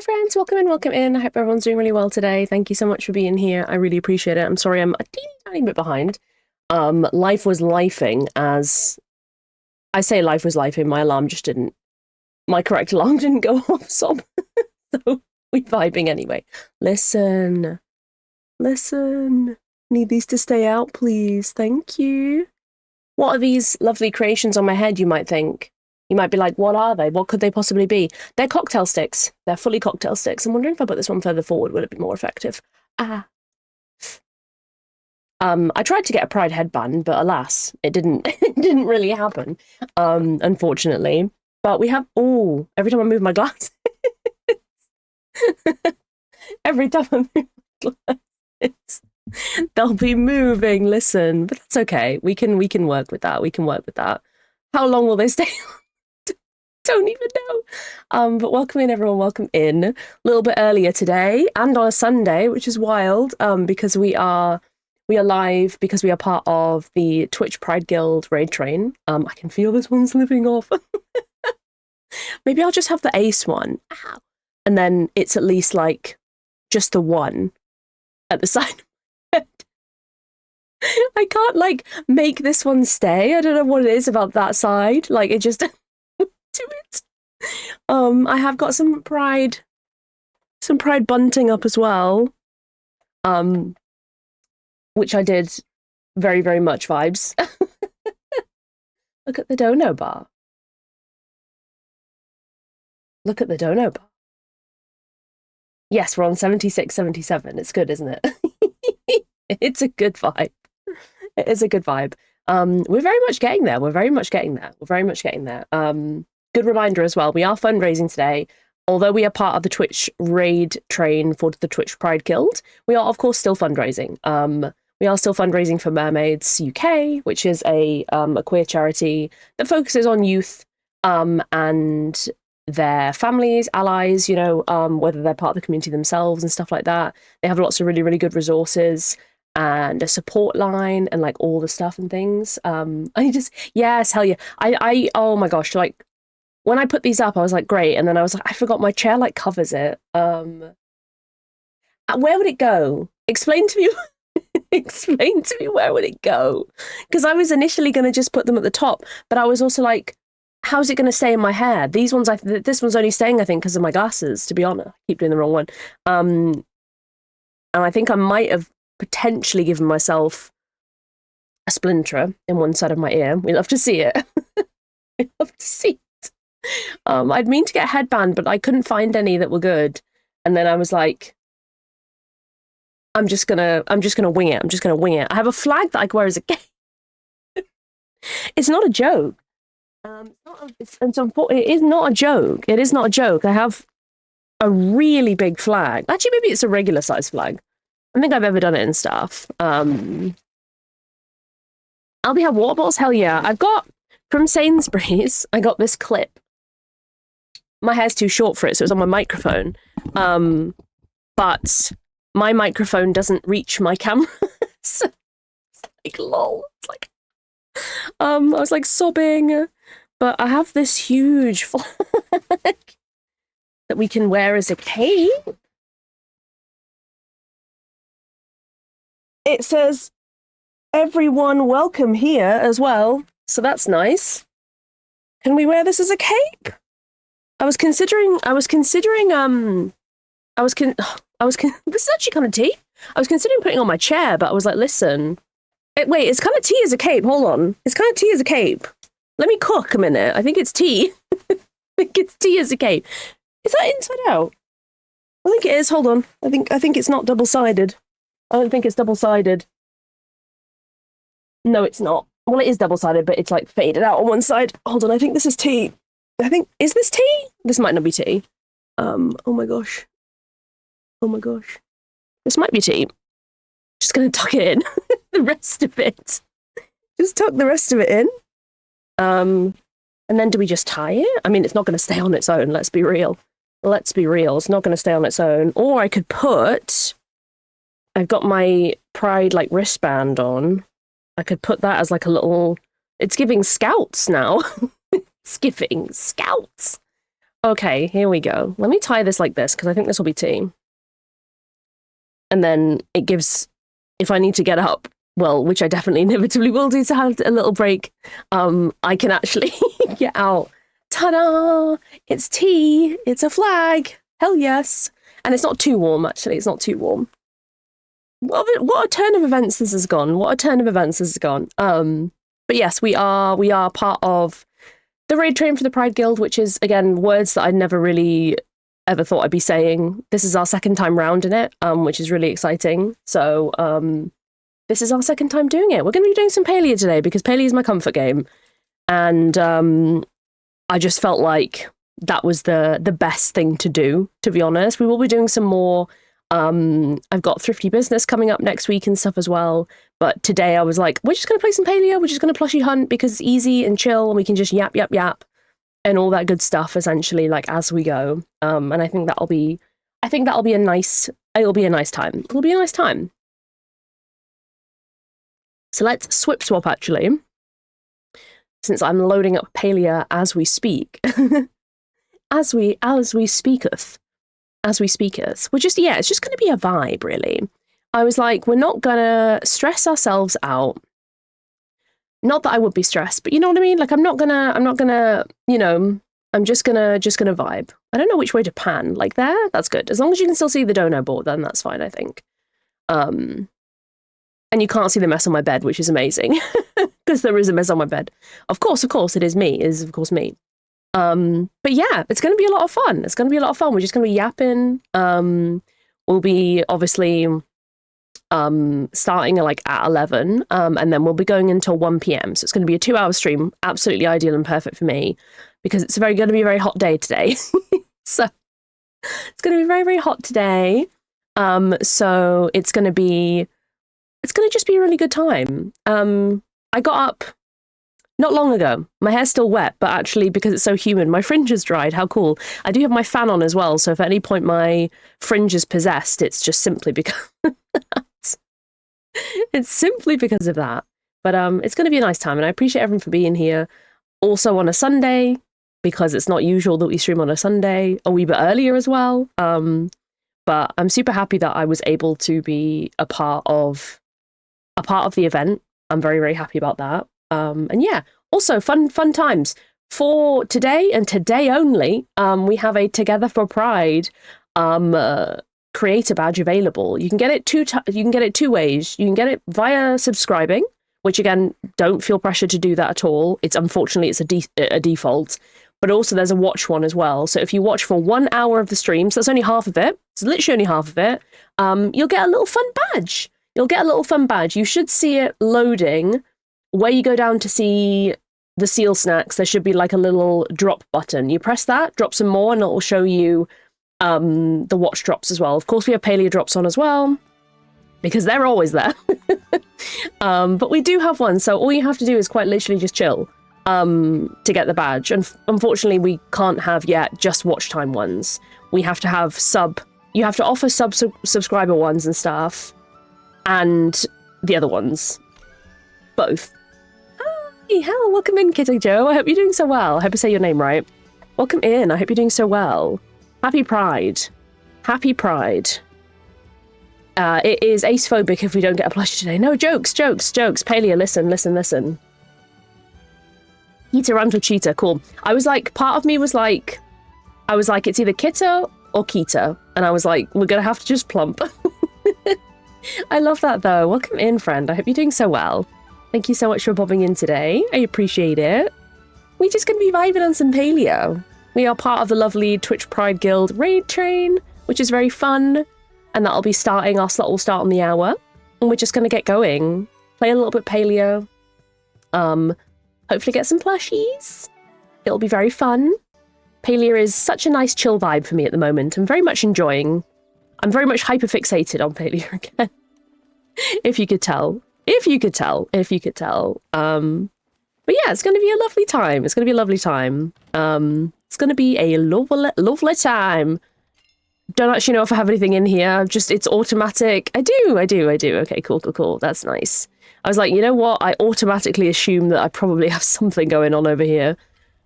friends, welcome in, welcome in. I hope everyone's doing really well today. Thank you so much for being here. I really appreciate it. I'm sorry I'm a teeny tiny bit behind. Life was lifing as I say life was lifing, my alarm just didn't my correct alarm didn't go off, so we're vibing anyway. Listen. Need these to stay out, please. Thank you. What are these lovely creations on my head, you might think? You might be like, what are they? What could they possibly be? They're cocktail sticks. They're fully cocktail sticks. I'm wondering if I put this one further forward, would it be more effective? I tried to get a pride headband, but alas, it didn't it didn't really happen, unfortunately. But we have, every time I move my glasses, every time I move my glasses, they'll be moving, listen, but that's okay. We can work with that. We can work with that. How long will they stay on? Don't even know. But welcome in, everyone. Welcome in. A little bit earlier today and on a Sunday, which is wild, because we are live because we are part of the Twitch Pride Guild raid train. I can feel this one slipping off. Maybe I'll just have the ace one. Ow. And then it's at least like just the one at the side. I can't like make this one stay. I don't know what it is about that side. Like it just to it. I have got some pride bunting up as well. Which I did very, very much vibes. Look at the dono bar. Look at the dono bar. Yes, we're on 76, 77. It's good, isn't it? It's a good vibe. It is a good vibe. We're very much getting there. We're very much getting there. Good reminder as well. We are fundraising today. Although we are part of the Twitch raid train for the Twitch Pride Guild, we are, of course, still fundraising. We are still fundraising for Mermaids UK, which is a queer charity that focuses on youth and their families, allies, whether they're part of the community themselves and stuff like that. They have lots of really, really good resources and a support line and like all the stuff and things. Yes, hell yeah. I oh my gosh, like when I put these up, I was like, great. And then I was like, I forgot my chair like covers it. Where would it go? Explain to me where would it go? Because I was initially going to just put them at the top, but I was also like, how's it going to stay in my hair? These ones, this one's only staying, I think, because of my glasses, to be honest. I keep doing the wrong one. And I think I might have potentially given myself a splinter in one side of my ear. We love to see it. We love to see it. I'd mean to get a headband, but I couldn't find any that were good. And then I was like, I'm just gonna wing it. I have a flag that I can wear as a cape. It's not a joke. It is not a joke. It is not a joke. I have a really big flag. Actually, maybe it's a regular size flag. I don't think I've ever done it in stuff. Albie have water bottles? Hell yeah. I've got, from Sainsbury's, I got this clip. My hair's too short for it, so it's on my microphone. But my microphone doesn't reach my camera. So it's like, lol. It's like, I was like sobbing. But I have this huge flag that we can wear as a cape. It says, everyone welcome here as well. So that's nice. Can we wear this as a cape? This is actually kind of tea. I was considering putting it on my chair, but I was like, listen, wait, it's kind of tea as a cape. Hold on. It's kind of tea as a cape. Let me cook a minute. I think it's tea. I think it's tea as a cape. Is that inside out? I think it is. Hold on. I think it's not double-sided. I don't think it's double-sided. No, it's not. Well, it is double-sided, but it's like faded out on one side. Hold on. I think this is tea. Is this tea? This might not be tea. Oh my gosh. This might be tea. Just gonna tuck it in. The rest of it. Just tuck the rest of it in. And then do we just tie it? I mean, it's not going to stay on its own. Let's be real. It's not going to stay on its own. Or I could I've got my Pride like wristband on. I could put that as like a little, it's giving scouts now. It's giving scouts. Okay, here we go. Let me tie this like this, because I think this will be tea. And then it gives, if I need to get up, well, which I definitely inevitably will do to have a little break, I can actually get out. Ta-da! It's tea. It's a flag. Hell yes. And it's not too warm, actually. It's not too warm. What a turn of events this has gone. What a turn of events this has gone. But yes, we are part of the raid train for the Pride Guild, which is, again, words that I never really ever thought I'd be saying. This is our second time round in it, which is really exciting. So this is our second time doing it. We're going to be doing some Palia today because Palia is my comfort game. And I just felt like that was the best thing to do, to be honest. We will be doing some more. I've got Thrifty Business coming up next week and stuff as well. But today I was like, we're just going to play some Palia. We're just going to plushie hunt because it's easy and chill and we can just yap, yap, yap and all that good stuff, essentially, like as we go. And I think that'll be a nice, it'll be a nice time. It'll be a nice time. So let's swap actually, since I'm loading up Palia as we speak. as we speaketh. We're just, yeah, it's just going to be a vibe, really. I was like, we're not going to stress ourselves out. Not that I would be stressed, but you know what I mean? Like, I'm not gonna, you know, I'm just gonna vibe. I don't know which way to pan. Like there? That's good. As long as you can still see the dono board, then that's fine, I think. And you can't see the mess on my bed, which is amazing. Because there is a mess on my bed. Of course, it is me. It is, of course, me. But yeah, it's going to be a lot of fun. It's going to be a lot of fun. We're just going to be yapping. We'll be obviously starting like at 11, and then we'll be going until 1 p.m. So it's going to be a 2-hour stream. Absolutely ideal and perfect for me because it's going to be a very hot day today. So it's going to be very, very hot today. So it's going to just be a really good time. I got up not long ago. My hair's still wet, but actually, because it's so humid, my fringe has dried. How cool. I do have my fan on as well, so if at any point my fringe is possessed, it's just simply because it's simply because of that. But it's going to be a nice time, and I appreciate everyone for being here. Also on a Sunday, because it's not usual that we stream on a Sunday, a wee bit earlier as well. But I'm super happy that I was able to be a part of the event. I'm very, very happy about that. And yeah, also fun times for today and today only. We have a Together for Pride creator badge available. You can get it two ways. You can get it via subscribing, which again, don't feel pressure to do that at all. It's unfortunately a default. But also there's a watch one as well. So if you watch for 1 hour of the stream, so that's only half of it. It's literally only half of it. You'll get a little fun badge. You should see it loading. Where you go down to see the seal snacks, there should be like a little drop button. You press that, drop some more, and it will show you the watch drops as well. Of course, we have Palia drops on as well, because they're always there. But we do have one, so all you have to do is quite literally just chill to get the badge. And unfortunately, we can't have yet just watch time ones. We have to have you have to offer subscriber ones and stuff, and the other ones. Both. Hi, hello, welcome in, Kitty Joe. I hope you're doing so well. I hope I say your name right. Welcome in. I hope you're doing so well. Happy Pride. Happy Pride. It is ace-phobic if we don't get a plushie today. No, jokes. Palia, listen. Kita Ranto Cheetah, cool. I was like, part of me was like, it's either Kita or Kita. And I was like, we're going to have to just plump. I love that, though. Welcome in, friend. I hope you're doing so well. Thank you so much for popping in today. I appreciate it. We're just going to be vibing on some Palia. We are part of the lovely Twitch Pride Guild raid train, which is very fun. And that'll be starting, our slot will start on the hour. And we're just going to get going. Play a little bit Palia. Hopefully get some plushies. It'll be very fun. Palia is such a nice chill vibe for me at the moment. I'm very much enjoying. I'm very much hyperfixated on Palia again. If you could tell. But yeah, it's going to be a lovely time. It's going to be a lovely time. Don't actually know if I have anything in here. Just, it's automatic. I do. Okay, cool. That's nice. I was like, you know what? I automatically assume that I probably have something going on over here.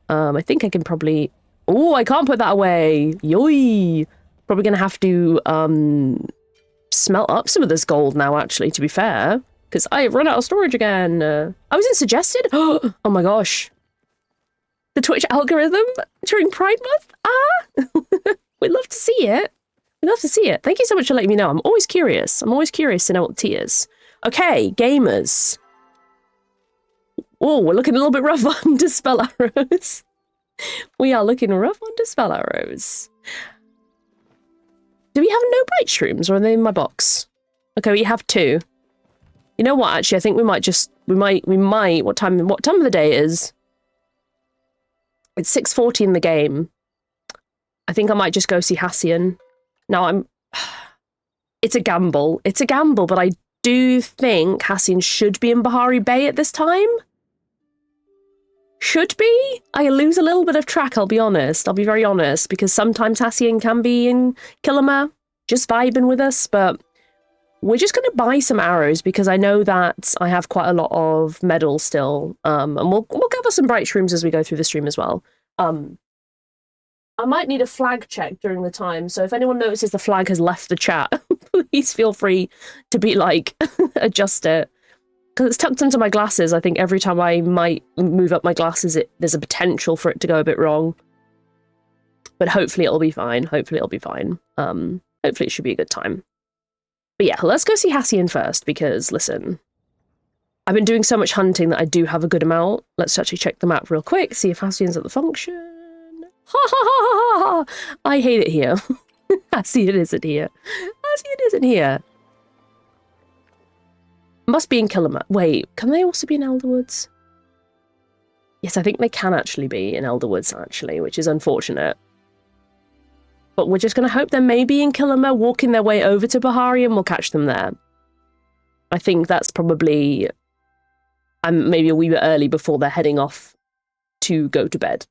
I think I can probably Oh, I can't put that away. Yoy. Probably gonna have to smelt up some of this gold now, actually, to be fair. Because I've run out of storage again. I was in suggested. Oh my gosh. The Twitch algorithm during Pride Month? Ah! We'd love to see it. We'd love to see it. Thank you so much for letting me know. I'm always curious. I'm always curious to know what the tea is. Okay, gamers. Oh, we're looking a little bit rough on Dispel Arrows. We are looking rough on Dispel Arrows. Do we have no bright shrooms, or are they in my box? Okay, we have 2. You know what, actually, I think we might just... We might... What time of the day it is? It's 6:40 in the game. I think I might just go see Hassian. Now, it's a gamble. It's a gamble, but I do think Hassian should be in Bahari Bay at this time. Should be? I lose a little bit of track, I'll be honest. I'll be very honest, because sometimes Hassian can be in Killamur, just vibing with us, but we're just going to buy some arrows because I know that I have quite a lot of medals still, and we'll gather some bright shrooms as we go through the stream as well. I might need a flag check during the time, so if anyone notices the flag has left the chat, please feel free to be like, adjust it. Because it's tucked into my glasses, I think every time I might move up my glasses, there's a potential for it to go a bit wrong. But hopefully it'll be fine. Hopefully it'll be fine. Hopefully it should be a good time. But yeah, let's go see Hassian first, because, listen, I've been doing so much hunting that I do have a good amount. Let's actually check the map real quick, see if Hassian's at the function. Ha ha ha ha ha! I hate it here. Hassian isn't here. Hassian isn't here. Must be in Killamur. Wait, can they also be in Elderwoods? Yes, I think they can actually be in Elderwoods, actually, which is unfortunate. But we're just going to hope they're maybe in Killamur, walking their way over to Bahari, and we'll catch them there. I think that's probably maybe a wee bit early before they're heading off to go to bed.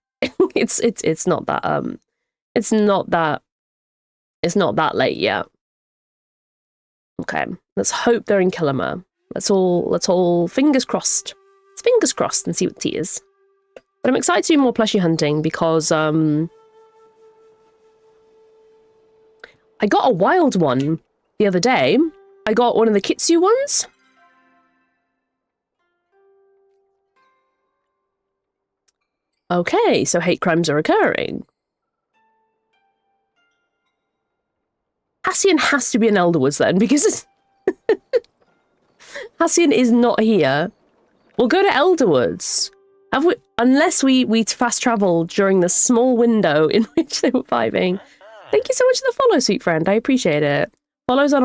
It's not that it's not that late yet. Okay, let's hope they're in Killamur. Let's all fingers crossed. Let's fingers crossed and see what tea is. But I'm excited to do more plushie hunting because I got a wild one the other day. I got one of the Kitsu ones. Okay, so hate crimes are occurring. Hassian has to be in Elderwoods then, because Hassian is not here. We'll go to Elderwoods. Have we? Unless we fast travel during the small window in which they were vibing. Thank you so much for the follow, sweet friend. I appreciate it. Follows are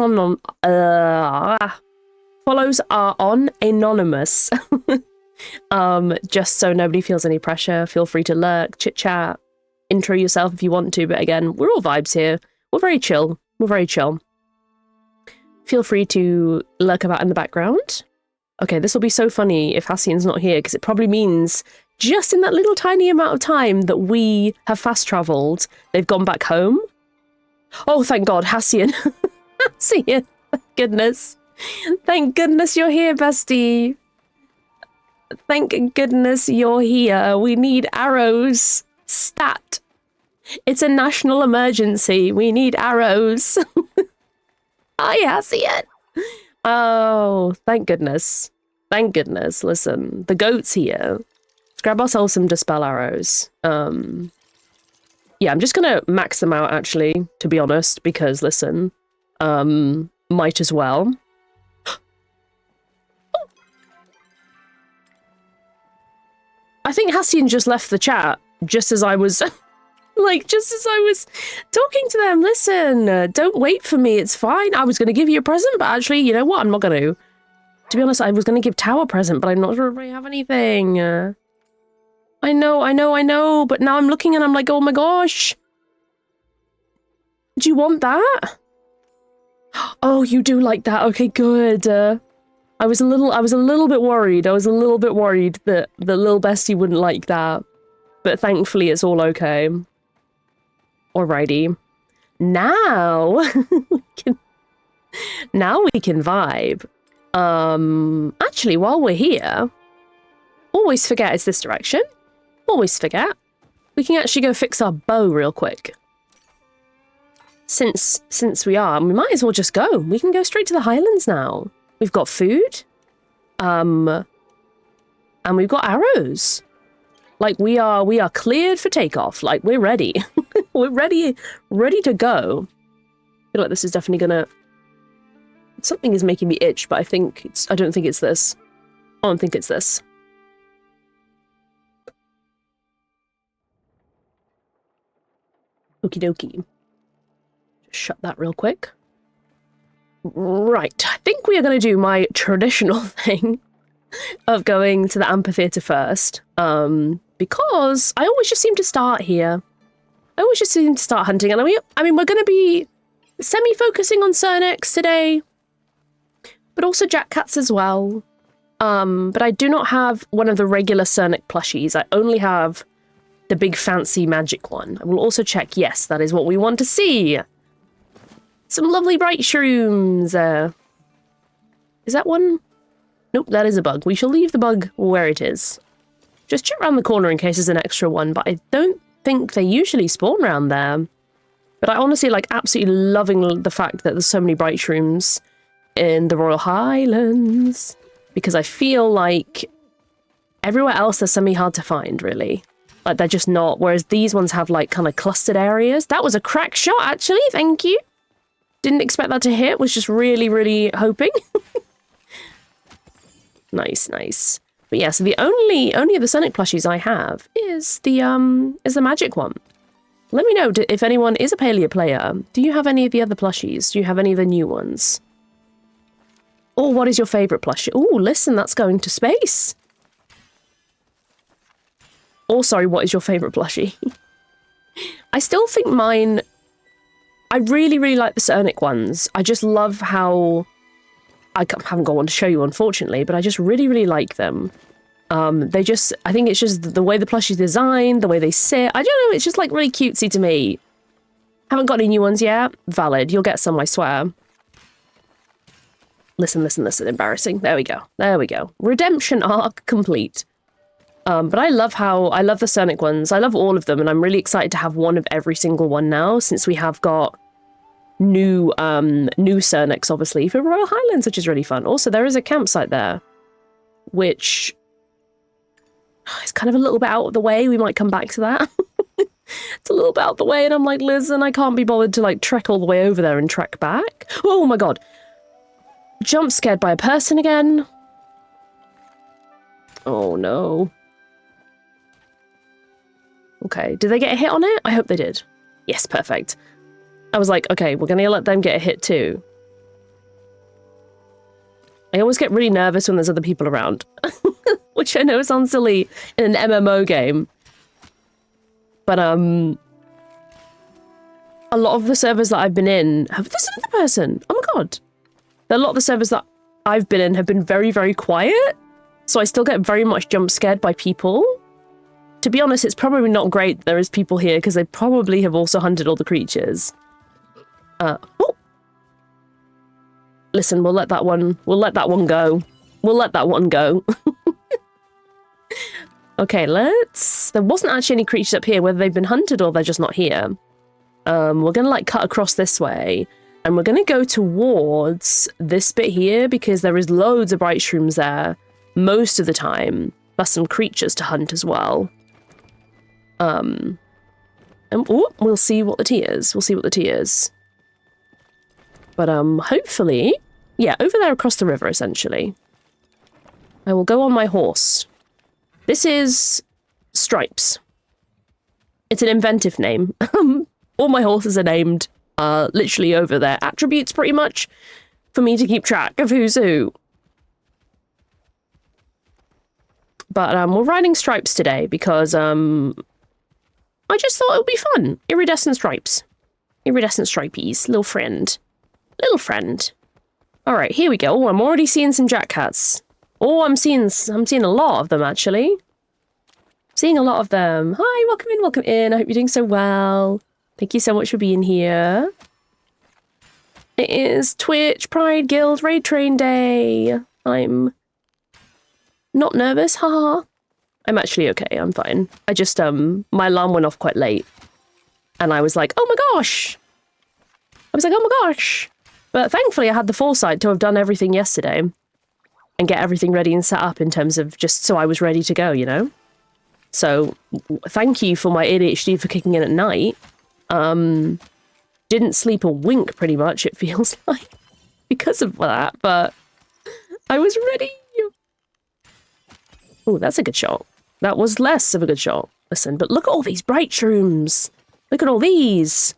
on anonymous. Just so nobody feels any pressure. Feel free to lurk, chit chat, intro yourself if you want to. But again, we're all vibes here. We're very chill. We're very chill. Feel free to lurk about in the background. Okay, this will be so funny if Hassian's not here, because it probably means just in that little tiny amount of time that we have fast travelled, they've gone back home. Oh, thank God, Hassian. Hassian, thank goodness. Thank goodness you're here, bestie. Thank goodness you're here. We need arrows. Stat. It's a national emergency. We need arrows. Hi, Hassian. Oh, thank goodness. Thank goodness. Listen, the goat's here. Let's grab ourselves some Dispel Arrows. Yeah, I'm just gonna max them out, actually, to be honest, because, listen, might as well. I think Hassian just left the chat, just as I was... just as I was talking to them. Listen, don't wait for me, it's fine. I was going to give you a present, but actually, you know what? I'm not going to. To be honest, I was going to give Tao a present, but I'm not sure if I have anything. I know, but now I'm looking and I'm like, oh my gosh. Do you want that? Oh, you do like that. Okay, good. I was a little bit worried. I was a little bit worried that the little bestie wouldn't like that. But thankfully, it's all okay. Alrighty. Now we can vibe. Actually, while we're here, always forget it's this direction. Always forget. We can actually go fix our bow real quick. Since we might as well just go. We can go straight to the Highlands now. We've got food. And we've got arrows. Like, we are cleared for takeoff. Like, we're ready. We're ready to go. I feel like this is definitely gonna... Something is making me itch, but I don't think it's this. I don't think it's this. Okie dokie. Just shut that real quick. Right, I think we are going to do my traditional thing of going to the amphitheater first, because I always just seem to start here. I always just seem to start hunting, and I mean, we're going to be semi-focusing on Cernex today, but also Jackcats as well. But I do not have one of the regular Cernic plushies. I only have the big fancy magic one. I will also check, yes, that is what we want to see. Some lovely bright shrooms. Is that one? Nope, that is a bug. We shall leave the bug where it is. Just check around the corner in case there's an extra one, but I don't think they usually spawn around there. But I honestly like absolutely loving the fact that there's so many bright shrooms in the Royal Highlands, because I feel like everywhere else they're semi-hard to find, really. Like, they're just not, whereas these ones have, like, kind of clustered areas. That was a crack shot, actually, thank you. Didn't expect that to hit, was just really, really hoping. Nice, nice. But yeah, so the only of the Sonic plushies I have is the magic one. Let me know if anyone is a Palia player. Do you have any of the other plushies? Do you have any of the new ones? Or what is your favourite plushie? Oh, listen, that's going to space. Or, sorry, what is your favourite plushie? I still think mine... I really, really like the Cernic ones. I just love how... I haven't got one to show you, unfortunately, but I just really, really like them. They just... I think it's just the way the plushie's designed, the way they sit. I don't know, it's just, like, really cutesy to me. Haven't got any new ones yet? Valid. You'll get some, I swear. Listen, listen, listen. Embarrassing. There we go. There we go. Redemption arc complete. But I love the Cernic ones. I love all of them, and I'm really excited to have one of every single one now, since we have got new Cernics, obviously, for Royal Highlands, which is really fun. Also, there is a campsite there, which is kind of a little bit out of the way. We might come back to that. It's a little bit out of the way, and I'm like, listen, I can't be bothered to, like, trek all the way over there and trek back. Oh my god. Jump scared by a person again. Oh no. Okay, did they get a hit on it? I hope they did. Yes, perfect. I was like, okay, we're gonna let them get a hit too. I always get really nervous when there's other people around. Which I know sounds silly in an MMO game. But, a lot of the servers that I've been in... There's another person! Oh my god! A lot of the servers that I've been in have been very, very quiet. So I still get very much jump scared by people. To be honest, it's probably not great that there is people here, because they probably have also hunted all the creatures. Oh. Listen, we'll let that one go. We'll let that one go. Okay, there wasn't actually any creatures up here, whether they've been hunted or they're just not here. We're gonna, like, cut across this way, and we're gonna go towards this bit here, because there is loads of bright shrooms there, most of the time, plus some creatures to hunt as well. And we'll see what the tea is. We'll see what the tea is. But, hopefully... Yeah, over there across the river, essentially. I will go on my horse. This is... Stripes. It's an inventive name. All my horses are named, literally over their attributes, pretty much, for me to keep track of who's who. But, we're riding Stripes today, because, I just thought it would be fun. Iridescent stripes. Iridescent stripies. Little friend. Little friend. Alright, here we go. Oh, I'm already seeing some Jackcats. Oh, I'm seeing a lot of them, actually. Seeing a lot of them. Hi, welcome in, welcome in. I hope you're doing so well. Thank you so much for being here. It is Twitch Pride Guild Raid Train Day. I'm not nervous, haha. I'm actually okay. I'm fine. I just, my alarm went off quite late. And I was like, oh my gosh. I was like, oh my gosh. But thankfully I had the foresight to have done everything yesterday and get everything ready and set up in terms of just so I was ready to go, you know? So thank you for my ADHD for kicking in at night. Didn't sleep a wink pretty much, it feels like, because of that, but I was ready. Oh, that's a good shot. That was less of a good shot. Listen, but look at all these bright shrooms. Look at all these.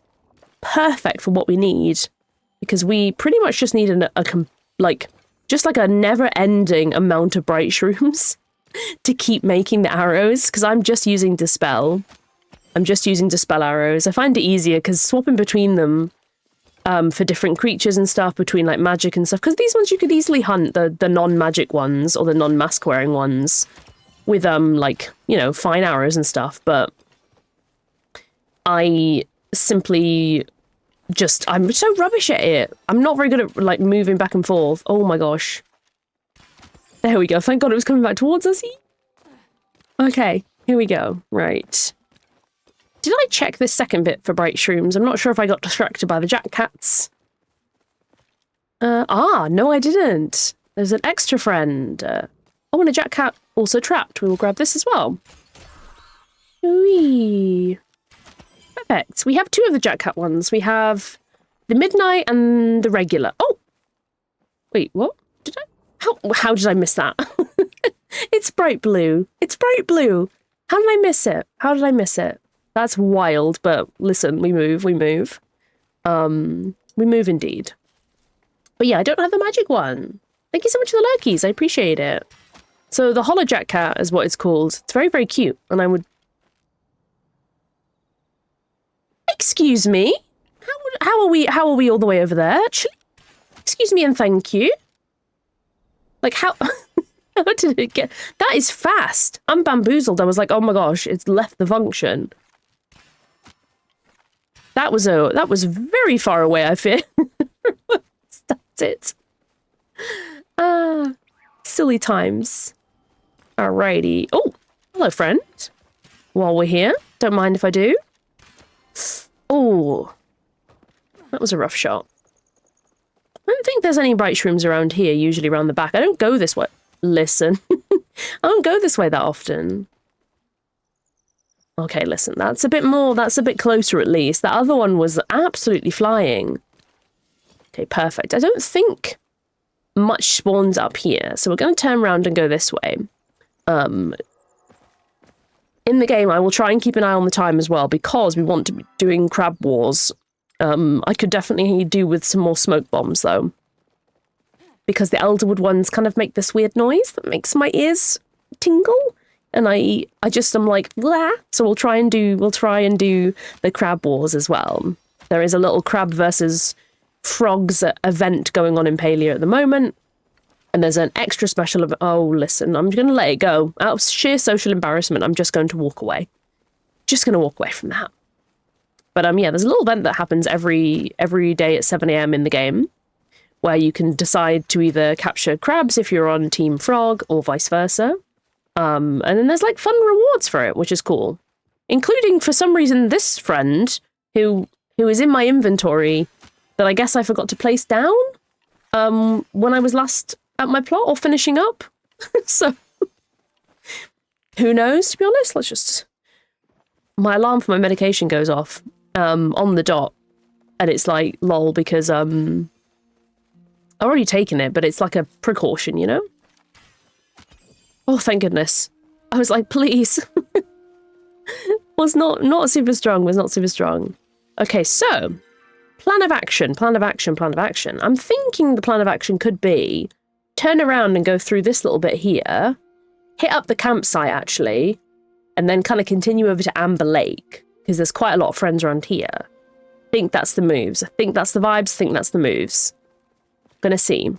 Perfect for what we need. Because we pretty much just need just like a never-ending amount of bright shrooms to keep making the arrows. Because I'm just using Dispel. I'm just using Dispel arrows. I find it easier because swapping between them for different creatures and stuff, between like magic and stuff, because these ones you could easily hunt, the non-magic ones or the non-mask wearing ones with like, you know, fine arrows and stuff, but I simply I'm so rubbish at it. I'm not very good at like moving back and forth. Oh my gosh. There we go. Thank God it was coming back towards us. Okay, here we go. Right. Did I check this second bit for bright shrooms? I'm not sure if I got distracted by the jack cats. No, I didn't. There's an extra friend. Oh, and a jack cat also trapped. We will grab this as well. Whee. Perfect. We have two of the jack cat ones. We have the midnight and the regular. Oh! Wait, what? Did I? How did I miss that? It's bright blue. It's bright blue. How did I miss it? How did I miss it? That's wild, but listen, we move. We move indeed. But yeah, I don't have the magic one. Thank you so much for the lurkies. I appreciate it. So the hollow jack cat is what it's called. It's very, very cute. And I would... Excuse me? How are we all the way over there, actually? Excuse me and thank you. Like, how... How did it get... That is fast. I'm bamboozled. I was like, oh my gosh, it's left the function. That was very far away, I fear. That's it. Silly times. Alrighty. Oh, hello, friend. While we're here, don't mind if I do. Oh, that was a rough shot. I don't think there's any bright shrooms around here, usually around the back. I don't go this way. Listen. I don't go this way that often. Okay, listen, that's a bit more, that's a bit closer at least. That other one was absolutely flying. Okay, perfect. I don't think much spawns up here, so we're going to turn around and go this way. In the game, I will try and keep an eye on the time as well, because we want to be doing crab wars. I could definitely do with some more smoke bombs, though. Because the Elderwood ones kind of make this weird noise that makes my ears tingle. And I'm like, blah. So we'll try and do the crab wars as well. There is a little crab versus frogs event going on in Palia at the moment. And there's an extra special of, oh, listen, I'm going to let it go. Out of sheer social embarrassment, I'm just going to walk away. Just going to walk away from that. But yeah, there's a little event that happens every day at 7 AM in the game, where you can decide to either capture crabs if you're on Team Frog or vice versa. And then there's like fun rewards for it, which is cool. Including, for some reason, this friend who is in my inventory that I guess I forgot to place down when I was last at my plot or finishing up. So, who knows, to be honest? Let's just... My alarm for my medication goes off on the dot. And it's like, lol, because I've already taken it, but it's like a precaution, you know? Oh, thank goodness. I was like, please. Was not super strong, was not super strong. Okay, so, plan of action. I'm thinking the plan of action could be turn around and go through this little bit here, hit up the campsite, actually, and then kind of continue over to Amber Lake, because there's quite a lot of friends around here. I think that's the moves. I think that's the vibes. I think that's the moves. Gonna see.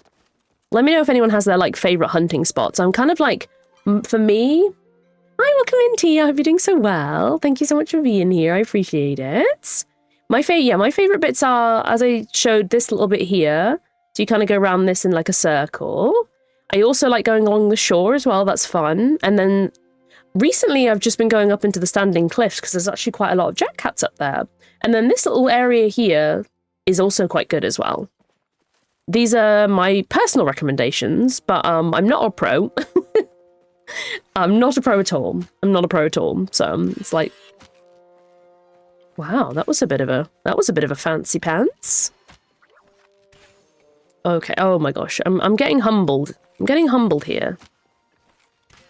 Let me know if anyone has their, like, favourite hunting spots. I'm kind of like... For me, hi, welcome in, Tia. I hope you're doing so well. Thank you so much for being here. I appreciate it. My favorite bits are, as I showed this little bit here, so you kind of go around this in like a circle. I also like going along the shore as well. That's fun. And then recently I've just been going up into the standing cliffs because there's actually quite a lot of jet cats up there. And then this little area here is also quite good as well. These are my personal recommendations, but I'm not a pro. I'm not a pro at all. I'm not a pro at all. So it's like, wow, that was a bit of a fancy pants. Okay. Oh my gosh, I'm getting humbled. I'm getting humbled here.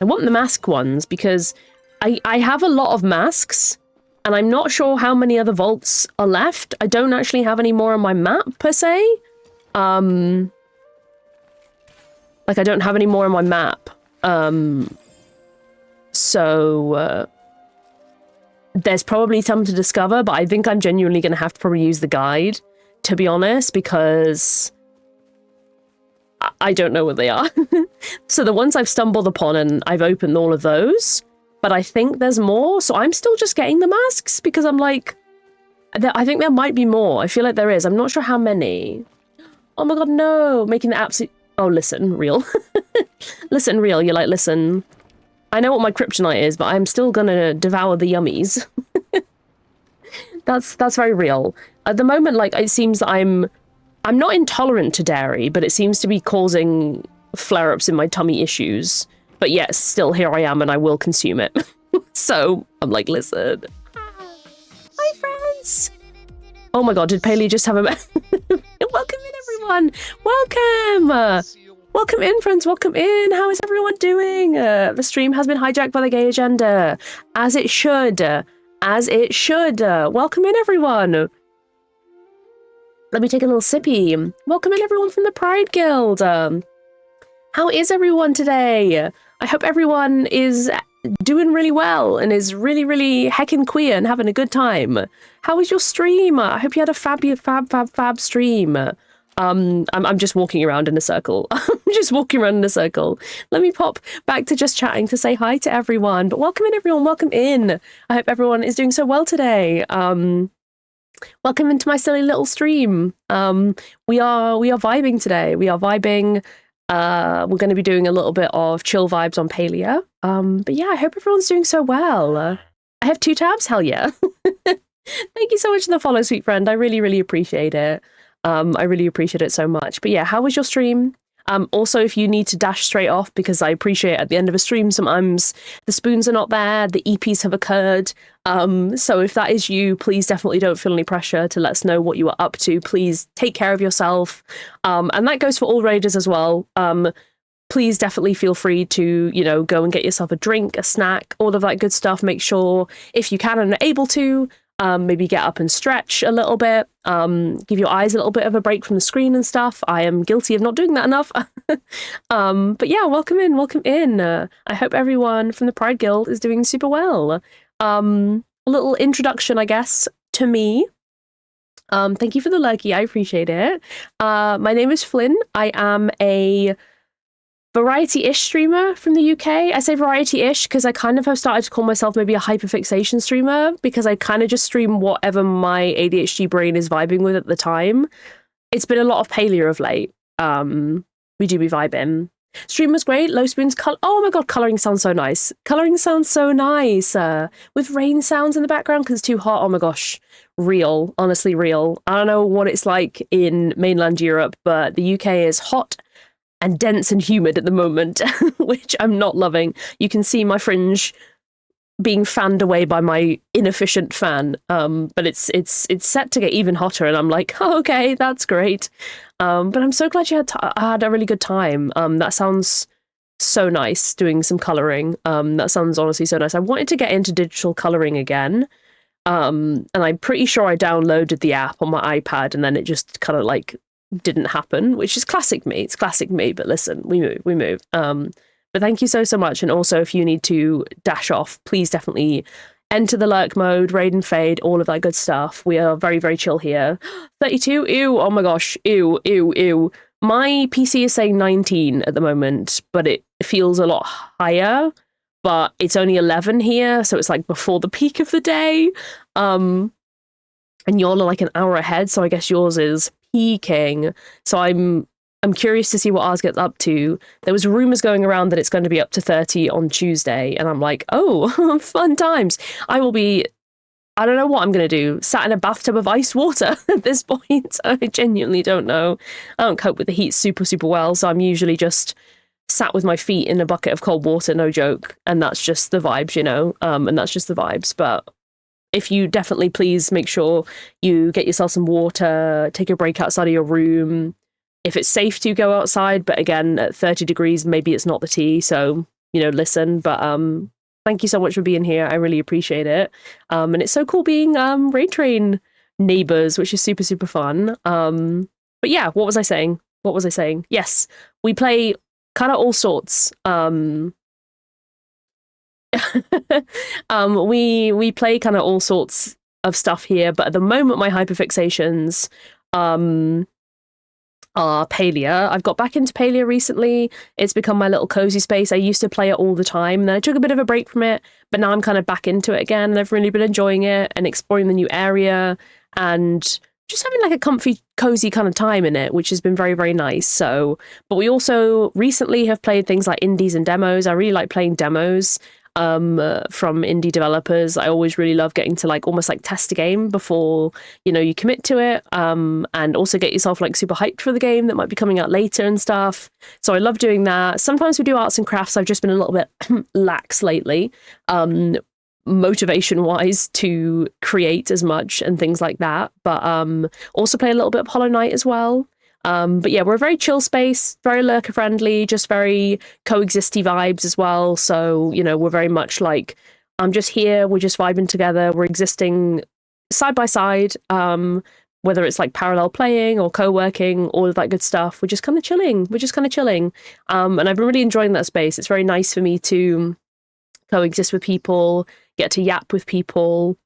I want the mask ones because I have a lot of masks, and I'm not sure how many other vaults are left. I don't actually have any more on my map per se. Like I don't have any more on my map. So there's probably some to discover, but I think I'm genuinely going to have to probably use the guide, to be honest, because I don't know what they are. So the ones I've stumbled upon, and I've opened all of those, but I think there's more. So I'm still just getting the masks because I'm like, I think there might be more. I feel like there is. I'm not sure how many. Oh my god, no. Making the absolute... Oh, listen, real. Listen, real. You're like, listen, I know what my kryptonite is, but I'm still gonna devour the yummies. That's very real. At the moment, like, it seems that I'm not intolerant to dairy, but it seems to be causing flare-ups in my tummy issues. But yes, still here I am and I will consume it. So I'm like, listen. Hi, friends. Oh my god, did Paley just have a... Welcome in, everyone. Welcome. Welcome in, friends. Welcome in. How is everyone doing? The stream has been hijacked by the gay agenda. As it should. As it should. Welcome in, everyone. Let me take a little sippy. Welcome in, everyone from the Pride Guild. How is everyone today? I hope everyone is doing really well and is really, really heckin' queer and having a good time. How was your stream? I hope you had a fab stream. I'm just walking around in a circle. I'm just walking around in a circle. Let me pop back to just chatting to say hi to everyone. But welcome in, everyone. Welcome in. I hope everyone is doing so well today. Welcome into my silly little stream. We are vibing today. We are vibing. We're going to be doing a little bit of chill vibes on Palia. But yeah, I hope everyone's doing so well. I have 2 tabs. Hell yeah. Thank you so much for the follow, sweet friend. I really, really appreciate it. I really appreciate it so much. But yeah, how was your stream? Also, if you need to dash straight off, because I appreciate at the end of a stream, sometimes the spoons are not there, the EPs have occurred. So if that is you, please definitely don't feel any pressure to let us know what you are up to. Please take care of yourself. And that goes for all raiders as well. Please definitely feel free to, you know, go and get yourself a drink, a snack, all of that good stuff. Make sure, if you can and are able to, maybe get up and stretch a little bit, give your eyes a little bit of a break from the screen and stuff. I am guilty of not doing that enough. But yeah, welcome in, welcome in. I hope everyone from the Pride Guild is doing super well. A little introduction, I guess, to me. Thank you for the lurky, I appreciate it. My name is Flynn. I am a variety-ish streamer from the UK. I say variety-ish because I kind of have started to call myself maybe a hyperfixation streamer because I kind of just stream whatever my ADHD brain is vibing with at the time. It's been a lot of paleo of late. We do be vibing. Stream was great. Low spoons. Oh my god, colouring sounds so nice. Colouring sounds so nice. With rain sounds in the background because it's too hot. Oh my gosh. Real. Honestly, real. I don't know what it's like in mainland Europe, but the UK is hot and dense and humid at the moment, which I'm not loving. You can see my fringe being fanned away by my inefficient fan, but it's set to get even hotter, and I'm like, oh, okay, that's great. But I'm so glad you had a really good time. That sounds so nice, doing some colouring. That sounds honestly so nice. I wanted to get into digital colouring again, and I'm pretty sure I downloaded the app on my iPad, and then it just kind of like didn't happen, which is classic me. It's classic me, but listen, we move. But thank you so much. And also, if you need to dash off, please definitely enter the lurk mode, raid and fade, all of that good stuff. We are very, very chill here. 32? Ew, oh my gosh, ew. My PC is saying 19 at the moment, but it feels a lot higher, but it's only 11 here, so it's like before the peak of the day. And you're like an hour ahead, so I guess yours is peaking. So I'm I'm curious to see what ours gets up to. There was rumors going around that it's going to be up to 30 on Tuesday, and I'm like, oh, fun times. I will be, I don't know what I'm going to do, sat in a bathtub of ice water at this point. I genuinely don't know. I don't cope with the heat super, super well, so I'm usually just sat with my feet in a bucket of cold water, no joke, and that's just the vibes, you know, and that's just the vibes. But if you definitely please make sure you get yourself some water, take a break outside of your room. If it's safe to go outside, but again, at 30 degrees, maybe it's not the tea. So, you know, listen, but thank you so much for being here. I really appreciate it. And it's so cool being Raid Train neighbors, which is super, super fun. But yeah, what was I saying? Yes, we play kind of all sorts. We play kind of all sorts of stuff here, but at the moment my hyperfixations are palia. I've got back into palia recently. It's become my little cozy space. I used to play it all the time, and then I took a bit of a break from it, but now I'm kind of back into it again, and I've really been enjoying it and exploring the new area and just having like a comfy, cozy kind of time in it, which has been very, very nice. So, but we also recently have played things like indies and demos. I really like playing demos from indie developers. I always really love getting to like almost like test a game before, you know, you commit to it, and also get yourself like super hyped for the game that might be coming out later and stuff. So I love doing that. Sometimes we do arts and crafts. I've just been a little bit lax lately, motivation wise, to create as much and things like that. But also play a little bit of Hollow Knight as well. But yeah, we're a very chill space, very lurker friendly, just very coexisty vibes as well. So, you know, we're very much like, I'm just here, we're just vibing together, we're existing side by side, whether it's like parallel playing or co-working, all of that good stuff. We're just kind of chilling. And I've been really enjoying that space. It's very nice for me to coexist with people, get to yap with people,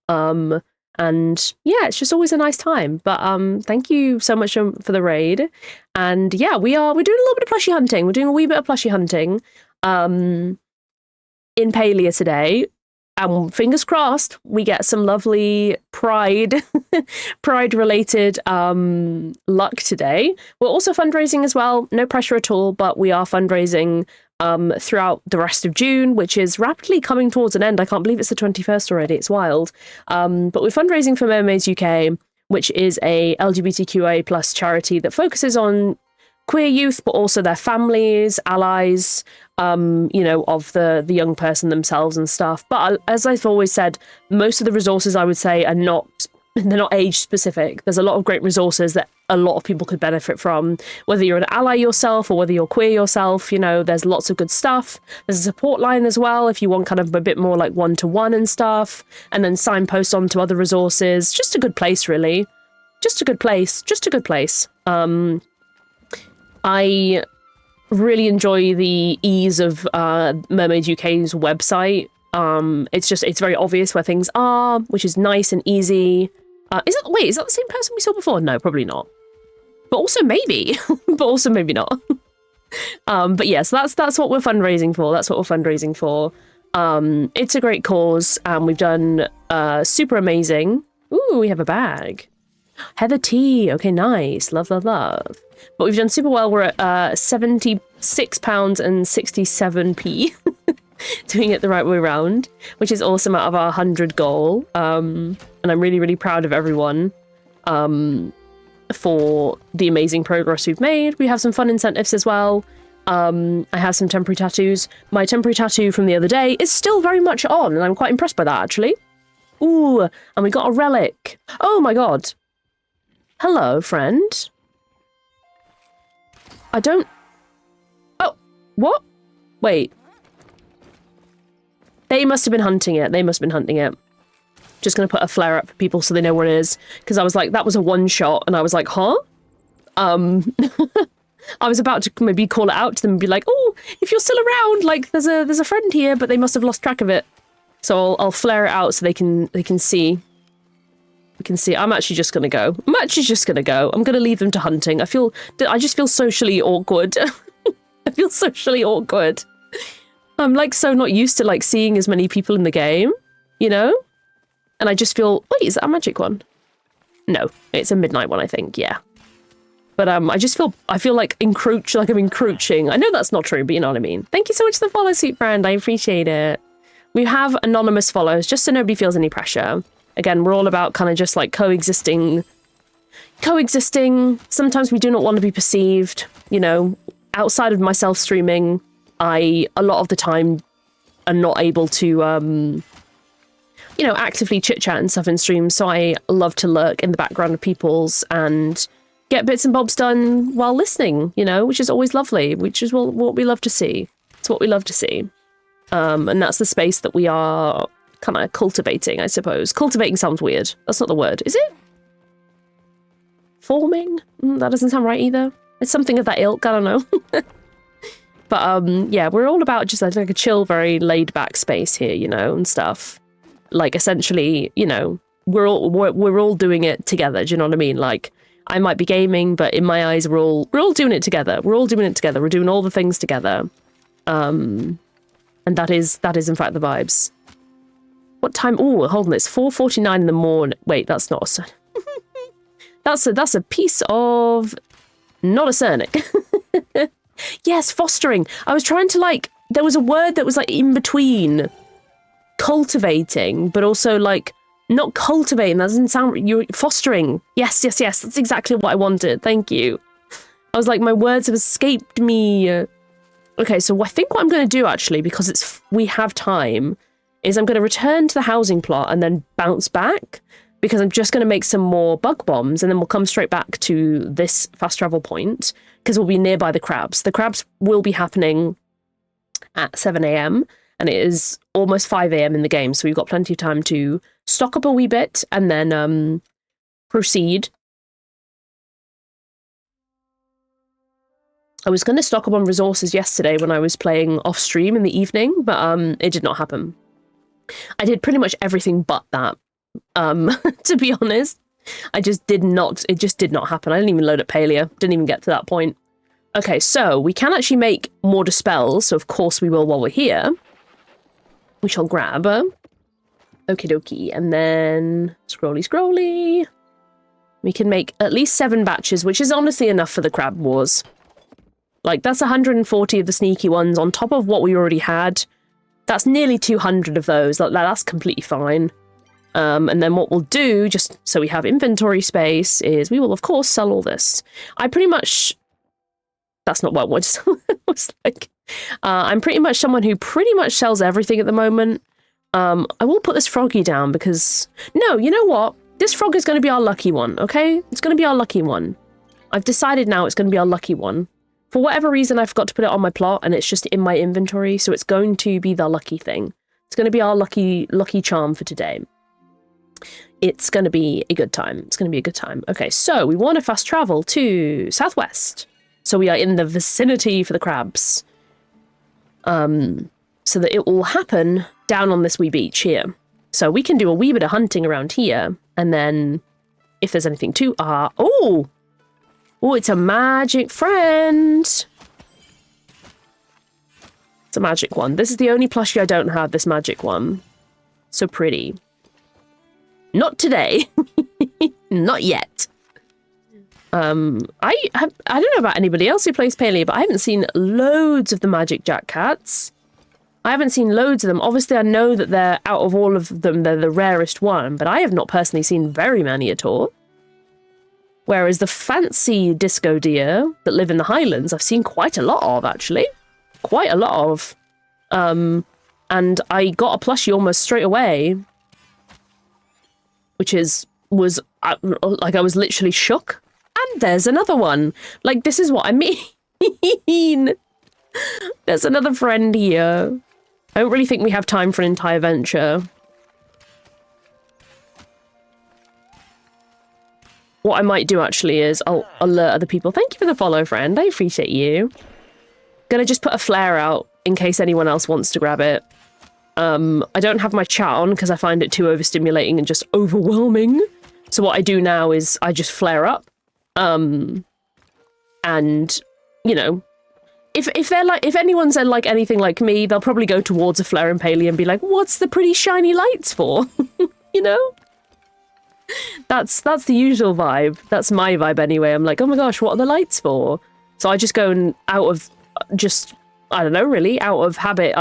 and yeah, it's just always a nice time. But thank you so much for the raid. And yeah, we're doing a little bit of plushie hunting. We're doing a wee bit of plushie hunting in Palia today. And fingers crossed, we get some lovely pride related luck today. We're also fundraising as well. No pressure at all, but we are fundraising throughout the rest of June, which is rapidly coming towards an end. I can't believe it's the 21st already. It's wild. But we're fundraising for Mermaids UK, which is a LGBTQA plus charity that focuses on queer youth, but also their families, allies, you know, of the young person themselves and stuff. But as I've always said, most of the resources I would say are they're not age specific. There's a lot of great resources that a lot of people could benefit from, whether you're an ally yourself or whether you're queer yourself. You know, there's lots of good stuff. There's a support line as well if you want kind of a bit more like one-to-one and stuff, and then signpost on to other resources. Just a good place, really. Just a good place. I really enjoy the ease of Mermaids UK's website. It's very obvious where things are, which is nice and easy. Is that the same person we saw before? No, probably not. But also maybe, not. But yes, that's what we're fundraising for. It's a great cause, and we've done super amazing. Ooh, we have a bag. Heather tea. Okay, nice. Love. But we've done super well. We're at £76 and 67p. Doing it the right way around, which is awesome, out of our 100 goal. And I'm really, really proud of everyone for the amazing progress we've made. We have some fun incentives as well. I have some temporary tattoos. My temporary tattoo from the other day is still very much on, and I'm quite impressed by that, actually. Ooh, and we got a relic. Oh my god. Hello, friend. Oh, what? Wait. They must have been hunting it. Just going to put a flare up for people so they know where it is. Because I was like, that was a one shot. And I was like, huh? I was about to maybe call it out to them and be like, oh, if you're still around, like there's a friend here, but they must have lost track of it. So I'll flare it out so they can see. We can see. I'm actually just going to go. I'm going to leave them to hunting. I just feel socially awkward. I'm like so not used to like seeing as many people in the game, you know? And I just feel, wait, is that a magic one? No, it's a midnight one, I think, yeah. But I feel like I'm encroaching. I know that's not true, but you know what I mean. Thank you so much for the follow, sweet friend. I appreciate it. We have anonymous follows, just so nobody feels any pressure. Again, we're all about kind of just like coexisting. Sometimes we do not want to be perceived, you know, outside of myself streaming. A lot of the time, am not able to, you know, actively chit-chat and stuff in streams, so I love to lurk in the background of people's and get bits and bobs done while listening, you know, which is always lovely, which is what we love to see. It's what we love to see. And that's the space that we are kind of cultivating, I suppose. Cultivating sounds weird. That's not the word, is it? Forming? That doesn't sound right either. It's something of that ilk, I don't know. But yeah, we're all about just like a chill, very laid back space here, you know, and stuff. Like essentially, you know, we're all doing it together. Do you know what I mean? Like I might be gaming, but in my eyes, we're all doing it together. We're all doing it together. We're doing all the things together. And that is in fact the vibes. What time? Oh, hold on, it's 4:49 in the morning. Wait, that's not a sun. that's a piece of not a cernic. Yes, fostering. I was trying to like, there was a word that was like in between cultivating, but also like not cultivating. That doesn't sound, you're fostering. Yes. That's exactly what I wanted. Thank you. I was like, my words have escaped me. Okay, so I think what I'm going to do actually, because we have time, is I'm going to return to the housing plot and then bounce back, because I'm just going to make some more bug bombs and then we'll come straight back to this fast travel point because we'll be nearby the crabs. The crabs will be happening at 7 a.m. and it is almost 5 a.m. in the game, so we've got plenty of time to stock up a wee bit and then proceed. I was going to stock up on resources yesterday when I was playing off stream in the evening, but it did not happen. I did pretty much everything but that. To be honest, it just did not happen. I didn't even load up Palia, didn't even get to that point. Okay, so we can actually make more dispels, so of course we will while we're here. We shall grab okie dokie, and then scrolly. We can make at least 7 batches, which is honestly enough for the crab wars. Like, that's 140 of the sneaky ones on top of what we already had. That's nearly 200 of those. That's completely fine. And then what we'll do, just so we have inventory space, is we will, of course, sell all this. I pretty much... That's not what I was like. I'm pretty much someone who pretty much sells everything at the moment. I will put this froggy down because... No, you know what? This frog is going to be our lucky one, okay? It's going to be our lucky one. I've decided now it's going to be our lucky one. For whatever reason, I forgot to put it on my plot, and it's just in my inventory, so it's going to be the lucky thing. It's going to be our lucky charm for today. It's going to be a good time. It's going to be a good time. Okay, so we want to fast travel to southwest. So we are in the vicinity for the crabs. So that it will happen down on this wee beach here. So we can do a wee bit of hunting around here. And then if there's anything to... Oh, it's a magic friend. It's a magic one. This is the only plushie I don't have, this magic one. So pretty. Not today. Not yet. I don't know about anybody else who plays Palia, but I haven't seen loads of the magic jack cats. I haven't seen loads of them. Obviously, I know that they're, out of all of them, they're the rarest one, but I have not personally seen very many at all. Whereas the fancy disco deer that live in the Highlands, I've seen quite a lot of, actually. Quite a lot of. And I got a plushie almost straight away. Which was I was literally shook. And there's another one. Like, this is what I mean. There's another friend here. I don't really think we have time for an entire venture. What I might do, actually, is I'll alert other people. Thank you for the follow, friend. I appreciate you. Gonna just put a flare out in case anyone else wants to grab it. I don't have my chat on because I find it too overstimulating and just overwhelming. So what I do now is I just flare up. And, you know, if anyone's like anything like me, they'll probably go towards a flare and Palia and be like, what's the pretty shiny lights for? You know? That's the usual vibe. That's my vibe anyway. I'm like, oh my gosh, what are the lights for? So I just go and out of just, I don't know, really, out of habit,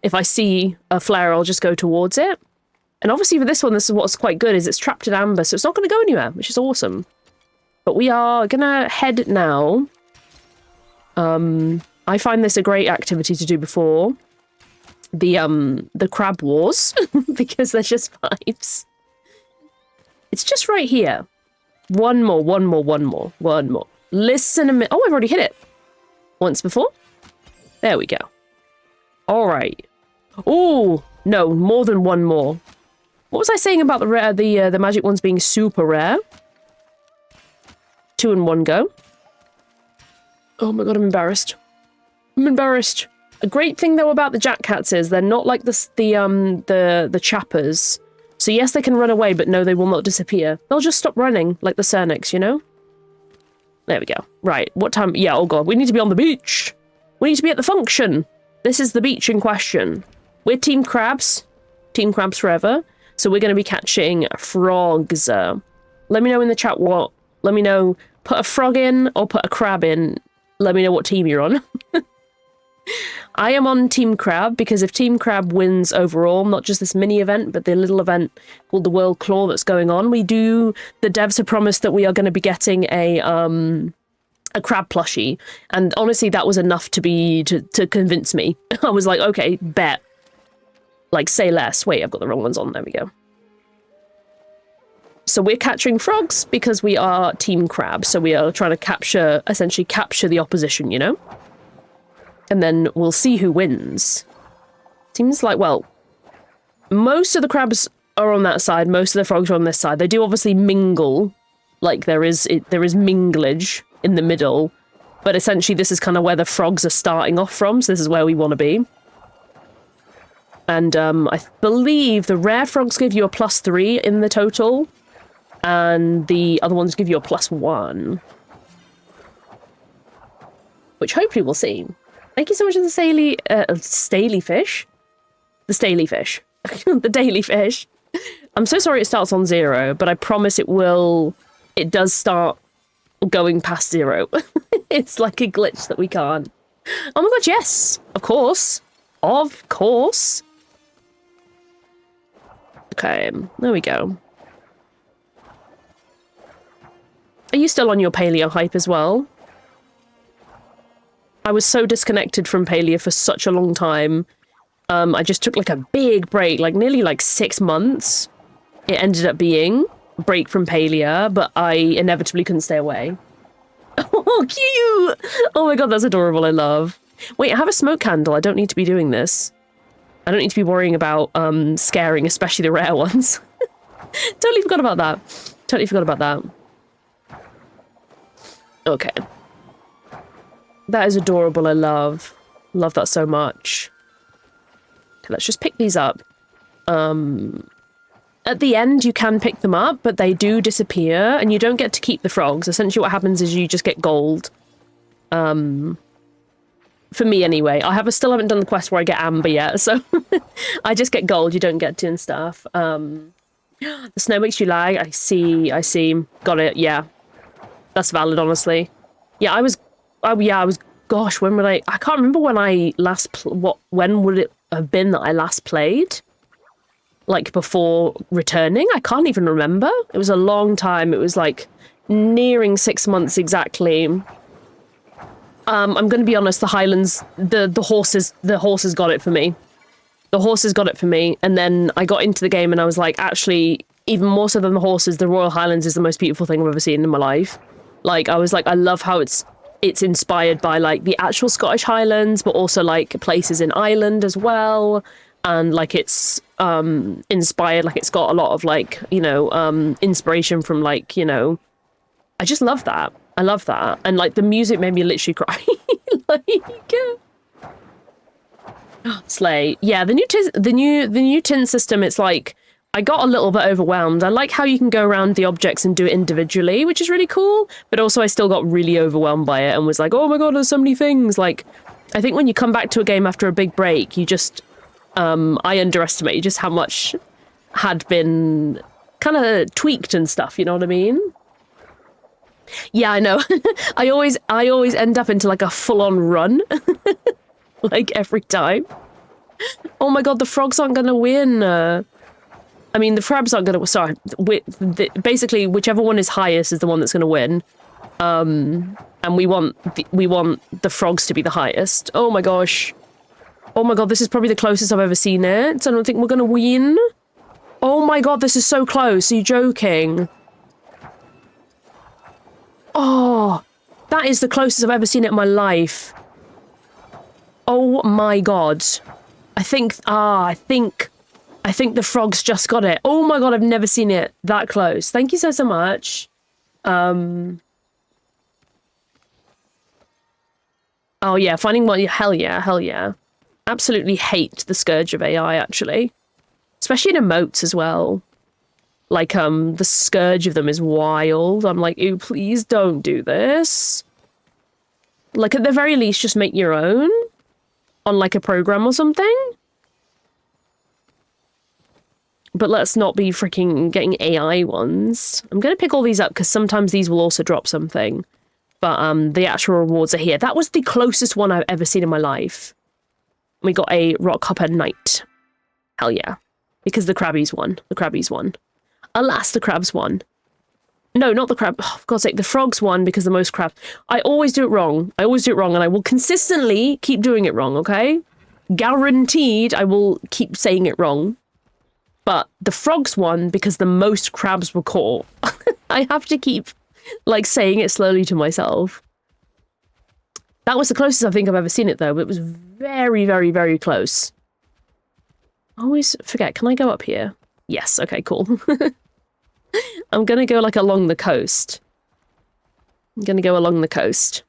if I see a flare, I'll just go towards it. And obviously for this one, this is what's quite good, is it's trapped in amber, so it's not going to go anywhere, which is awesome. But we are going to head now. I find this a great activity to do before the crab wars, because there's just vibes. It's just right here. One more. Listen a minute. Oh, I've already hit it once before. There we go. All right. Oh, no, more than one more. What was I saying about the rare, the magic ones being super rare? 2 in one go. Oh my god, I'm embarrassed. I'm embarrassed. A great thing though about the jack cats is they're not like the chappers. So yes, they can run away, but no, they will not disappear. They'll just stop running, like the Cernyx, you know? There we go. Right, what time? Yeah, oh god, we need to be on the beach. We need to be at the function. This is the beach in question. We're Team Crabs. Team Crabs forever. So we're going to be catching frogs. Let me know in the chat what. Let me know. Put a frog in or put a crab in. Let me know what team you're on. I am on Team Crab because if Team Crab wins overall, not just this mini event, but the little event called the World Claw that's going on, the devs have promised that we are going to be getting a crab plushie. And honestly, that was enough to convince me. I was like, okay, bet. Like, say less. Wait, I've got the wrong ones on. There we go. So we're catching frogs because we are Team Crab. So we are trying to essentially capture the opposition, you know? And then we'll see who wins. Seems like, well, most of the crabs are on that side. Most of the frogs are on this side. They do obviously mingle. Like, there is minglage in the middle. But essentially, this is kind of where the frogs are starting off from. So this is where we want to be. And I believe the rare frogs give you a +3 in the total. And the other ones give you a +1. Which hopefully we'll see. Thank you so much for the Staley fish. The Staley fish. The daily fish. I'm so sorry it starts on 0, but I promise it does start going past 0. It's like a glitch that we can't. Oh my god, yes! Of course. Of course. Okay, there we go. Are you still on your Palia hype as well? I was so disconnected from Palia for such a long time. I just took like a big break, like nearly like 6 months. It ended up being a break from Palia, but I inevitably couldn't stay away. Oh, cute! Oh my god, that's adorable, I love. Wait, I have a smoke candle, I don't need to be doing this. I don't need to be worrying about scaring, especially the rare ones. Totally forgot about that. Totally forgot about that. Okay. That is adorable, I love. Love that so much. Okay, let's just pick these up. At the end, you can pick them up, but they do disappear, and you don't get to keep the frogs. Essentially what happens is you just get gold. For me, anyway. Still haven't done the quest where I get amber yet, so I just get gold, you don't get to and stuff. The snow makes you lag. I see. Got it, yeah. That's valid, honestly. Yeah, gosh, when would I can't remember when I last, when would it have been that I last played? Like, before returning? I can't even remember. It was a long time. It was, like, nearing 6 months exactly. I'm going to be honest, the Highlands, the horses got it for me. The horses got it for me, and then I got into the game and I was like, actually, even more so than the horses, the Royal Highlands is the most beautiful thing I've ever seen in my life. Like, I was like, I love how it's inspired by, like, the actual Scottish Highlands, but also, like, places in Ireland as well. And, like, it's inspired, like, it's got a lot of, like, you know, inspiration from, like, you know, I just love that. I love that. And, like, the music made me literally cry. Like, slay. Yeah, the new tin system, it's like, I got a little bit overwhelmed. I like how you can go around the objects and do it individually, which is really cool. But also I still got really overwhelmed by it and was like, oh my god, there's so many things. Like, I think when you come back to a game after a big break, you just, I underestimated just how much had been kind of tweaked and stuff, you know what I mean? Yeah, I know. I always end up into like a full-on run. Like every time. Oh my god, the frogs aren't gonna win. I mean, the crabs aren't gonna. Sorry, basically, whichever one is highest is the one that's gonna win. And we want the frogs to be the highest. Oh my gosh. Oh my god, this is probably the closest I've ever seen it. I don't think we're gonna win. Oh my god, this is so close. Are you joking? Oh, that is the closest I've ever seen it in my life. Oh my god. I think the frogs just got it. Oh my god, I've never seen it that close. Thank you so much. Oh yeah, finding one. Hell yeah. Absolutely hate the scourge of AI, actually. Especially in emotes as well. Like, the scourge of them is wild. I'm like, ooh, please don't do this. Like, at the very least, just make your own. On, like, a program or something. But let's not be freaking getting AI ones. I'm gonna pick all these up, because sometimes these will also drop something. But, the actual rewards are here. That was the closest one I've ever seen in my life. We got a rock hopper knight. Hell yeah. Because the crabbies won. The crabbies won. Alas, the crabs won. No, not the crab. Oh, for God's sake, the frogs won because the most crab. I always do it wrong. I always do it wrong, and I will consistently keep doing it wrong, okay? Guaranteed I will keep saying it wrong. But the frogs won because the most crabs were caught. I have to keep, like, saying it slowly to myself. That was the closest I think I've ever seen it, though. But it was very, very, very close. I always forget. Can I go up here? Yes. Okay, cool. I'm gonna go, like, along the coast. I'm gonna go along the coast.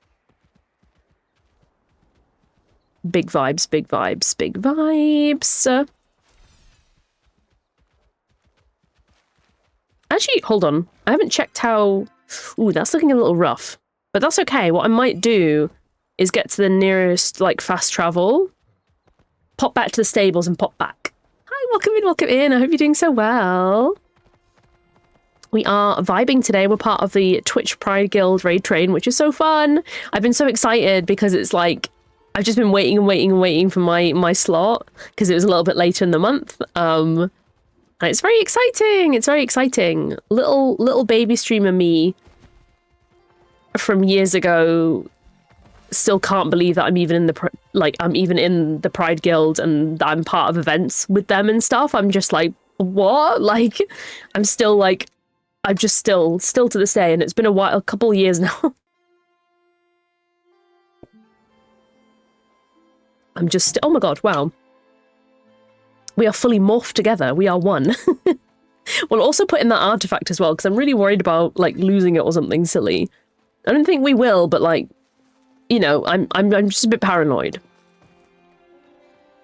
Big vibes, big vibes, big vibes. Actually, hold on. I haven't checked how... Ooh, that's looking a little rough. But that's okay. What I might do is get to the nearest, like, fast travel. Pop back to the stables and pop back. Hi, welcome in, welcome in. I hope you're doing so well. We are vibing today. We're part of the Twitch Pride Guild raid train, which is so fun. I've been so excited because it's like, I've just been waiting and waiting and waiting for my slot because it was a little bit later in the month. And it's very exciting. It's very exciting. Little baby streamer me from years ago still can't believe that I'm even in the Pride Guild and I'm part of events with them and stuff. I'm just like, what? Like, I'm still like, I'm just still to this day, and it's been a couple of years now. I'm just, oh my god, wow. We are fully morphed together. We are one. We'll also put in that artifact as well, because I'm really worried about, like, losing it or something silly. I don't think we will, but, like, you know, I'm just a bit paranoid.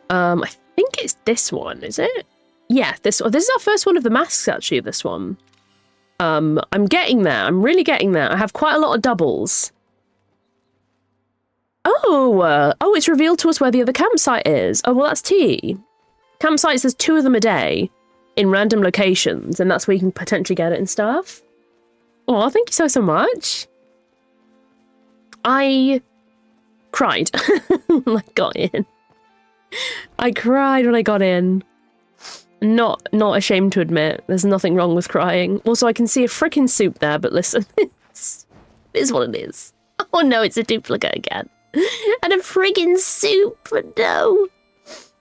I think it's this one, is it? Yeah, this one. This is our first one of the masks, actually, this one. I'm getting there. I'm really getting there. I have quite a lot of doubles. Oh, it's revealed to us where the other campsite is. Oh, well, that's tea. Campsites, there's 2 of them a day in random locations, and that's where you can potentially get it and stuff. Oh, thank you so much. I cried when I got in. I cried when I got in. Not ashamed to admit, there's nothing wrong with crying. Also, I can see a freaking soup there, but listen, it is what it is. Oh no, it's a duplicate again. And a friggin' soup, no.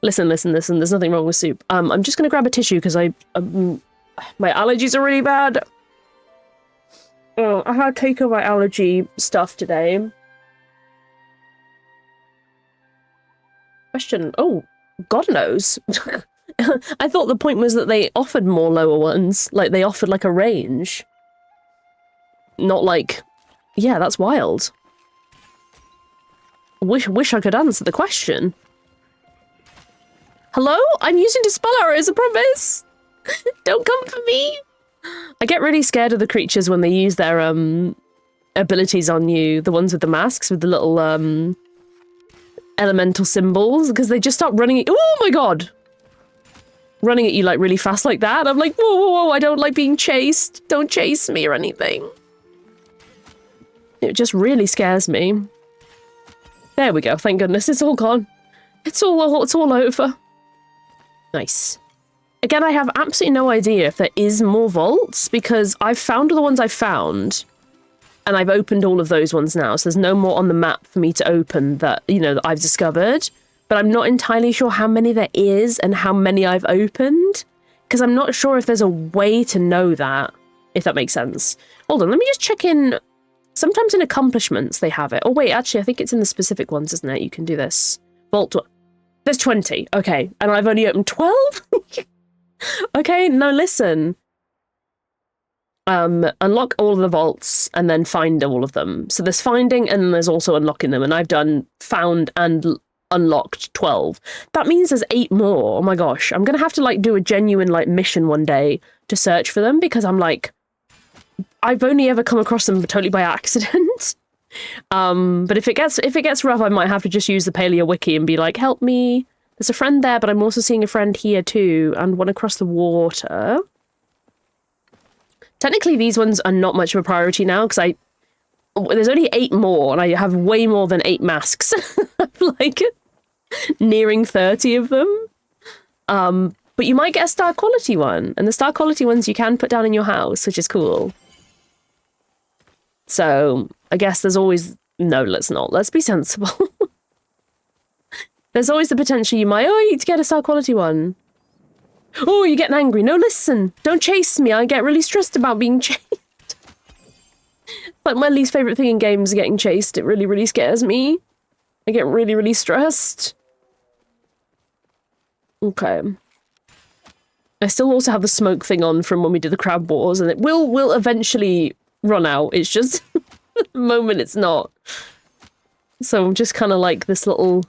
Listen, there's nothing wrong with soup. I'm just gonna grab a tissue because my allergies are really bad. I had to take over my allergy stuff today. Question, oh, God knows. I thought the point was that they offered more lower ones. Like, they offered, like, a range. Not like... Yeah, that's wild. Wish I could answer the question. Hello? I'm using Dispel Arrows, I promise! Don't come for me! I get really scared of the creatures when they use their, abilities on you. The ones with the masks, with the little, elemental symbols, because they just start running... Oh my god! running at you like really fast like that. I'm like, whoa, whoa, whoa, I don't like being chased. Don't chase me or anything. It just really scares me. There we go. Thank goodness it's all gone. It's all over. Nice. Again, I have absolutely no idea if there is more vaults because I've found all the ones I've found and I've opened all of those ones now. So there's no more on the map for me to open that, you know, that I've discovered. But I'm not entirely sure how many there is and how many I've opened because I'm not sure if there's a way to know that, if that makes sense. Hold on, let me just check in. Sometimes in accomplishments they have it. Oh wait, actually I think it's in the specific ones, isn't it? You can do this. Vault. There's 20. Okay, and I've only opened 12? Okay, no, listen. Unlock all of the vaults and then find all of them. So there's finding and there's also unlocking them. And I've done found and unlocked 12. That means there's 8 more. Oh my gosh. I'm going to have to like do a genuine like mission one day to search for them because I'm like, I've only ever come across them totally by accident. But if it gets rough, I might have to just use the Palia wiki and be like, help me. There's a friend there, but I'm also seeing a friend here too, and one across the water. Technically, these ones are not much of a priority now, because there's only 8 more, and I have way more than 8 masks. Like, nearing 30 of them. But you might get a star quality one, and the star quality ones you can put down in your house, which is cool. So, I guess there's always... No, let's not. Let's be sensible. There's always the potential you might, you need to get a star quality one. Oh, you're getting angry. No, listen. Don't chase me. I get really stressed about being chased. Like, my least favourite thing in games is getting chased. It really, really scares me. I get really, really stressed. Okay. I still also have the smoke thing on from when we did the crab wars, and it will eventually run out. It's just, at the moment it's not. So I'm just kind of like this little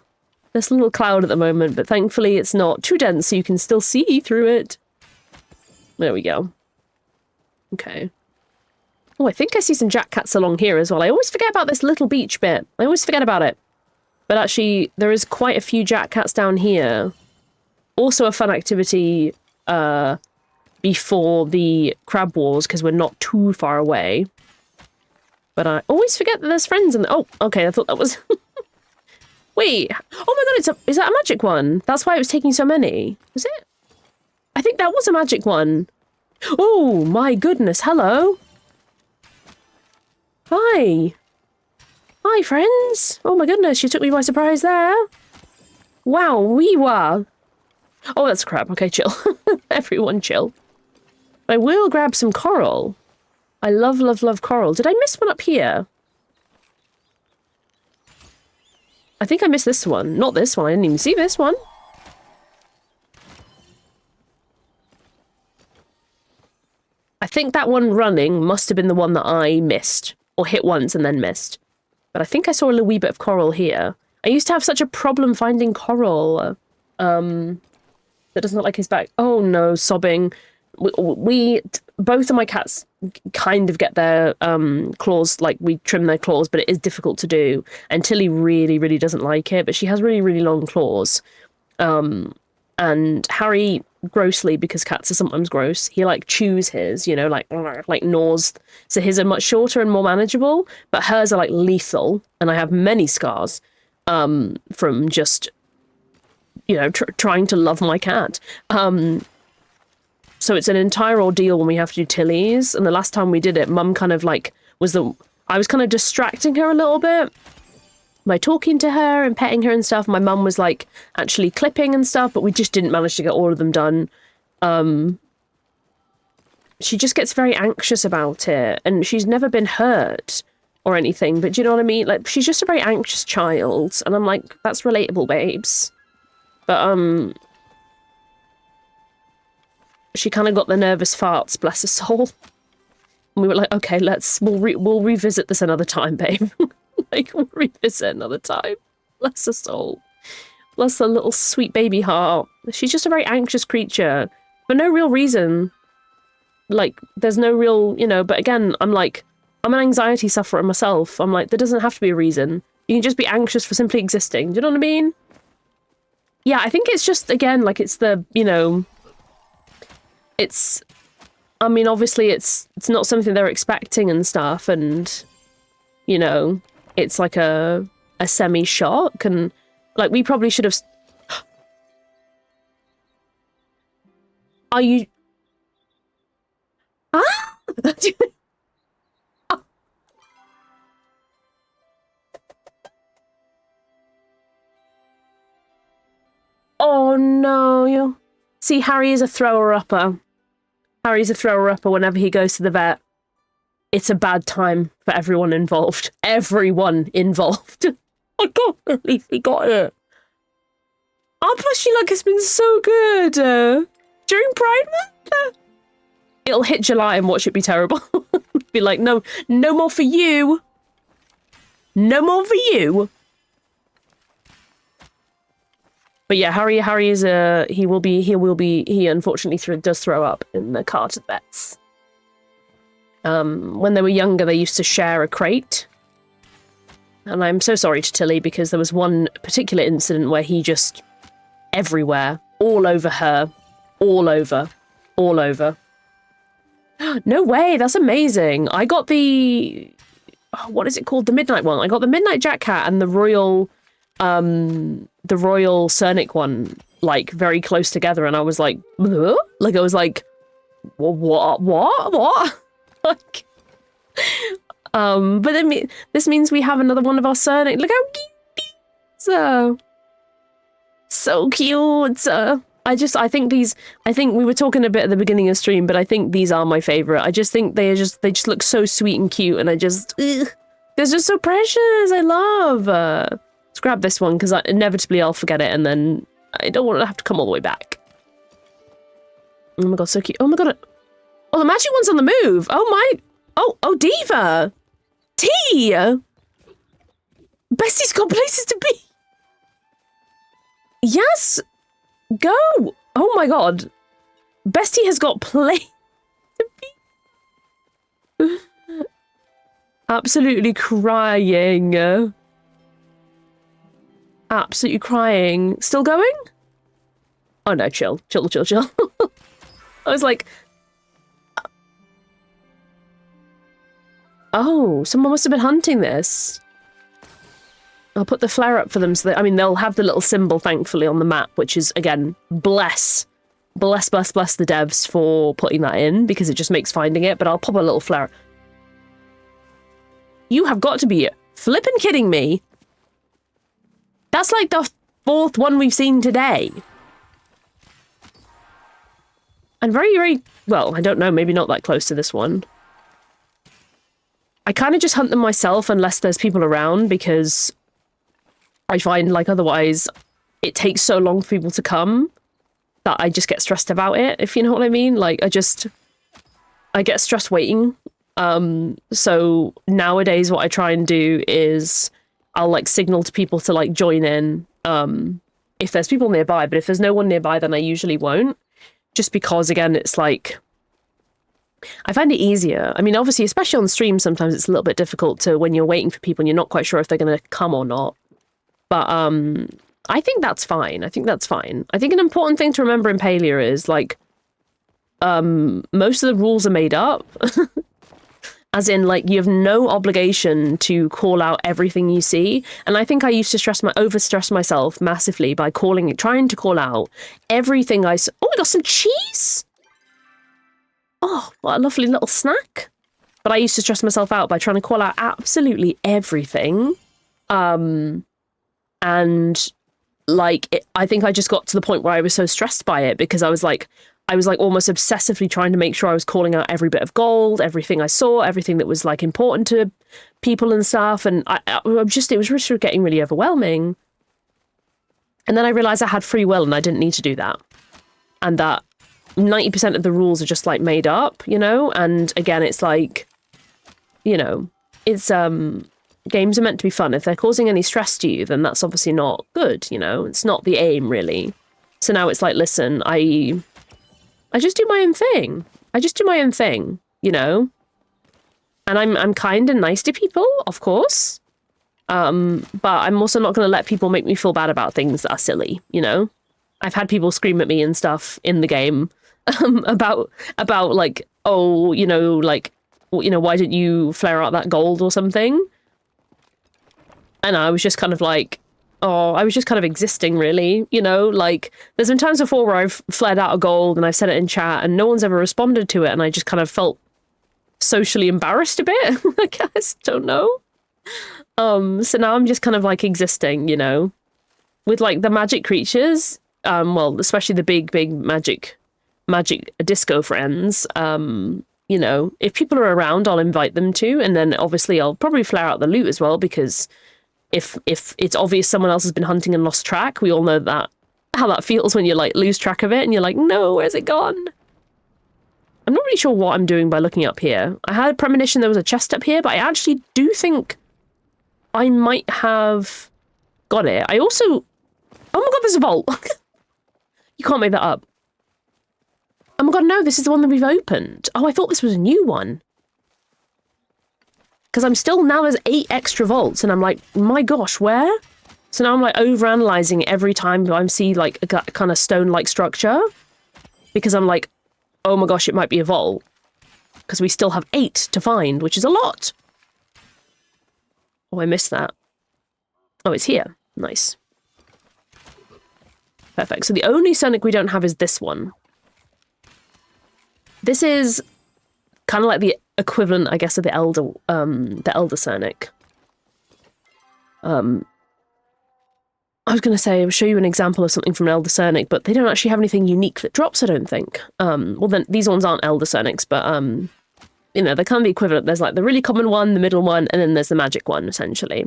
cloud at the moment, but thankfully it's not too dense, so you can still see through it. There we go. Okay. Oh, I think I see some jack cats along here as well. I always forget about this little beach bit. I always forget about it. But actually, there is quite a few jack cats down here. Also a fun activity before the crab wars, because we're not too far away. But I always forget that there's friends in the... Oh, okay, I thought that was... Wait, oh my god, is that a magic one? That's why it was taking so many. Was it? I think that was a magic one. Oh my goodness, hello. Hi. Hi, friends. Oh my goodness, you took me by surprise there. Wow, we were. Oh, that's crap. Okay, chill. Everyone chill. I will grab some coral. I love, love, love coral. Did I miss one up here? I think I missed this one. Not this one. I didn't even see this one. I think that one running must have been the one that I missed. Or hit once and then missed. But I think I saw a little wee bit of coral here. I used to have such a problem finding coral. That doesn't look like his back. Oh no, sobbing. Both of my cats kind of get their claws, like we trim their claws, but it is difficult to do. And Tilly really, really doesn't like it, but she has really, really long claws. And Harry, grossly, because cats are sometimes gross, he like chews his, you know, like gnaws. So his are much shorter and more manageable, but hers are like lethal. And I have many scars from just, you know, trying to love my cat. So it's an entire ordeal when we have to do Tilly's. And the last time we did it, Mum kind of like I was kind of distracting her a little bit by talking to her and petting her and stuff. My mum was like actually clipping and stuff, but we just didn't manage to get all of them done. She just gets very anxious about it, and she's never been hurt or anything, but do you know what I mean? Like, she's just a very anxious child, and I'm like, that's relatable, babes. But, she kind of got the nervous farts, bless her soul. And we were like, okay, we'll revisit this another time, babe. Like, we'll revisit another time. Bless her soul. Bless her little sweet baby heart. She's just a very anxious creature. For no real reason. Like, there's no real, you know, but again, I'm like, I'm an anxiety sufferer myself. I'm like, there doesn't have to be a reason. You can just be anxious for simply existing. Do you know what I mean? Yeah, I think it's just, again, like, it's the, you know, I mean, obviously it's not something they're expecting and stuff, and, you know, it's like a semi-shock, and, like, we probably should have... Are you... Ah! Oh, no, you... See, Harry is a thrower-upper. Harry's a thrower-upper whenever he goes to the vet. It's a bad time for everyone involved. Everyone involved. I can't believe he got it. Our plushie luck has been so good. During Pride Month? It'll hit July and watch it be terrible. Be like, no more for you. No more for you. But yeah, Harry is he unfortunately does throw up in the car to the vets. When they were younger, they used to share a crate. And I'm so sorry to Tilly, because there was one particular incident where he just everywhere, all over her, all over. No way, that's amazing. I got what is it called? The Midnight one. I got the Midnight Jack Cat and the Royal Cernic one, like, very close together, and I was like, huh? Like, I was like, what? Like, but then this means we have another one of our Cernic. Look how cute! So cute! I think we were talking a bit at the beginning of stream, but I think these are my favorite. I just think they just look so sweet and cute, and they're just so precious. I love. Let's grab this one, because inevitably I'll forget it, and then I don't want to have to come all the way back. Oh my god, so cute. Oh my god. Oh, the magic one's on the move. Oh my. Oh, Diva. T. Bestie's got places to be. Yes. Go. Oh my god. Bestie has got place to be. Absolutely crying. Absolutely crying. Still going? Oh no, chill. I was like... Oh, someone must have been hunting this. I'll put the flare up for them so that, I mean, they'll have the little symbol, thankfully, on the map, which is, again, bless the devs for putting that in, because it just makes finding it, but I'll pop a little flare. You have got to be flippin' kidding me. That's like the 4th one we've seen today. And very, very, well, I don't know, maybe not that close to this one. I kind of just hunt them myself unless there's people around, because I find, like, otherwise it takes so long for people to come that I just get stressed about it, if you know what I mean. Like, I get stressed waiting. So nowadays what I try and do is I'll, like, signal to people to, like, join in if there's people nearby, but if there's no one nearby, then I usually won't. Just because, again, it's like... I find it easier. I mean, obviously, especially on stream, sometimes it's a little bit difficult to, when you're waiting for people and you're not quite sure if they're going to come or not. But I think that's fine. I think an important thing to remember in Palia is, like, most of the rules are made up. As in, like, you have no obligation to call out everything you see. And I think I used to overstress myself massively by trying to call out everything I saw. Oh, we got some cheese! Oh, what a lovely little snack. But I used to stress myself out by trying to call out absolutely everything. And, like, I think I just got to the point where I was so stressed by it, because I was like almost obsessively trying to make sure I was calling out every bit of gold, everything I saw, everything that was, like, important to people and stuff. And it was just getting really overwhelming. And then I realized I had free will and I didn't need to do that. And that 90% of the rules are just, like, made up, you know? And again, it's like, you know, it's, games are meant to be fun. If they're causing any stress to you, then that's obviously not good, you know? It's not the aim, really. So now it's like, listen, I just do my own thing. You know? And I'm kind and nice to people, of course. But I'm also not going to let people make me feel bad about things that are silly, you know? I've had people scream at me and stuff in the game, about like, oh, like, why didn't you flare out that gold or something? And I was just kind of like, oh, I was just kind of existing, really, like, there's been times before where I've flared out a gold and I've said it in chat and no one's ever responded to it, and I just kind of felt socially embarrassed a bit, I guess, don't know. So now I'm just kind of like existing, with like the magic creatures, well, especially the big magic disco friends, if people are around, I'll invite them to, and then obviously I'll probably flare out the loot as well, because if it's obvious someone else has been hunting and lost track, we all know that how that feels when you like lose track of it and you're like, no, where's it gone? I'm not really sure what I'm doing by looking up here. I had a premonition there was a chest up here, but I actually do think I might have got it. I also, oh my god, there's a vault. You can't make that up. Oh my god, no, this is the one that we've opened. Oh, I thought this was a new one. Because I'm still, now there's 8 extra vaults, and I'm like, my gosh, where? So now I'm like overanalyzing every time I see like a kind of stone-like structure. Because I'm like, oh my gosh, it might be a vault. Because we still have 8 to find, which is a lot. Oh, I missed that. Oh, it's here. Nice. Perfect. So the only Sonic we don't have is this one. This is kind of like the equivalent, I guess, of the Elder Sonic. I was going to say, I'll show you an example of something from an Elder Sonic, but they don't actually have anything unique that drops, I don't think. Well, then these ones aren't Elder Sonics, but, they're kind of the equivalent. There's like the really common one, the middle one, and then there's the magic one, essentially.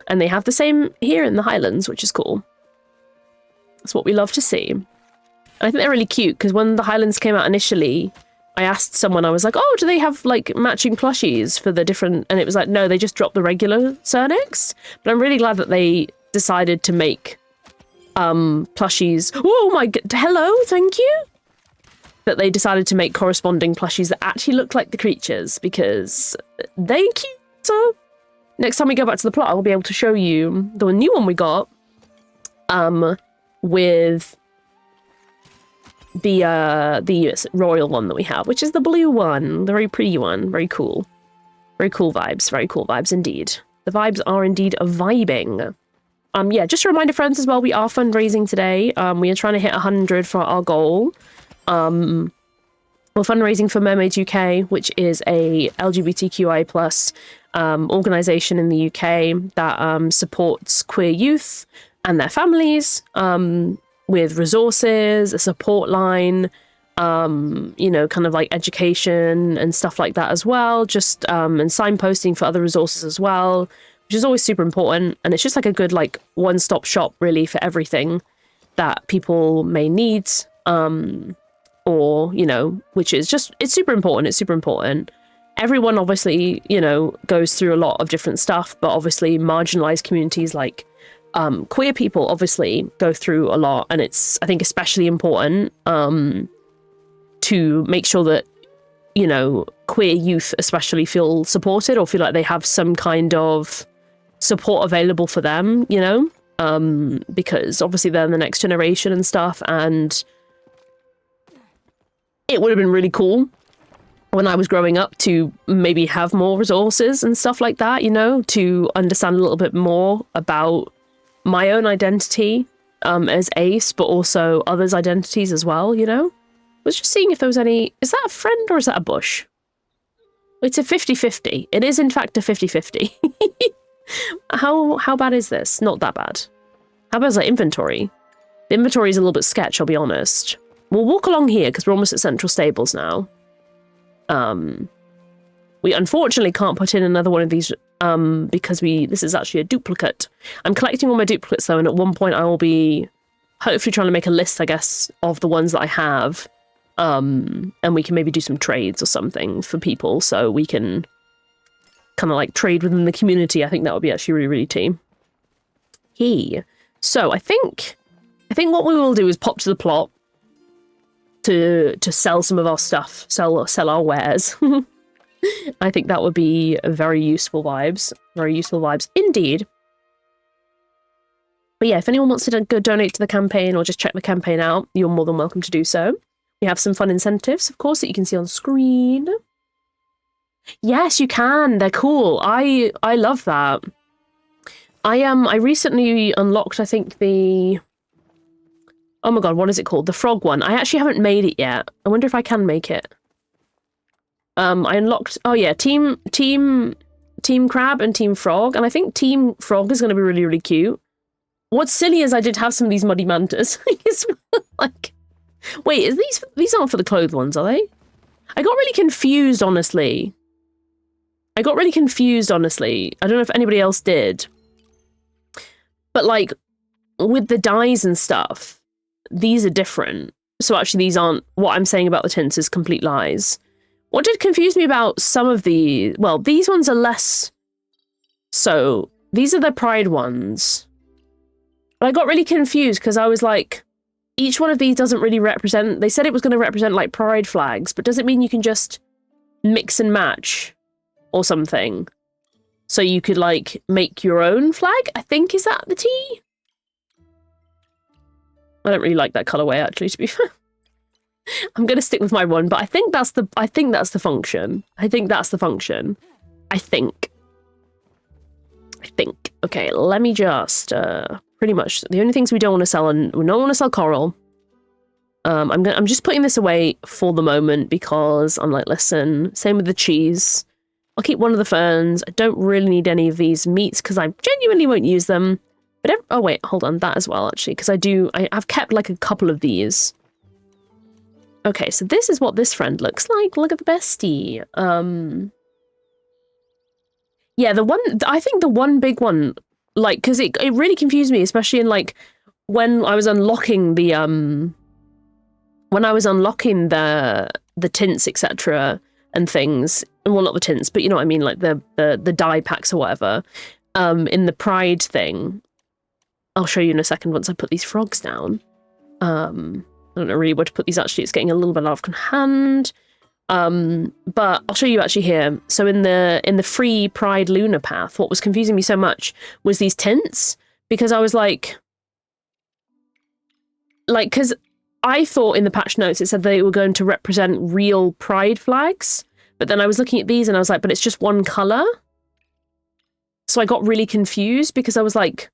And they have the same here in the Highlands, which is cool. That's what we love to see. And I think they're really cute, because when the Highlands came out initially, I asked someone, I was like, oh, do they have, like, matching plushies for the different... And it was like, no, they just dropped the regular Cernyx. But I'm really glad that they decided to make plushies... Oh my god, hello, thank you! That they decided to make corresponding plushies that actually look like the creatures, because they're cute. So next time we go back to the plot, I'll be able to show you the new one we got with... the royal one that we have, which is the blue one, the very pretty one. Very cool. Very cool vibes indeed. The vibes are indeed vibing. Yeah, just a reminder, friends, as well, we are fundraising today. We are trying to hit 100 for our goal. We're fundraising for Mermaids UK, which is a LGBTQI plus organisation in the UK that supports queer youth and their families. With resources, a support line, kind of like education and stuff like that as well. Just, and signposting for other resources as well, which is always super important. And it's just like a good, like, one-stop shop, really, for everything that people may need, or, which is just, it's super important. It's super important. Everyone, obviously, goes through a lot of different stuff, but obviously marginalized communities like queer people obviously go through a lot, and it's, I think, especially important to make sure that, queer youth especially feel supported or feel like they have some kind of support available for them, because obviously they're the next generation and stuff, and it would have been really cool when I was growing up to maybe have more resources and stuff like that, to understand a little bit more about my own identity as Ace, but also others' identities as well, I was just seeing if there was any... Is that a friend or is that a bush? It's a 50-50. It is, in fact, a 50-50. How bad is this? Not that bad. How bad is that inventory? The inventory is a little bit sketch, I'll be honest. We'll walk along here, because we're almost at Central Stables now. We unfortunately can't put in another one of these because this is actually a duplicate. I'm collecting all my duplicates though, and at one point I will be hopefully trying to make a list, I guess, of the ones that I have. And we can maybe do some trades or something for people, so we can kind of like trade within the community. I think that would be actually really, really tea. So I think what we will do is pop to the plot to sell some of our stuff, sell our wares. I think that would be very useful vibes. Very useful vibes indeed. But yeah, if anyone wants to go donate to the campaign or just check the campaign out, you're more than welcome to do so. You have some fun incentives, of course, that you can see on screen. Yes, you can. They're cool. I love that. I recently unlocked, I think, the... Oh my god, what is it called? The frog one. I actually haven't made it yet. I wonder if I can make it. I unlocked... Oh yeah, Team Crab and Team Frog. And I think Team Frog is going to be really, really cute. What's silly is I did have some of these muddy mantas. Like... Wait, these aren't for the clothed ones, are they? I got really confused, honestly. I don't know if anybody else did. But, like, with the dyes and stuff, these are different. So actually these aren't... What I'm saying about the tints is complete lies. What did confuse me about some of the... Well, these ones are less... So, these are the Pride ones. But I got really confused because I was like... Each one of these doesn't really represent... They said it was going to represent, like, Pride flags, but does it mean you can just mix and match or something? So you could, like, make your own flag? I think, is that the T? I don't really like that colorway, actually, to be fair. I'm going to stick with my one, but I think that's the function. I think. Okay, let me just... pretty much the only things we don't want to sell, and we don't want to sell coral. I'm just putting this away for the moment because I'm like, listen, same with the cheese. I'll keep one of the ferns. I don't really need any of these meats because I genuinely won't use them. But oh wait, hold on, that as well actually, because I've kept like a couple of these. Okay, so this is what this friend looks like. Look at the bestie. Yeah, I think the one big one, like, because it really confused me, especially in, like, when I was unlocking the, tints, etc., and things. Well, not the tints, but you know what I mean, like, the dye packs or whatever, in the Pride thing. I'll show you in a second once I put these frogs down. I don't know really where to put these, actually. It's getting a little bit out of hand. But I'll show you actually here. So in the free Pride Lunar path, what was confusing me so much was these tints, because I was like, because I thought in the patch notes it said they were going to represent real Pride flags, but then I was looking at these and I was like, but it's just one color. So I got really confused because I was like,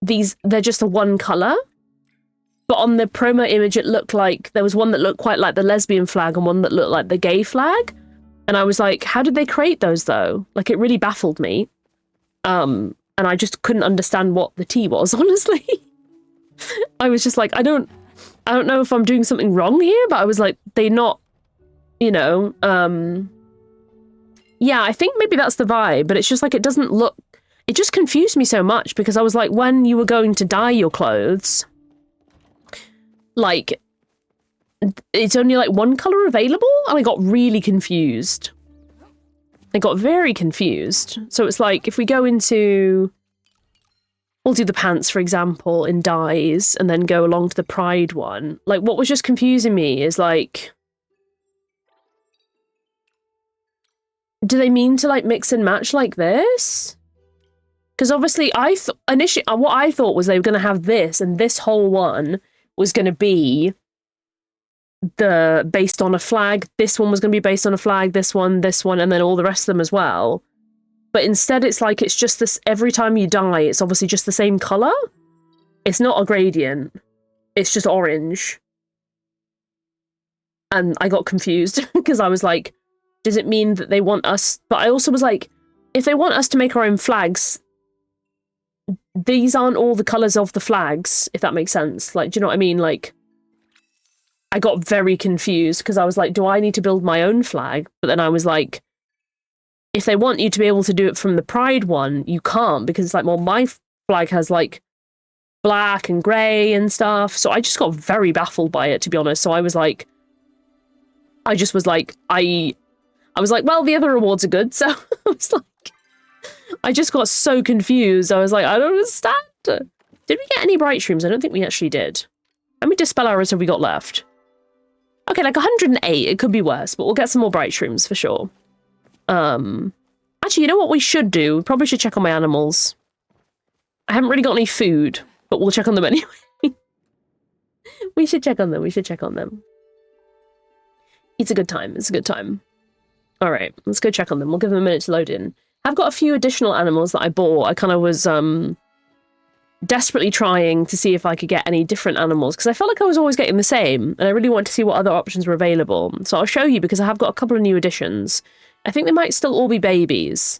they're just a one color. But on the promo image, it looked like there was one that looked quite like the lesbian flag and one that looked like the gay flag. And I was like, how did they create those, though? Like, it really baffled me. And I just couldn't understand what the T was, honestly. I was just like, I don't know if I'm doing something wrong here, but I was like, they not, you know, yeah, I think maybe that's the vibe, but it's just like, it doesn't look, it just confused me so much because I was like, when you were going to dye your clothes, like, it's only like one color available, and I got really confused. I got very confused. So it's like, if we go into... We'll do the pants, for example, in dyes, and then go along to the Pride one. Like, what was just confusing me is, like... Do they mean to, like, mix and match like this? Because obviously, initially, what I thought was they were going to have this, and this whole one was going to be based on a flag. This one was going to be based on a flag, this one, and then all the rest of them as well. But instead it's like, it's just this, every time you dye, it's obviously just the same color. It's not a gradient. It's just orange. And I got confused because I was like, does it mean that they want us? But I also was like, if they want us to make our own flags, these aren't all the colors of the flags, if that makes sense. Like, do you know what I mean? Like, I got very confused because I was like, do I need to build my own flag? But then I was like, if they want you to be able to do it from the Pride one, you can't, because it's like, well, my flag has like black and grey and stuff. So I just got very baffled by it, to be honest. So I was like, I was like, well, the other rewards are good. So I was like, I just got so confused. I was like, I don't understand. Did we get any bright shrooms? I don't think we actually did. Let me dispel arrows have we got left. Okay, like 108. It could be worse, but we'll get some more bright shrooms for sure. Actually, you know what we should do? We probably should check on my animals. I haven't really got any food, but we'll check on them anyway. We should check on them. We should check on them. It's a good time. It's a good time. All right, let's go check on them. We'll give them a minute to load in. I've got a few additional animals that I bought. I kind of was desperately trying to see if I could get any different animals because I felt like I was always getting the same and I really wanted to see what other options were available. So I'll show you because I have got a couple of new additions. I think they might still all be babies,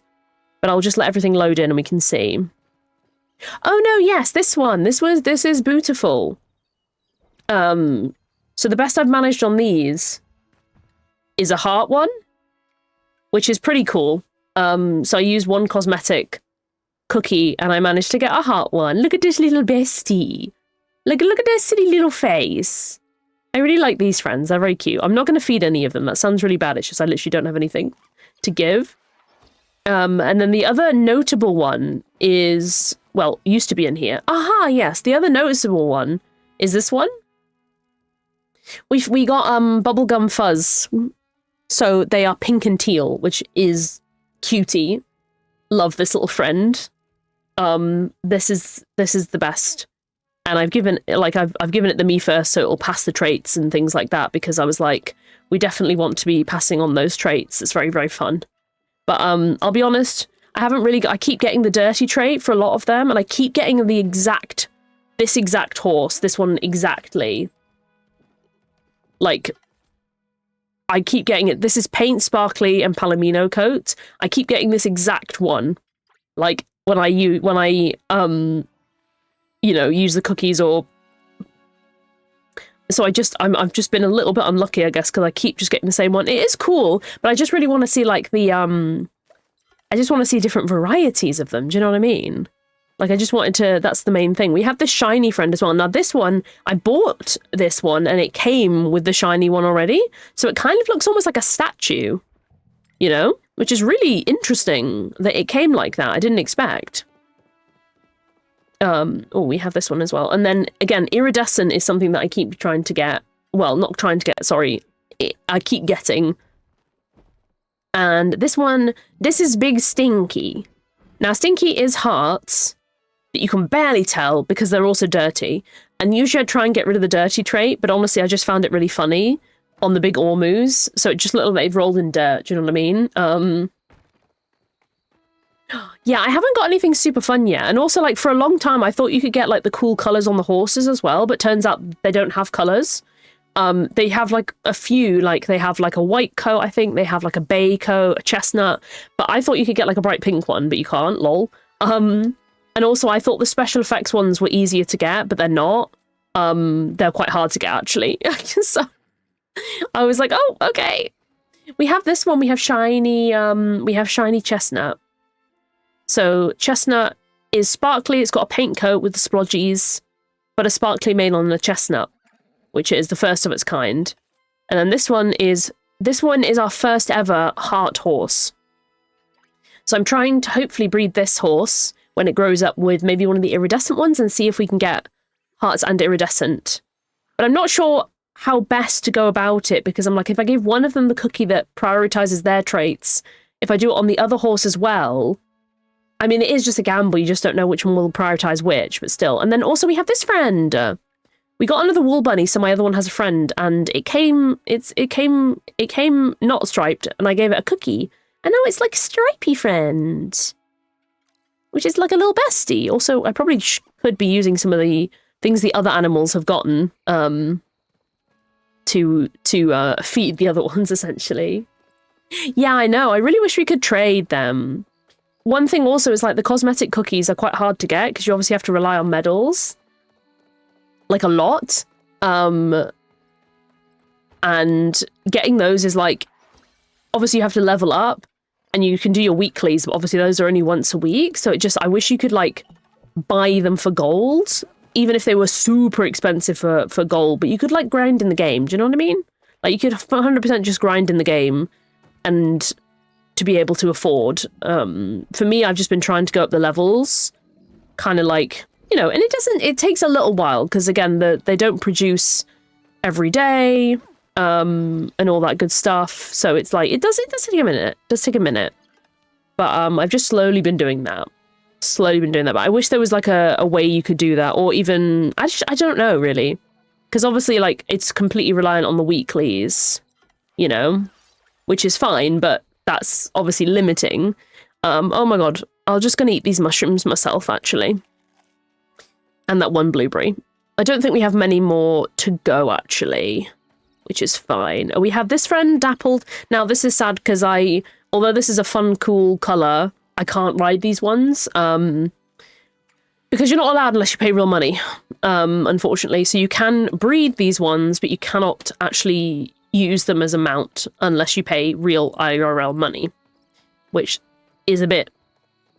but I'll just let everything load in and we can see. Oh no, yes, this one. This is beautiful. So the best I've managed on these is a heart one, which is pretty cool. So I used one cosmetic cookie and I managed to get a heart one. Look at this little bestie. Look at their silly little face. I really like these friends. They're very cute. I'm not going to feed any of them. That sounds really bad. It's just I literally don't have anything to give. And then the other notable one is, well, used to be in here. Aha, yes. The other noticeable one is this one. We got bubblegum fuzz. So they are pink and teal, which is cutie. Love this little friend. This is the best. And I've given it the me first, so it'll pass the traits and things like that, because I was like, we definitely want to be passing on those traits. It's very, very fun. But I'll be honest, I keep getting the dirty trait for a lot of them, and I keep getting this exact horse, this one exactly. Like, I keep getting it. This is paint, sparkly, and palomino coat. I keep getting this exact one. Like, when I use the cookies or... So I've just been a little bit unlucky, I guess, because I keep just getting the same one. It is cool, but I just really want to see, like, I just want to see different varieties of them. Do you know what I mean? Like, I just wanted to... That's the main thing. We have this shiny friend as well. Now, this one, I bought this one, and it came with the shiny one already. So it kind of looks almost like a statue, you know? Which is really interesting that it came like that. I didn't expect. Oh, we have this one as well. And then, again, iridescent is something that I keep trying to get. Well, not trying to get, sorry. I keep getting. And this one, this is Big Stinky. Now, Stinky is hearts that you can barely tell because they're also dirty. And usually I try and get rid of the dirty trait, but honestly, I just found it really funny on the big Ormus. So it just looked like they've rolled in dirt, do you know what I mean? Yeah, I haven't got anything super fun yet. And also, like, for a long time, I thought you could get, like, the cool colours on the horses as well, but turns out they don't have colours. They have, like, a few, like, they have, like, a white coat, I think. They have, like, a bay coat, a chestnut. But I thought you could get, like, a bright pink one, but you can't, lol. And also, I thought the special effects ones were easier to get, but they're not. They're quite hard to get, actually. So I was like, oh, okay. We have this one. We have shiny chestnut. So chestnut is sparkly. It's got a paint coat with the splodgies, but a sparkly mane on the chestnut, which is the first of its kind. And then this one is our first ever heart horse. So I'm trying to hopefully breed this horse when it grows up with maybe one of the iridescent ones and see if we can get hearts and iridescent. But I'm not sure how best to go about it, because I'm like, if I give one of them the cookie that prioritizes their traits, if I do it on the other horse as well, I mean, it is just a gamble. You just don't know which one will prioritize which, but still. And then also we have this friend. We got another wool bunny, so my other one has a friend, and it came not striped, and I gave it a cookie, and now it's like a stripy friend, which is like a little bestie. Also, I probably could be using some of the things the other animals have gotten to feed the other ones, essentially. Yeah, I know. I really wish we could trade them. One thing also is, like, the cosmetic cookies are quite hard to get because you obviously have to rely on medals. Like, a lot. And getting those is, like, obviously you have to level up and you can do your weeklies, but obviously those are only once a week. So I wish you could, like, buy them for gold, even if they were super expensive for gold, but you could, like, grind in the game. Do you know what I mean? Like, you could 100% just grind in the game and to be able to afford. For me, I've just been trying to go up the levels, kind of like, you know, and it takes a little while, because again, they don't produce every day, and all that good stuff. So it's like, it does take a minute. It does take a minute. But I've just slowly been doing that. But I wish there was like a way you could do that, or even, I don't know, really. Because obviously, like, it's completely reliant on the weeklies, you know, which is fine, but that's obviously limiting. Oh my god, I'm just going to eat these mushrooms myself, actually. And that one blueberry. I don't think we have many more to go, actually, which is fine. We have this friend, Dappled. Now, this is sad because although this is a fun, cool colour, I can't ride these ones. Because you're not allowed unless you pay real money, unfortunately. So you can breed these ones, but you cannot actually use them as a mount unless you pay real IRL money, which is a bit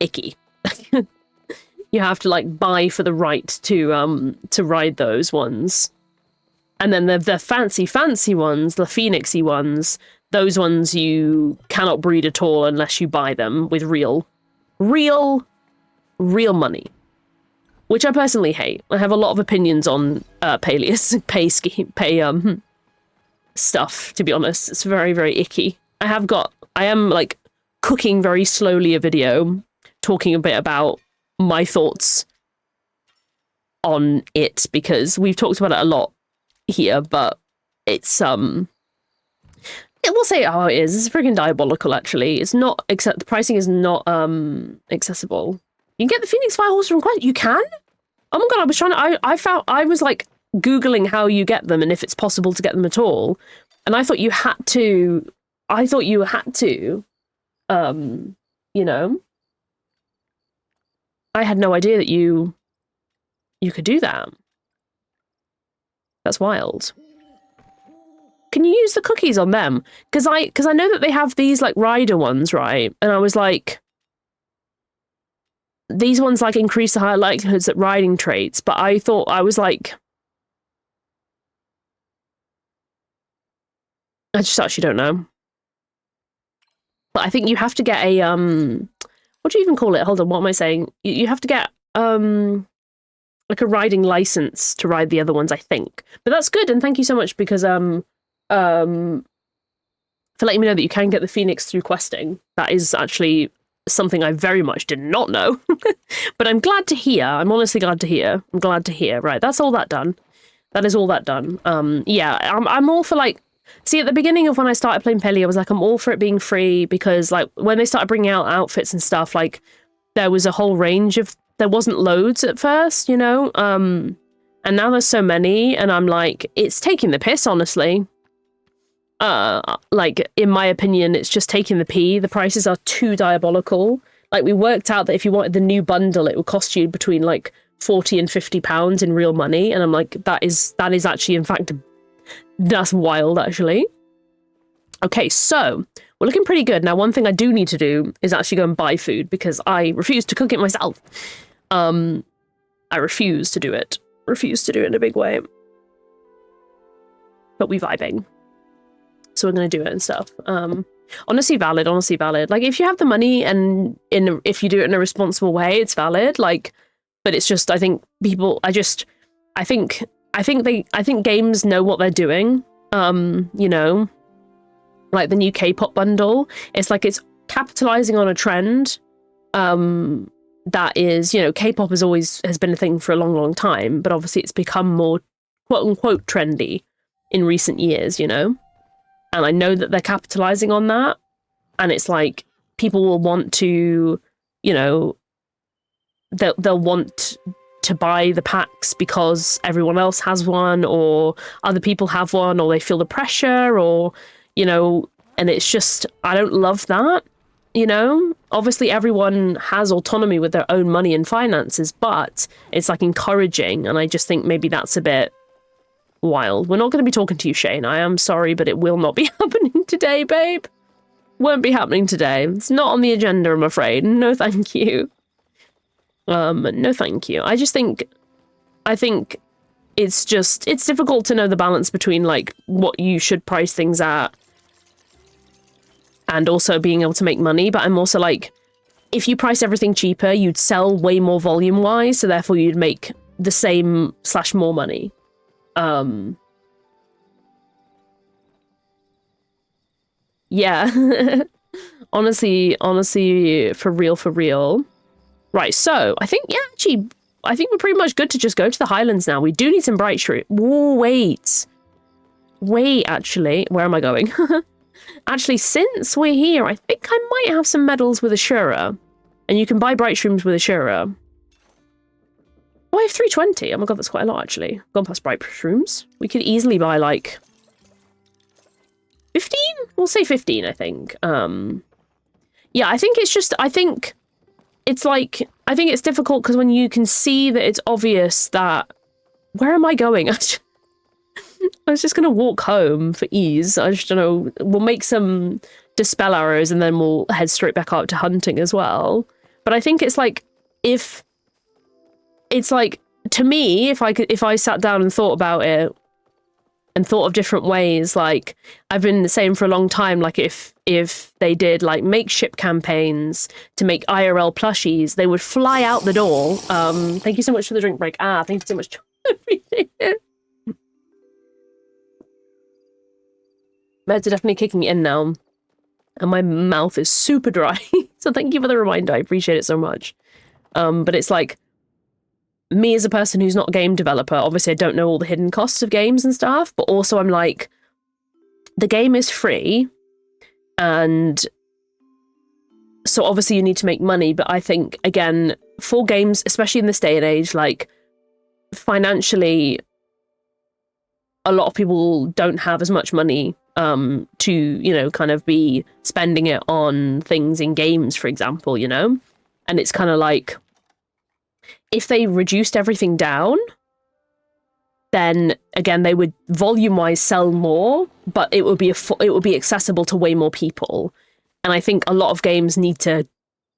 icky. You have to like buy for the right to ride those ones. And then the fancy ones, the phoenixy ones, those ones you cannot breed at all unless you buy them with real money. Which I personally hate. I have a lot of opinions on Palia's pay stuff, to be honest. It's very, very icky. I am like cooking very slowly a video talking a bit about my thoughts on it, because we've talked about it a lot here, but it's it will say how it is. It's freaking diabolical, actually. It's not, except the pricing is not accessible. You can get the Phoenix Firehorse from Quest. You can? Oh my god, I was like Googling how you get them and if it's possible to get them at all. And I thought you had to, you know. I had no idea that you could do that. That's wild. Can you use the cookies on them? Because I know that they have these like rider ones, right? And I was like, these ones like increase the higher likelihoods at riding traits, but I thought, I was like, I just actually don't know. But I think you have to get a what do you even call it? Hold on, what am I saying? You have to get like a riding license to ride the other ones, I think. But that's good, and thank you so much, because for letting me know that you can get the Phoenix through questing. That is actually something I very much did not know. But I'm glad to hear. I'm honestly glad to hear. I'm glad to hear. Right, that's all that done. That is all that done. Yeah, I'm all for like, see, at the beginning of when I started playing Palia, I was like, I'm all for it being free, because like when they started bringing out outfits and stuff, like there was a whole range of, there wasn't loads at first, you know? And now there's so many, and I'm like, it's taking the piss, honestly. Like, in my opinion, it's just taking the pee. The prices are too diabolical. Like, we worked out that if you wanted the new bundle, it would cost you between like £40 and £50 in real money. And I'm like, that is actually, in fact, that's wild, actually. Okay, so we're looking pretty good. Now, one thing I do need to do is actually go and buy food, because I refuse to cook it myself. I refuse to do it. Refuse to do it in a big way. But we vibing. So we're going to do it and stuff. Honestly valid. Like, if you have the money and if you do it in a responsible way, it's valid. Like, but it's just, I think people, I think games know what they're doing. You know, like the new K-pop bundle. It's like it's capitalizing on a trend. That is, you know, K-pop has been a thing for a long, long time, but obviously it's become more quote unquote trendy in recent years, you know? And I know that they're capitalizing on that. And it's like, people will want to, you know, they'll want to buy the packs because everyone else has one, or other people have one, or they feel the pressure, or, you know, and it's just, I don't love that, you know? Obviously, everyone has autonomy with their own money and finances, but it's like encouraging. And I just think maybe that's a bit wild. We're not going to be talking to you, Shane. I am sorry, but it will not be happening today, babe. Won't be happening today. It's not on the agenda, I'm afraid. No, thank you. No, thank you. I think it's difficult to know the balance between like what you should price things at and also being able to make money. But I'm also like, if you price everything cheaper, you'd sell way more volume wise, so therefore you'd make the same / more money. Yeah. honestly, for real. Right, so I think, yeah, actually, we're pretty much good to just go to the Highlands now. We do need some bright shrooms. Whoa, wait, actually, where am I going? Actually, since we're here, I think I might have some medals with Ashura. And you can buy bright shrooms with Ashura. Oh, I have 320. Oh my god, that's quite a lot, actually. Gone past bright shrooms. We could easily buy, like, 15? We'll say 15, I think. Yeah, I think it's just, I think it's difficult because when you can see that it's obvious that, where am I going? I was just going to walk home for ease. I just don't know. We'll make some dispel arrows and then we'll head straight back out to hunting as well. But I think it's like, to me, if I sat down and thought about it and thought of different ways, like I've been saying for a long time, like if they did like makeshift campaigns to make IRL plushies, they would fly out the door. Thank you so much for the drink break. Thank you so much. Meds are definitely kicking in now, and my mouth is super dry. So thank you for the reminder. I appreciate it so much. But it's like, me as a person who's not a game developer, obviously I don't know all the hidden costs of games and stuff, but also I'm like, the game is free, and so obviously you need to make money, but I think, again, for games, especially in this day and age, like, financially, a lot of people don't have as much money to, you know, kind of be spending it on things in games, for example, you know? And it's kind of like, if they reduced everything down, then again, they would volume-wise sell more, but it would be accessible to way more people. And I think a lot of games need to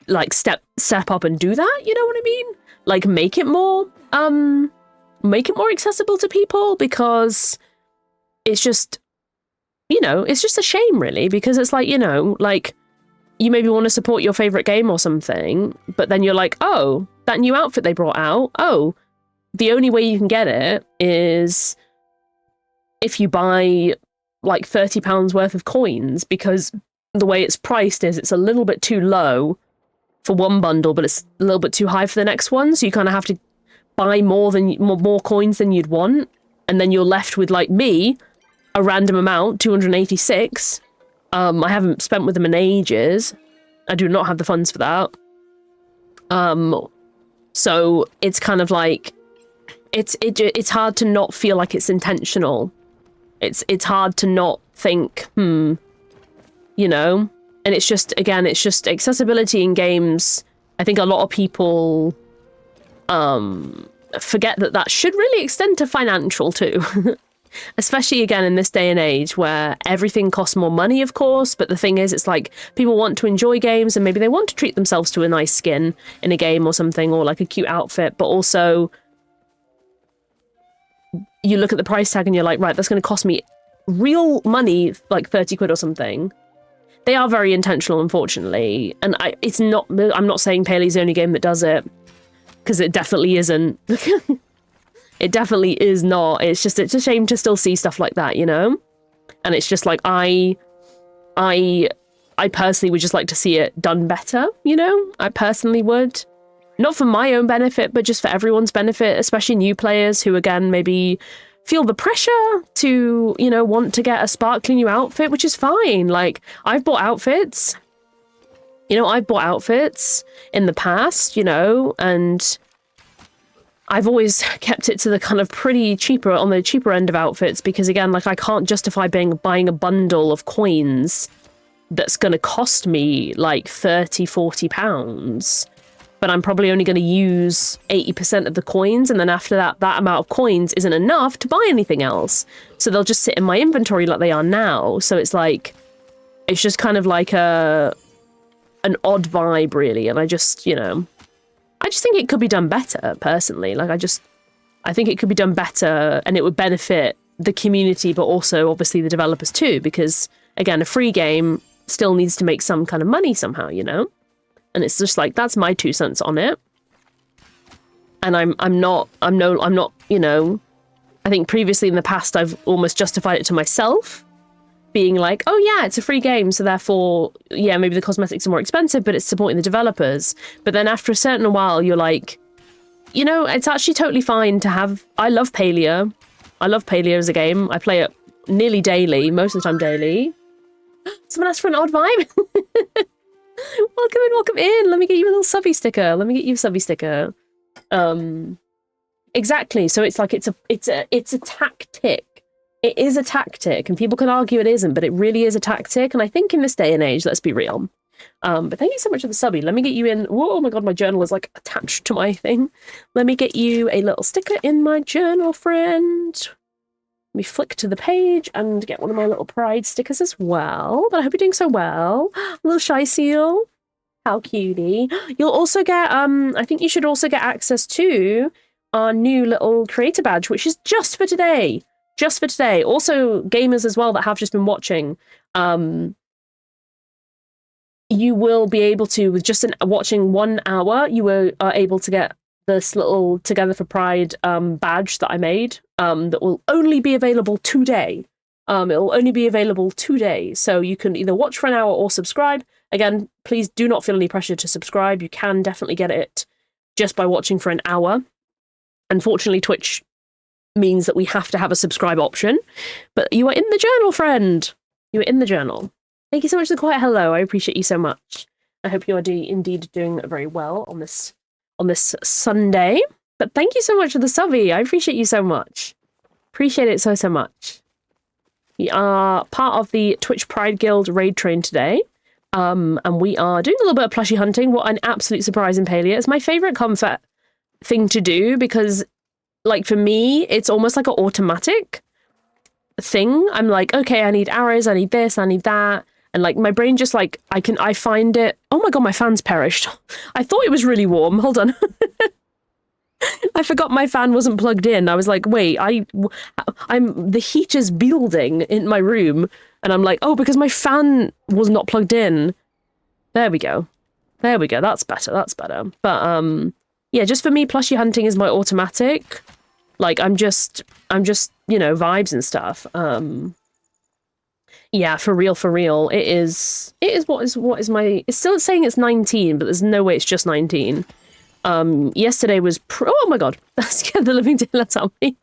like step up and do that, you know what I mean? Like make it more accessible to people, because it's just, you know, it's just a shame really, because it's like, you know, like you maybe want to support your favorite game or something, but then you're like, oh, that new outfit they brought out, oh, the only way you can get it is if you buy like £30 worth of coins, because the way it's priced is it's a little bit too low for one bundle, but it's a little bit too high for the next one. So you kind of have to buy more coins than you'd want. And then you're left with, like me, a random amount, 286. I haven't spent with them in ages. I do not have the funds for that. So it's kind of like, it's hard to not feel like it's intentional. It's hard to not think, you know? And it's just, again, it's just accessibility in games. I think a lot of people forget that should really extend to financial too. Especially, again, in this day and age where everything costs more money, of course. But the thing is, it's like people want to enjoy games and maybe they want to treat themselves to a nice skin in a game or something, or like a cute outfit. But also, you look at the price tag and you're like, right, that's going to cost me real money, like 30 quid or something. They are very intentional, unfortunately. And I'm not saying Palia's the only game that does it, because it definitely isn't. It definitely is not. It's just, it's a shame to still see stuff like that, you know? And it's just like, I personally would just like to see it done better, you know? I personally would. Not for my own benefit, but just for everyone's benefit, especially new players who, again, maybe feel the pressure to, you know, want to get a sparkly new outfit, which is fine. Like, I've bought outfits. You know, I've bought outfits in the past, you know, and I've always kept it to the kind of pretty cheaper, on the cheaper end of outfits, because again, like I can't justify buying a bundle of coins that's going to cost me like 30, 40 pounds, but I'm probably only going to use 80% of the coins. And then after that amount of coins isn't enough to buy anything else. So they'll just sit in my inventory like they are now. So it's like, it's just kind of like an odd vibe really. And I just, you know, I just think it could be done better, personally. Like, I think it could be done better, and it would benefit the community, but also, obviously, the developers too, because, again, a free game still needs to make some kind of money somehow, you know? And it's just like, that's my 2 cents on it. And I'm not, you know, I think previously in the past, I've almost justified it to myself, being like, oh yeah, it's a free game, so therefore, yeah, maybe the cosmetics are more expensive, but it's supporting the developers. But then after a certain while, you're like, you know, it's actually totally fine to have... I love Palia. I love Palia as a game. I play it nearly daily, most of the time daily. Someone asked for an odd vibe. Welcome in. Let me get you a little subby sticker. Let me get you a subby sticker. Exactly. So it's like it's a tactic. It is a tactic, and people can argue it isn't, but it really is a tactic. And I think in this day and age, let's be real. But thank you so much for the subby. Let me get you in. Whoa, oh my god, my journal is like attached to my thing. Let me get you a little sticker in my journal, friend. Let me flick to the page and get one of my little pride stickers as well. But I hope you're doing so well. A little shy seal. How cutie. You'll also get, I think you should also get access to our new little creator badge, which is just for today. Just for today. Also, gamers as well that have just been watching, you will be able to, with just watching 1 hour, you are able to get this little Together for Pride badge that I made that will only be available today. It will only be available today. So you can either watch for an hour or subscribe. Again, please do not feel any pressure to subscribe. You can definitely get it just by watching for an hour. Unfortunately, Twitch means that we have to have a subscribe option, but you are in the journal, friend. You are in the journal. Thank you so much for the quiet hello. I appreciate you so much. I hope you are indeed doing very well on this Sunday. But thank you so much for the subby. I appreciate you so much. Appreciate it so much. We are part of the Twitch Pride Guild raid train today. And we are doing a little bit of plushie hunting. What an absolute surprise in Palia. It's my favorite comfort thing to do because, like, for me, it's almost like an automatic thing. I'm like, okay, I need arrows, I need this, I need that. And like my brain just like, I find it. Oh my god, my fan's perished. I thought it was really warm. Hold on. I forgot my fan wasn't plugged in. I was like, wait, the heat is building in my room. And I'm like, oh, because my fan was not plugged in. There we go. There we go. That's better. That's better. But yeah, just for me, plushie hunting is my automatic. Like I'm just, you know, vibes and stuff. Yeah, for real. It is what is my, it's still saying it's 19, but there's no way it's just 19. Yesterday was, oh my god, that scared the living daylights out of me.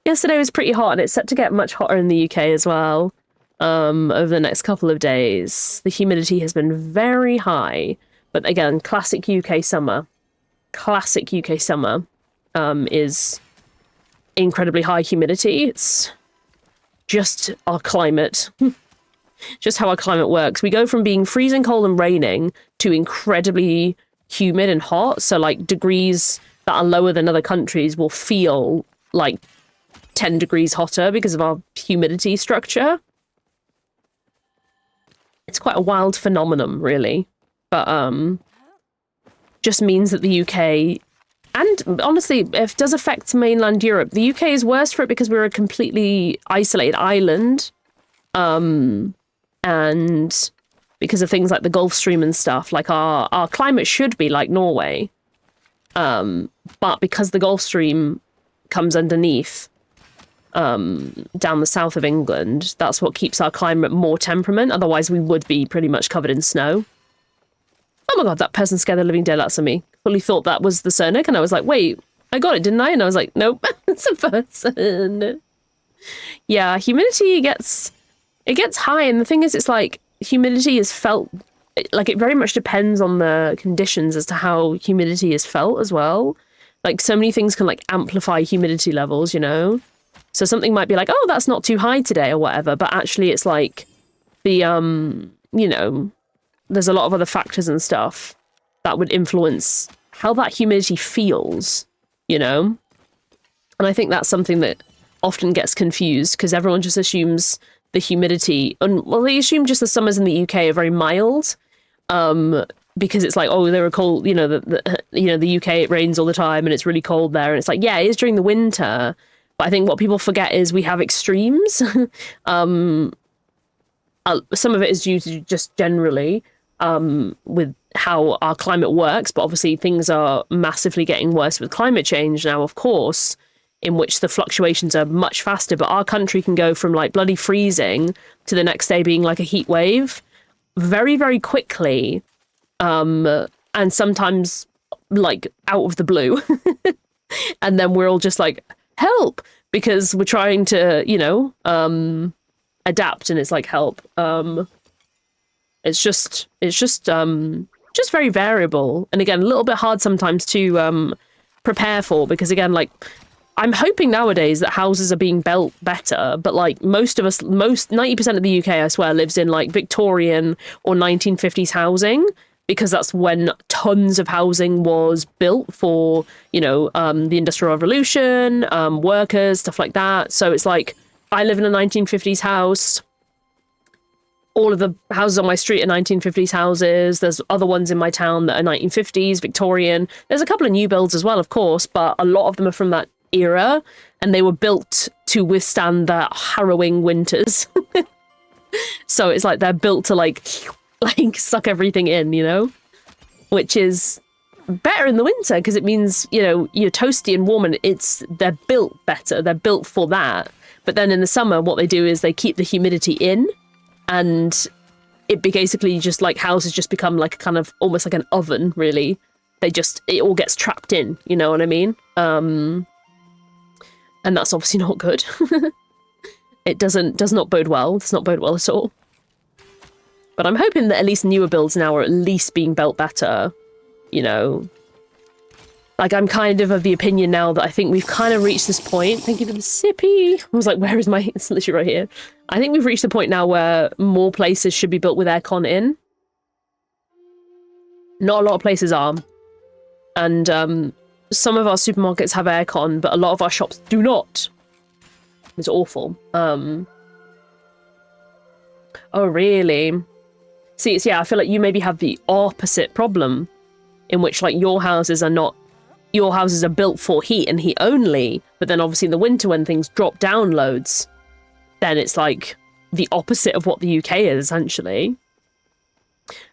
Yesterday was pretty hot, and it's set to get much hotter in the UK as well, over the next couple of days. The humidity has been very high, but again, classic UK summer. Classic UK summer is incredibly high humidity. It's just our climate. Just how our climate works. We go from being freezing cold and raining to incredibly humid and hot. So like degrees that are lower than other countries will feel like 10 degrees hotter because of our humidity structure. It's quite a wild phenomenon, really. But just means that the UK, and honestly, it does affect mainland Europe. The UK is worse for it because we're a completely isolated island. And because of things like the Gulf Stream and stuff, like our climate should be like Norway. But because the Gulf Stream comes underneath, down the south of England, that's what keeps our climate more temperament. Otherwise, we would be pretty much covered in snow. Oh my god, that person scared the living daylights of me. Fully thought that was the Cernic, and I was like, wait, I got it, didn't I? And I was like, nope, it's a person. Yeah, humidity gets high, and the thing is, it's like, humidity is felt, like, it very much depends on the conditions as to how humidity is felt as well. Like, so many things can, like, amplify humidity levels, you know? So something might be like, oh, that's not too high today or whatever, but actually it's like the, you know, there's a lot of other factors and stuff that would influence how that humidity feels, you know? And I think that's something that often gets confused because everyone just assumes the humidity, and well, they assume just the summers in the UK are very mild, because it's like, oh, they were cold, you know, the UK, it rains all the time and it's really cold there. And it's like, yeah, it is during the winter. But I think what people forget is we have extremes. Some of it is due to just generally with how our climate works. But obviously things are massively getting worse with climate change now, of course, in which the fluctuations are much faster. But our country can go from like bloody freezing to the next day being like a heat wave very, very quickly. And sometimes like out of the blue. And then we're all just like, help, because we're trying to, you know, adapt, and it's like, help. It's just very variable. And again, a little bit hard sometimes to prepare for, because again, like, I'm hoping nowadays that houses are being built better, but like most 90% of the UK, I swear, lives in like Victorian or 1950s housing, because that's when tons of housing was built for, you know, the Industrial Revolution, workers, stuff like that. So it's like, I live in a 1950s house. All of the houses on my street are 1950s houses. There's other ones in my town that are 1950s, Victorian. There's a couple of new builds as well, of course, but a lot of them are from that era, and they were built to withstand the harrowing winters. So it's like they're built to like suck everything in, you know, which is better in the winter because it means, you know, you're toasty and warm, and they're built better. They're built for that. But then in the summer, what they do is they keep the humidity in, and it basically just like houses just become like kind of almost like an oven, really. It all gets trapped in, you know what I mean? And that's obviously not good. It does not bode well. It's not bode well at all. But I'm hoping that at least newer builds now are at least being built better, you know. Like, I'm kind of the opinion now that I think we've kind of reached this point. Thank you for the sippy. I was like, where is my... It's literally right here. I think we've reached the point now where more places should be built with aircon in. Not a lot of places are. And some of our supermarkets have aircon, but a lot of our shops do not. It's awful. Oh, really? See, it's, yeah, I feel like you maybe have the opposite problem, in which like your houses are built for heat and heat only, but then obviously in the winter when things drop down loads, then it's like the opposite of what the UK is, essentially.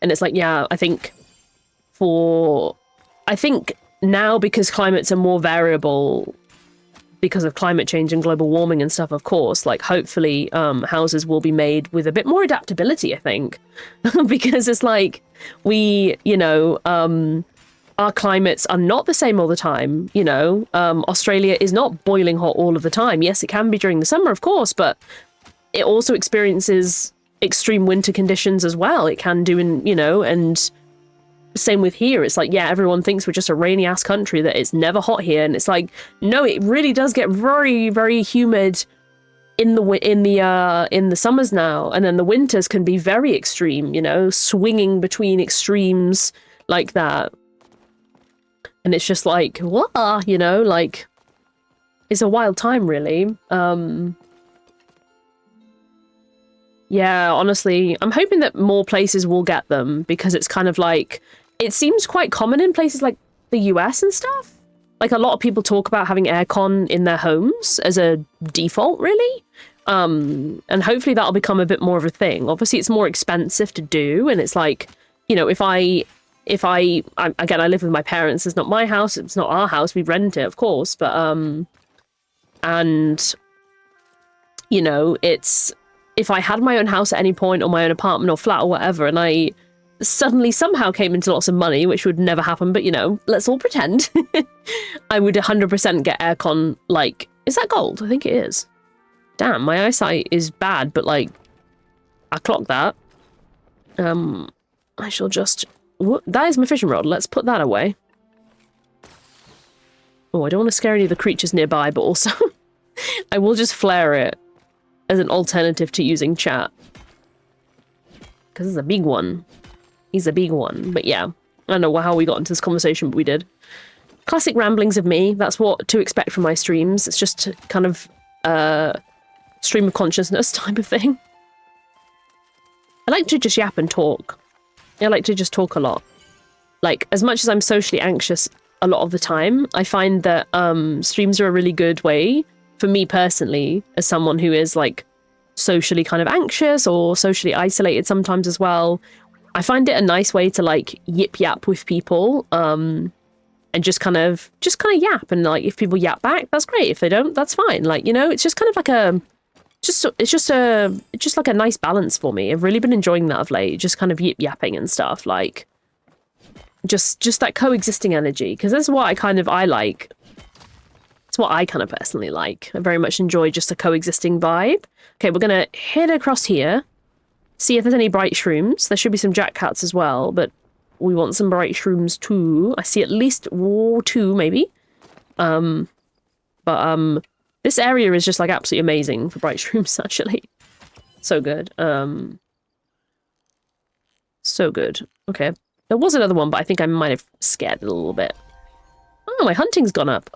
And it's like, yeah, I think now, because climates are more variable because of climate change and global warming and stuff, of course, like hopefully houses will be made with a bit more adaptability, I think. Because it's like we, you know, our climates are not the same all the time, you know. Australia is not boiling hot all of the time. Yes, it can be during the summer, of course, but it also experiences extreme winter conditions as well. It can do, in, you know, and same with here. It's like, yeah, everyone thinks we're just a rainy ass country, that it's never hot here, and it's like, no, it really does get very, very humid in the summers now, and then the winters can be very extreme, you know, swinging between extremes like that. And it's just like, what, you know, like, it's a wild time, really. Yeah, honestly, I'm hoping that more places will get them, because it's kind of like, it seems quite common in places like the US and stuff. Like, a lot of people talk about having aircon in their homes as a default, really. And hopefully that'll become a bit more of a thing. Obviously, it's more expensive to do, and it's like, you know, if I again, I live with my parents. It's not my house. It's not our house. We rent it, of course. But, and, you know, it's, if I had my own house at any point, or my own apartment or flat or whatever, and I suddenly somehow came into lots of money, which would never happen, but, you know, let's all pretend, I would 100% get aircon. Like, is that gold? I think it is. Damn, my eyesight is bad, but, like, I clocked that. I shall just... That is my fishing rod. Let's put that away. Oh, I don't want to scare any of the creatures nearby, but also I will just flare it as an alternative to using chat. Because it's a big one. He's a big one. But yeah, I don't know how we got into this conversation, but we did. Classic ramblings of me. That's what to expect from my streams. It's just kind of stream of consciousness type of thing. I like to just yap and talk. I like to just talk a lot. Like, as much as I'm socially anxious a lot of the time, I find that streams are a really good way, for me personally, as someone who is, like, socially kind of anxious or socially isolated sometimes as well. I find it a nice way to, like, yip-yap with people, and just kind of yap. And, like, if people yap back, that's great. If they don't, that's fine. Like, you know, it's just kind of like it's just like a nice balance for me. I've really been enjoying that of late, just kind of yip yapping and stuff. Like, Just that coexisting energy, because that's what I like. It's what I kind of personally like. I very much enjoy just a coexisting vibe. Okay, we're gonna head across here, see if there's any bright shrooms. There should be some jack cats as well, but we want some bright shrooms too. I see at least two, maybe. This area is just like absolutely amazing for bright shrooms, actually. So good. So good. Okay. There was another one, but I think I might have scared it a little bit. Oh, my hunting's gone up.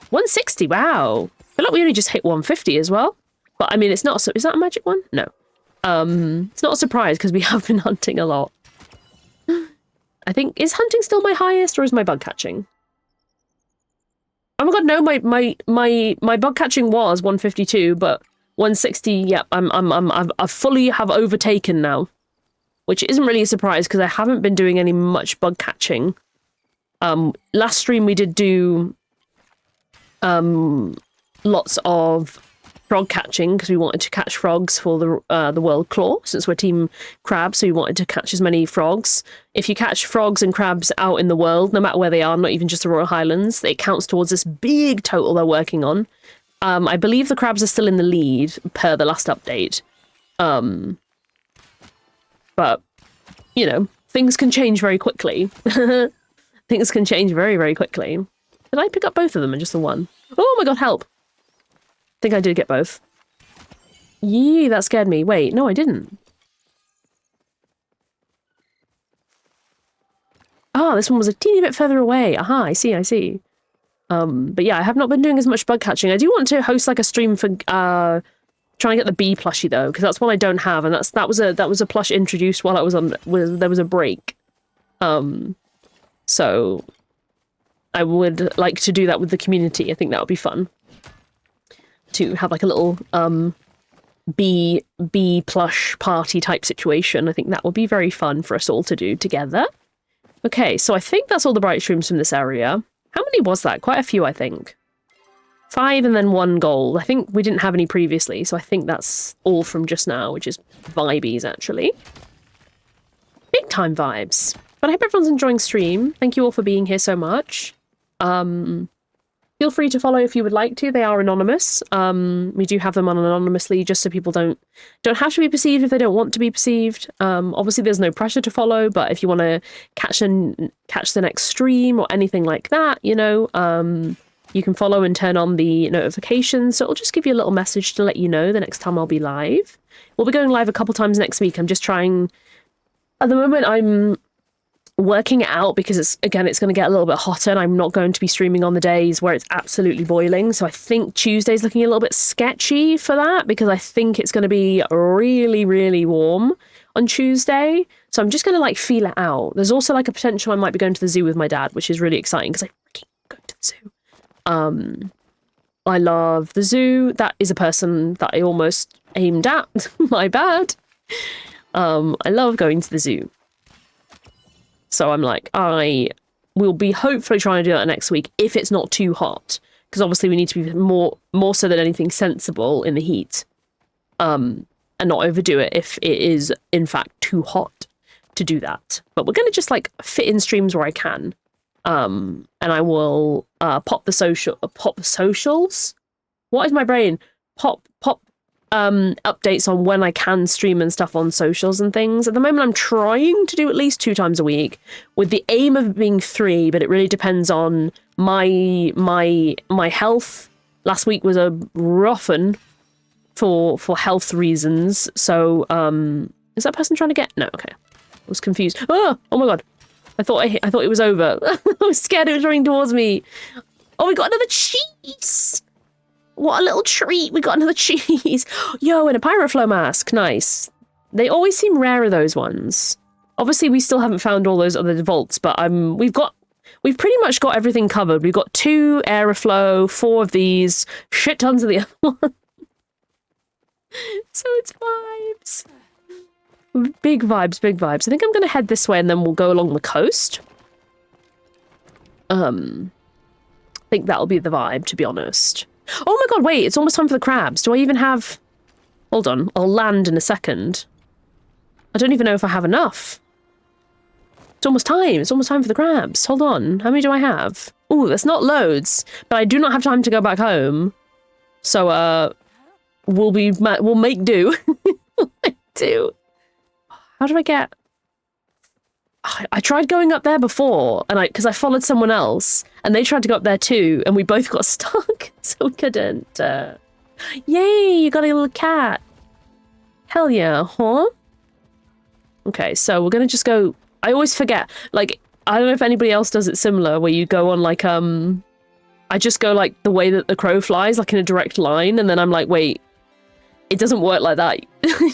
160, wow. I feel like we only just hit 150 as well. But I mean, it's not, is that a magic one? No. It's not a surprise because we have been hunting a lot. I think, is hunting still my highest or is my bug catching? Oh my god, no, my bug catching was 152, but 160, yep, I fully have overtaken now. Which isn't really a surprise because I haven't been doing any much bug catching. Last stream we did do lots of frog catching because we wanted to catch frogs for the World Claw, since we're Team Crab, so we wanted to catch as many frogs. If you catch frogs and crabs out in the world, no matter where they are, not even just the Royal Highlands, it counts towards this big total they're working on. I believe the crabs are still in the lead per the last update. But, you know, things can change very quickly. Things can change very, very quickly. Did I pick up both of them or just the one? Oh my god, help! I think I did get both. Yee, that scared me. Wait, no, I didn't. Ah, this one was a teeny bit further away. Aha, I see, I see. But yeah, I have not been doing as much bug catching. I do want to host like a stream for trying to get the bee plushie though, because that's one I don't have, and that was a plush introduced while I was on there was a break. So I would like to do that with the community. I think that would be fun to have like a little bee plush party type situation. I think that would be very fun for us all to do together. Okay, so I think that's all the bright shrooms from this area. How many was that? Quite a few, I think. 5 and then 1 gold. I think we didn't have any previously, so I think that's all from just now, which is vibies, actually. Big time vibes. But I hope everyone's enjoying stream. Thank you all for being here so much. Feel free to follow if you would like to. They are anonymous. We do have them on anonymously just so people don't have to be perceived if they don't want to be perceived. Obviously, there's no pressure to follow, but if you want to catch the next stream or anything like that, you know, you can follow and turn on the notifications. So it'll just give you a little message to let you know the next time I'll be live. We'll be going live a couple times next week. I'm just trying... At the moment, I'm working it out because it's going to get a little bit hotter and I'm not going to be streaming on the days where it's absolutely boiling. So I think Tuesday's looking a little bit sketchy for that because I think it's going to be really, really warm on Tuesday. So I'm just going to like feel it out. There's also like a potential I might be going to the zoo with my dad, which is really exciting because I freaking go to the zoo. I love the zoo. That is a person that I almost aimed at. My bad. I love going to the zoo. So I'm like, I will be hopefully trying to do that next week if it's not too hot. Because obviously we need to be more so than anything sensible in the heat. And not overdo it if it is in fact too hot to do that. But we're going to just like fit in streams where I can. And I will pop the socials. What is my brain? Pop updates on when I can stream and stuff on socials and things. At the moment, I'm trying to do at least 2 times a week, with the aim of being 3. But it really depends on my health. Last week was a rough one for health reasons. So is that person trying to get? No, okay. I was confused. Oh my god. I thought it was over. I was scared it was running towards me. Oh, we got another cheese. What a little treat. We got another cheese. Yo, and a Pyroflow mask. Nice. They always seem rarer, those ones. Obviously, we still haven't found all those other vaults, but we've pretty much got everything covered. We've got 2 Aeroflow, 4 of these, shit tons of the other one. So it's vibes. Big vibes, big vibes. I think I'm going to head this way and then we'll go along the coast. I think that'll be the vibe, to be honest. Oh my god, wait, it's almost time for the crabs. Do I even have... Hold on, I'll land in a second. I don't even know if I have enough. It's almost time. It's almost time for the crabs. Hold on. How many do I have? Ooh, that's not loads, but I do not have time to go back home. So, we'll make do. We'll make do. How do I get... I tried going up there before, and because I followed someone else, and they tried to go up there too, and we both got stuck, so we couldn't. Yay, you got a little cat. Hell yeah, huh? Okay, so we're gonna just go... I always forget, like, I don't know if anybody else does it similar, where you go on, like, I just go, like, the way that the crow flies, like, in a direct line, and then I'm like, wait, it doesn't work like that.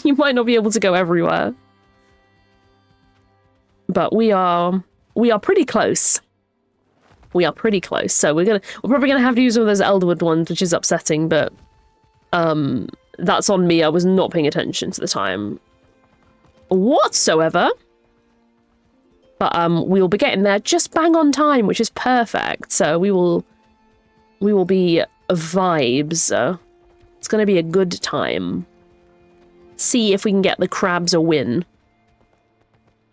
You might not be able to go everywhere. But we are pretty close. We are pretty close, so we're probably gonna have to use one of those Elderwood ones, which is upsetting, but, that's on me. I was not paying attention to the time whatsoever. But we'll be getting there just bang on time, which is perfect. So we will be vibes. It's going to be a good time. See if we can get the crabs a win.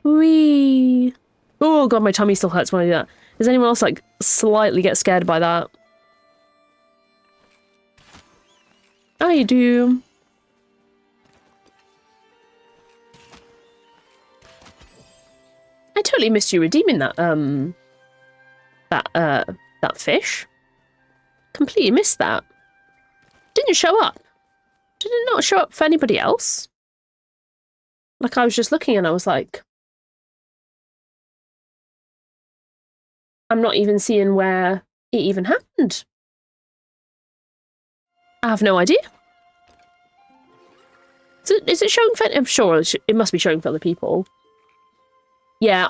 Whee! Oh god, my tummy still hurts when I do that. Does anyone else like slightly get scared by that? I do. I totally missed you redeeming that, that fish. Completely missed that. Didn't show up. Did it not show up for anybody else? Like, I was just looking and I was like... I'm not even seeing where it even happened. I have no idea. Is it showing for... I'm sure it must be showing for other people. Yeah,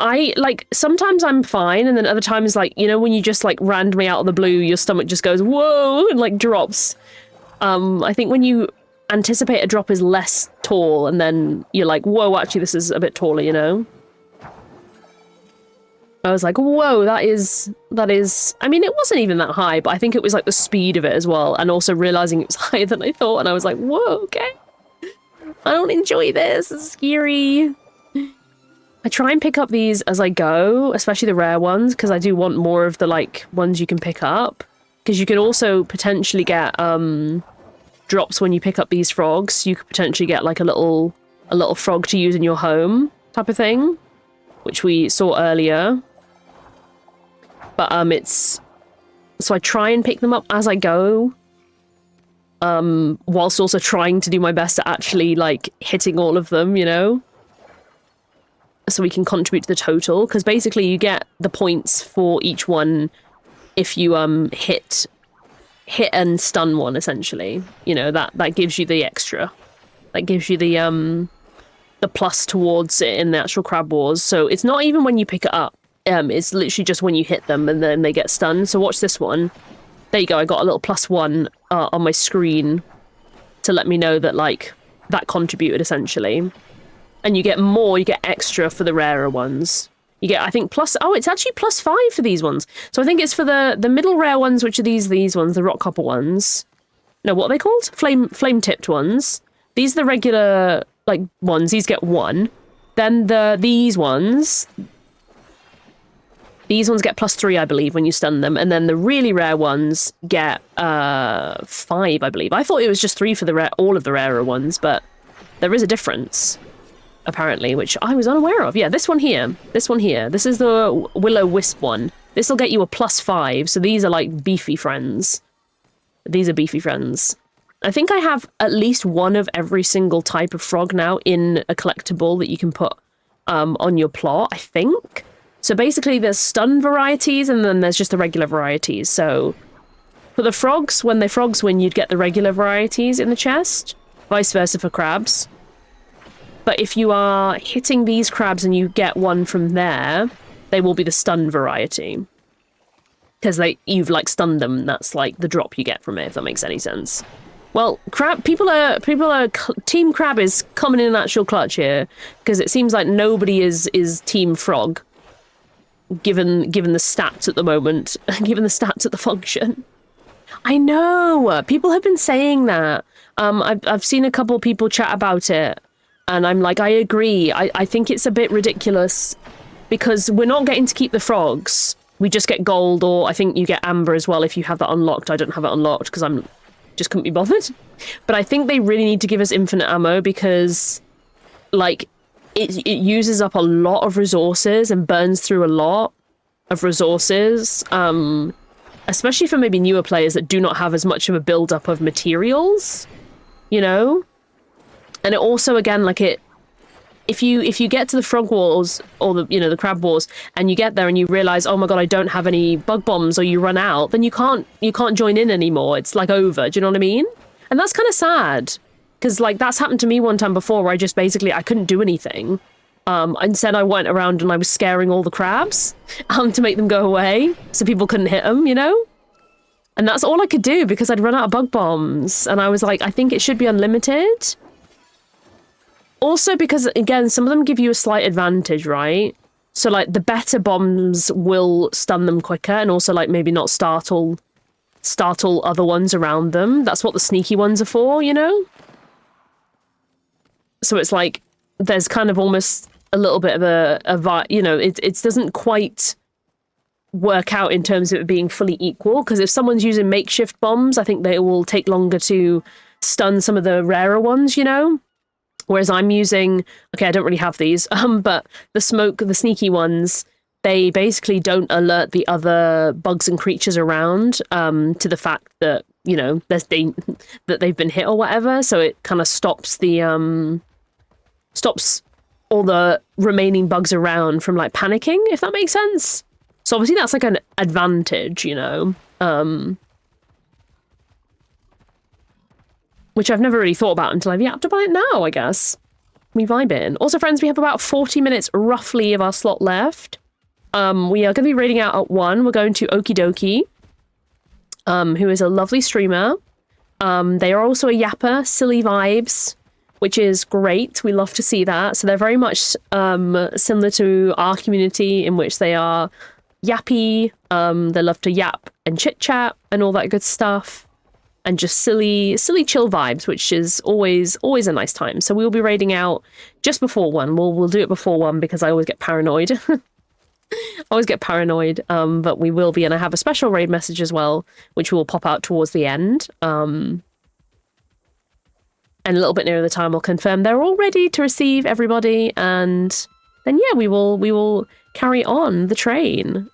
sometimes I'm fine, and then other times, like, you know, when you just, like, randomly out of the blue, your stomach just goes, whoa, and, like, drops. I think when you anticipate a drop is less tall, and then you're like, whoa, actually, this is a bit taller, you know? I was like, whoa, that is... I mean, it wasn't even that high, but I think it was, like, the speed of it as well, and also realizing it was higher than I thought, and I was like, whoa, okay. I don't enjoy this, it's scary. I try and pick up these as I go, especially the rare ones, because I do want more of the, like, ones you can pick up. Because you can also potentially get, drops when you pick up these frogs. You could potentially get, like, a little frog to use in your home type of thing, which we saw earlier. But, so I try and pick them up as I go, whilst also trying to do my best at actually, like, hitting all of them, you know? So we can contribute to the total, because basically you get the points for each one if you hit and stun one, essentially. You know, that gives you the extra. That gives you the plus towards it in the actual Crab Wars. So it's not even when you pick it up. It's literally just when you hit them and then they get stunned. So watch this one. There you go, I got a little +1 on my screen to let me know that, like, that contributed, essentially. And you get more, you get extra for the rarer ones. You get, I think, it's actually +5 for these ones. So I think it's for the middle rare ones, which are these ones, the rock copper ones. No, what are they called? Flame-tipped ones. These are the regular, like, ones. These get 1. Then these ones get +3, I believe, when you stun them. And then the really rare ones get 5, I believe. I thought it was just 3 for all of the rarer ones, but there is a difference. Apparently, which I was unaware of. Yeah, this one here. This one here. This is the Will-O-Wisp one. This will get you a +5, so these are like beefy friends. These are beefy friends. I think I have at least one of every single type of frog now in a collectible that you can put on your plot, I think. So basically there's stun varieties and then there's just the regular varieties. So for the frogs, when frogs win, you'd get the regular varieties in the chest. Vice versa for crabs. But if you are hitting these crabs and you get one from there, they will be the stun variety. Because you've, like, stunned them, that's, like, the drop you get from it, if that makes any sense. Well, Team Crab is coming in an actual clutch here, because it seems like nobody is Team Frog, given the stats at the moment, given the stats at the function. I know! People have been saying that. I've seen a couple of people chat about it. And I'm like, I agree. I think it's a bit ridiculous because we're not getting to keep the frogs. We just get gold, or I think you get amber as well if you have that unlocked. I don't have it unlocked because I'm just couldn't be bothered. But I think they really need to give us infinite ammo because, like, it uses up a lot of resources and burns through a lot of resources, especially for maybe newer players that do not have as much of a build-up of materials, you know? And it also, again, like if you get to the frog wars or the crab wars and you get there and you realize, oh my god, I don't have any bug bombs, or you run out, then you can't join in anymore. It's like over. Do you know what I mean? And that's kind of sad because like that's happened to me one time before where I just basically I couldn't do anything. Instead, I went around and I was scaring all the crabs to make them go away so people couldn't hit them, you know? And that's all I could do because I'd run out of bug bombs. And I was like, I think it should be unlimited. Also because, again, some of them give you a slight advantage, right? So, like, the better bombs will stun them quicker and also, like, maybe not startle other ones around them. That's what the sneaky ones are for, you know? So it's like, there's kind of almost a little bit of you know, it doesn't quite work out in terms of it being fully equal, because if someone's using makeshift bombs, I think they will take longer to stun some of the rarer ones, you know? Whereas I'm using, okay, I don't really have these, but the sneaky ones, they basically don't alert the other bugs and creatures around to the fact that, you know, that they've been hit or whatever. So it kind of stops all the remaining bugs around from like panicking, if that makes sense. So obviously that's like an advantage, you know. Which I've never really thought about until I've yapped about it now, I guess. We vibe in. Also, friends, we have about 40 minutes roughly of our slot left. We are going to be raiding out at 1. We're going to Okie Dokie, who is a lovely streamer. They are also a yapper, silly vibes, which is great. We love to see that. So they're very much similar to our community in which they are yappy. They love to yap and chit-chat and all that good stuff. And just silly chill vibes, which is always a nice time. So we'll be raiding out just before 1. We'll do it before 1 because I always get paranoid. But we will be, and I have a special raid message as well, which will pop out towards the end. And a little bit nearer the time, I'll confirm they're all ready to receive everybody, and then yeah, we will carry on the train,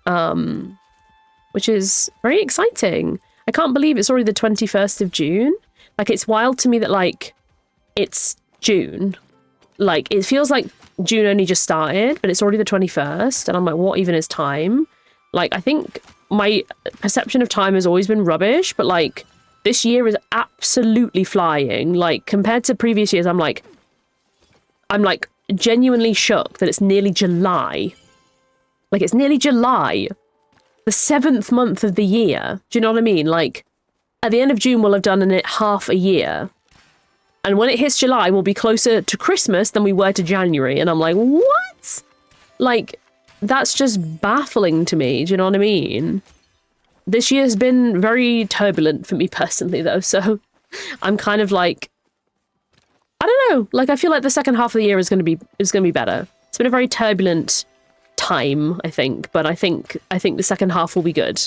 which is very exciting. I can't believe it's already the 21st of June. Like, it's wild to me that, like, it's June. Like, it feels like June only just started, but it's already the 21st. And I'm like, what even is time? Like, I think my perception of time has always been rubbish, but, like, this year is absolutely flying. Like, compared to previous years, I'm like genuinely shocked that it's nearly July. Like, it's nearly July. The 7th month of the year. Do you know what I mean? Like, at the end of June, we'll have done in it half a year. And when it hits July, we'll be closer to Christmas than we were to January. And I'm like, what? Like, that's just baffling to me. Do you know what I mean? This year's been very turbulent for me personally, though. So I'm kind of like, I don't know. Like, I feel like the second half of the year is going to be better. It's been a very turbulent time, I think, but I think the second half will be good.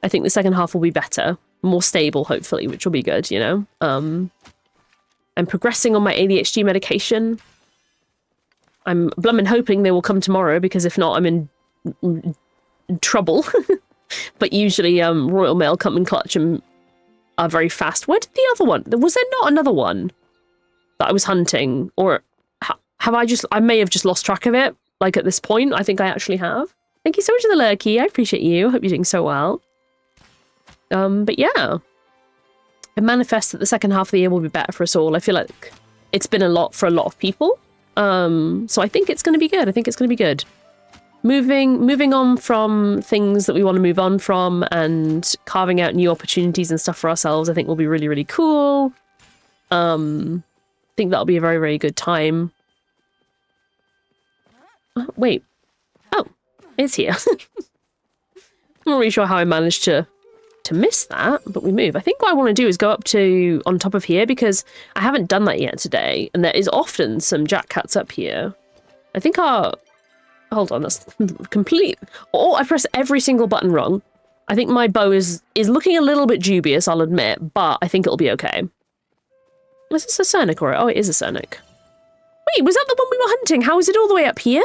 I think the second half will be better, more stable, hopefully, which will be good, you know. I'm progressing on my ADHD medication. I'm blummin' hoping they will come tomorrow, because if not, I'm in trouble. But usually Royal Mail come in clutch and are very fast. Where did the other one? Was there not another one that I was hunting? Or I may have just lost track of it. Like, at this point, I think I actually have. Thank you so much for the lurky. I appreciate you. Hope you're doing so well. But yeah. I manifest that the second half of the year will be better for us all. I feel like it's been a lot for a lot of people. So I think it's going to be good. I think it's going to be good. Moving on from things that we want to move on from and carving out new opportunities and stuff for ourselves, I think will be really, really cool. I think that'll be a very, very good time. Wait. Oh, it's here. I'm not really sure how I managed to miss that, but we move. I think what I want to do is go up to on top of here, because I haven't done that yet today, and there is often some jack cats up here. I think our hold on, that's complete. Oh, I pressed every single button wrong. I think my bow is looking a little bit dubious, I'll admit, but I think it'll be okay. Is this a Cernic or? Oh, it is a Cernic. Wait, was that the one we were hunting? How is it all the way up here?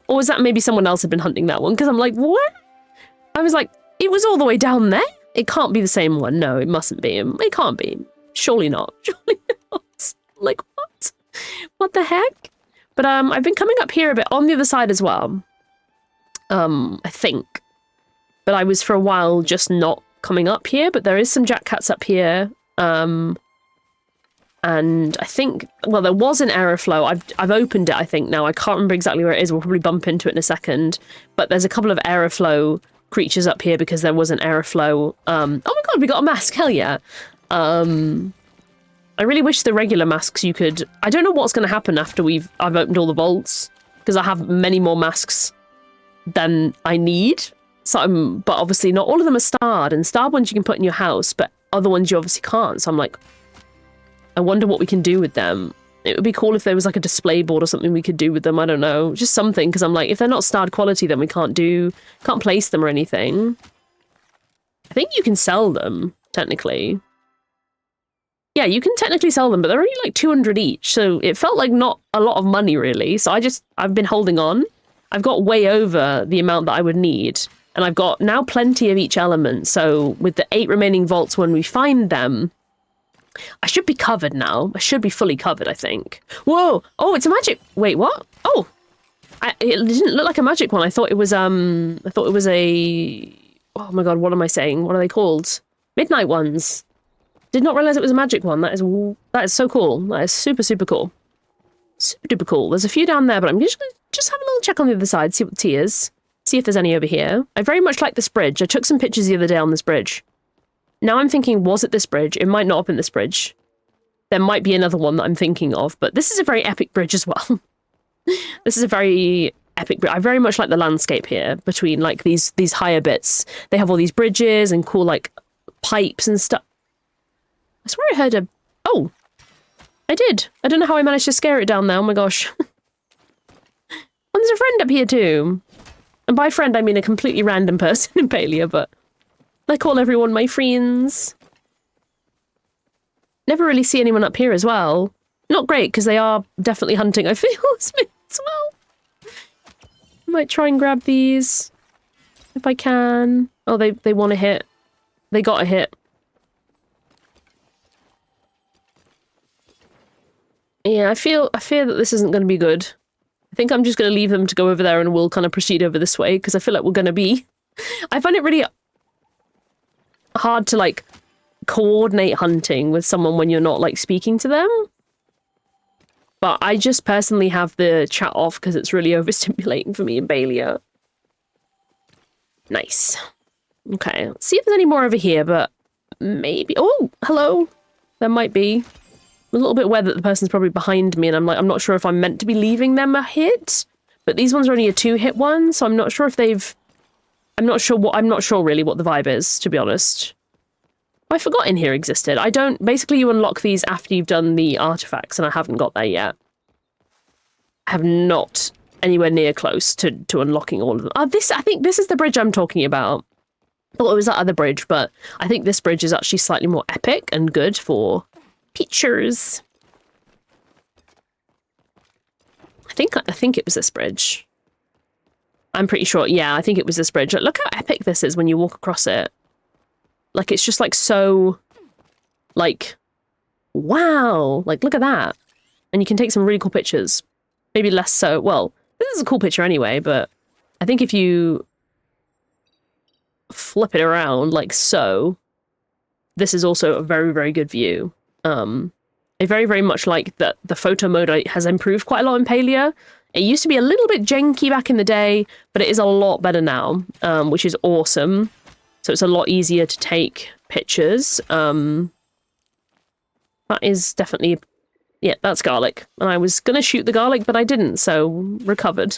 Or was that maybe someone else had been hunting that one? Because I'm like, what? I was like, it was all the way down there? It can't be the same one. No, it mustn't be. It can't be. Surely not. Surely not. Like, what? What the heck? But I've been coming up here a bit on the other side as well. I think. But I was for a while just not coming up here, but there is some jack cats up here. And I think, well, there was an error flow. I've opened it, I think, now. I can't remember exactly where it is. We'll probably bump into it in a second. But there's a couple of error flow creatures up here because there was an error flow. Oh my god, we got a mask. Hell yeah. I really wish the regular masks you could... I don't know what's going to happen after I've opened all the vaults, because I have many more masks than I need. So but obviously not all of them are starred, and starred ones you can put in your house, but other ones you obviously can't. So I'm like, I wonder what we can do with them. It would be cool if there was like a display board or something we could do with them. I don't know, just something, because I'm like, if they're not starred quality, then we can't place them or anything. I think you can sell them, technically. Yeah, you can technically sell them, but they're only like 200 each, so it felt like not a lot of money, really. So I've been holding on. I've got way over the amount that I would need, and I've got now plenty of each element, so with the 8 remaining vaults when we find them, I should be covered now. I should be fully covered, I think. Whoa! Oh, it's a magic... Wait, what? Oh! It didn't look like a magic one. I thought it was a... Oh my god, what am I saying? What are they called? Midnight ones. Did not realize it was a magic one. That is so cool. That is super, super cool. Super duper cool. There's a few down there, but I'm just going to just have a little check on the other side, see what the tea is. See if there's any over here. I very much like this bridge. I took some pictures the other day on this bridge. Now I'm thinking, was it this bridge? It might not have been this bridge. There might be another one that I'm thinking of, but this is a very epic bridge as well. This is a very epic bridge. I very much like the landscape here between like these higher bits. They have all these bridges and cool like pipes and stuff. I swear I heard a... Oh! I did. I don't know how I managed to scare it down there. Oh my gosh. And there's a friend up here too. And by friend, I mean a completely random person in Palia, but I call everyone my friends. Never really see anyone up here as well. Not great, because they are definitely hunting, I feel, as well. I might try and grab these if I can. Oh, they want a hit. They got a hit. Yeah, I fear that this isn't going to be good. I think I'm just going to leave them to go over there and we'll kind of proceed over this way, because I feel like we're going to be... I find it really hard to, like, coordinate hunting with someone when you're not, like, speaking to them. But I just personally have the chat off because it's really overstimulating for me in Balia. Nice. Okay, let's see if there's any more over here, but maybe... Oh, hello. There might be. I'm a little bit aware that the person's probably behind me, and I'm like, I'm not sure if I'm meant to be leaving them a hit. But these ones are only a 2-hit one, so I'm not sure if they've... I'm not sure really what the vibe is, to be honest. I forgot in here existed. I don't... Basically, you unlock these after you've done the artifacts, and I haven't got there yet. I have not anywhere near close to unlocking all of them. I think this is the bridge I'm talking about. I thought it was that other bridge, but I think this bridge is actually slightly more epic and good for pictures. I think it was this bridge. I'm pretty sure. Yeah, I think it was this bridge. Look how epic this is when you walk across it. Like, it's just like so, like, wow. Like, look at that. And you can take some really cool pictures. Maybe less so. Well, this is a cool picture anyway, but I think if you flip it around like so, this is also a very, very good view. I very, very much like that the photo mode has improved quite a lot in Palia. It used to be a little bit janky back in the day, but it is a lot better now, which is awesome. So it's a lot easier to take pictures. That is definitely... Yeah, that's garlic. And I was going to shoot the garlic, but I didn't, so recovered.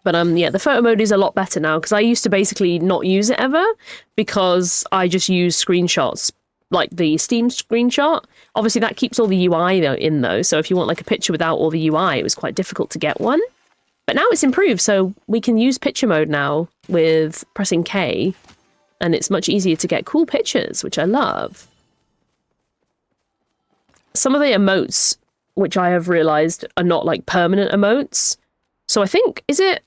But yeah, the photo mode is a lot better now, because I used to basically not use it ever, because I just use screenshots, like the Steam screenshot. Obviously, that keeps all the UI in, though, so if you want like a picture without all the UI, it was quite difficult to get one. But now it's improved, so we can use picture mode now with pressing K, and it's much easier to get cool pictures, which I love. Some of the emotes, which I have realized are not like permanent emotes. So I think, is it...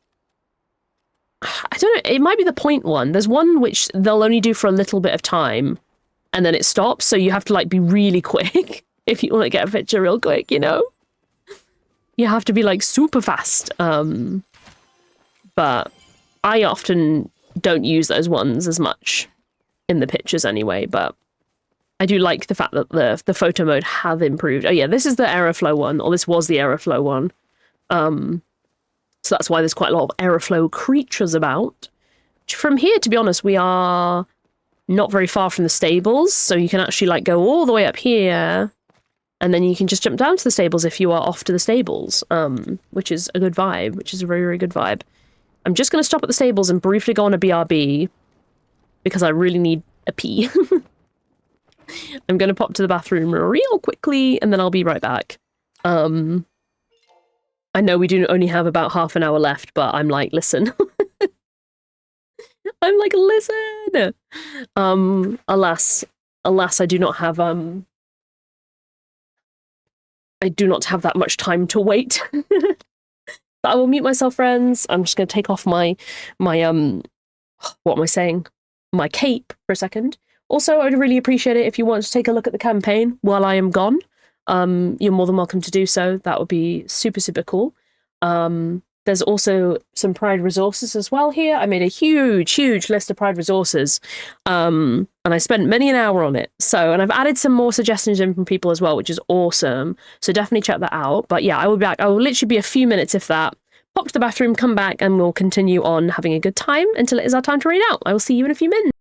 I don't know, it might be the point one. There's one which they'll only do for a little bit of time, and then it stops, so you have to like be really quick if you want to get a picture real quick, you know? You have to be like super fast. But I often don't use those ones as much in the pictures anyway, but I do like the fact that the photo mode have improved. Oh yeah, this is the Aeroflow one, or this was the Aeroflow one. So that's why there's quite a lot of Aeroflow creatures about. From here, to be honest, we are not very far from the stables, so you can actually like go all the way up here, and then you can just jump down to the stables if you are off to the stables, which is a good vibe, which is a very, very good vibe. I'm just going to stop at the stables and briefly go on a BRB, because I really need a pee. I'm going to pop to the bathroom real quickly, and then I'll be right back. I know we do only have about half an hour left, but I'm like, listen. I'm like, listen! Alas, I do not have, I do not have that much time to wait. But I will mute myself, friends. I'm just going to take off my, what am I saying? My cape for a second. Also, I'd really appreciate it if you want to take a look at the campaign while I am gone. You're more than welcome to do so. That would be super, super cool. There's also some Pride resources as well here. I made a huge, huge list of Pride resources, and I spent many an hour on it. So, and I've added some more suggestions in from people as well, which is awesome. So definitely check that out. But yeah, I will be back. I will literally be a few minutes, if that. Pop to the bathroom, come back, and we'll continue on having a good time until it is our time to read out. I will see you in a few minutes.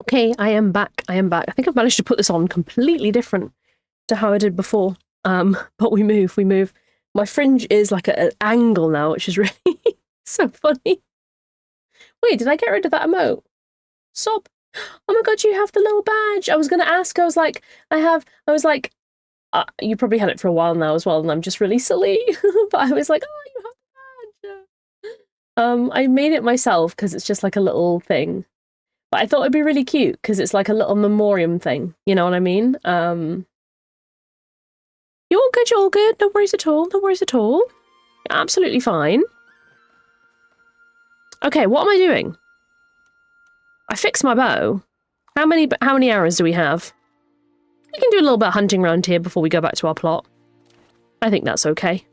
Okay, I am back. I am back. I think I've managed to put this on completely different to how I did before. But we move. My fringe is like at an angle now, which is really so funny. Wait, did I get rid of that emote? Sob. Oh my god, you have the little badge. I was going to ask, I was like, you probably had it for a while now as well, and I'm just really silly. But I was like, oh, you have the badge. I made it myself because it's just like a little thing. But I thought it'd be really cute because it's like a little memoriam thing. You know what I mean? You're all good, you're all good. No worries at all, no worries at all. You're absolutely fine. Okay, what am I doing? I fixed my bow. How many arrows do we have? We can do a little bit of hunting around here before we go back to our plot. I think that's okay.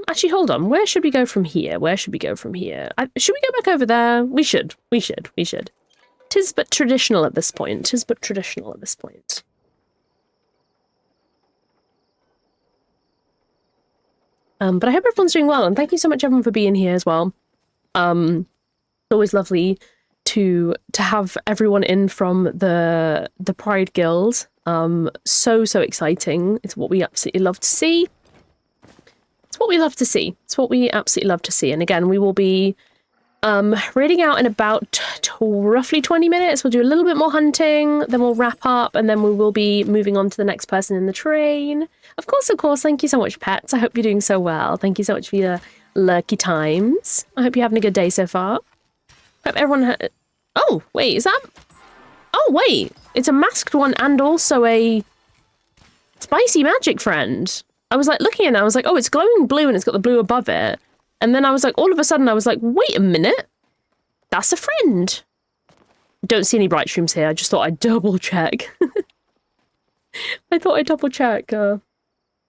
Actually, hold on. Where should we go from here? Where should we go from here? Should we go back over there? We should. We should. We should. 'Tis but traditional at this point. 'Tis but traditional at this point. But I hope everyone's doing well, and thank you so much, everyone, for being here as well. It's always lovely to have everyone in from the Pride Guild. So exciting. It's what we absolutely love to see. It's what we love to see. It's what we absolutely love to see. And again, we will be raiding out in about roughly 20 minutes. We'll do a little bit more hunting, then we'll wrap up, and then we will be moving on to the next person in the train. Of course, thank you so much, pets. I hope you're doing so well. Thank you so much for your lurky times. I hope you're having a good day so far. Hope everyone oh, wait, is that... Oh, wait. It's a masked one and also a spicy magic friend. I was like looking at it, I was like, oh, it's glowing blue and it's got the blue above it. And then I was like, all of a sudden I was like, wait a minute. That's a friend. Don't see any bright shrooms here. I just thought I'd double check. I thought I'd double check.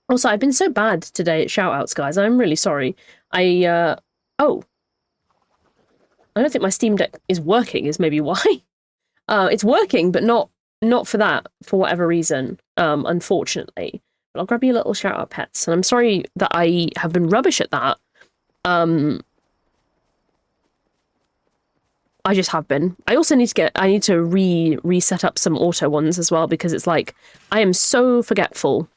Also, I've been so bad today at shout-outs, guys. I'm really sorry. Oh. I don't think my Steam Deck is working, is maybe why. It's working, but not for that, for whatever reason, unfortunately. But I'll grab you a little shout-out, pets. And I'm sorry that I have been rubbish at that. I just have been. I also need to reset up some auto ones as well, because it's like, I am so forgetful.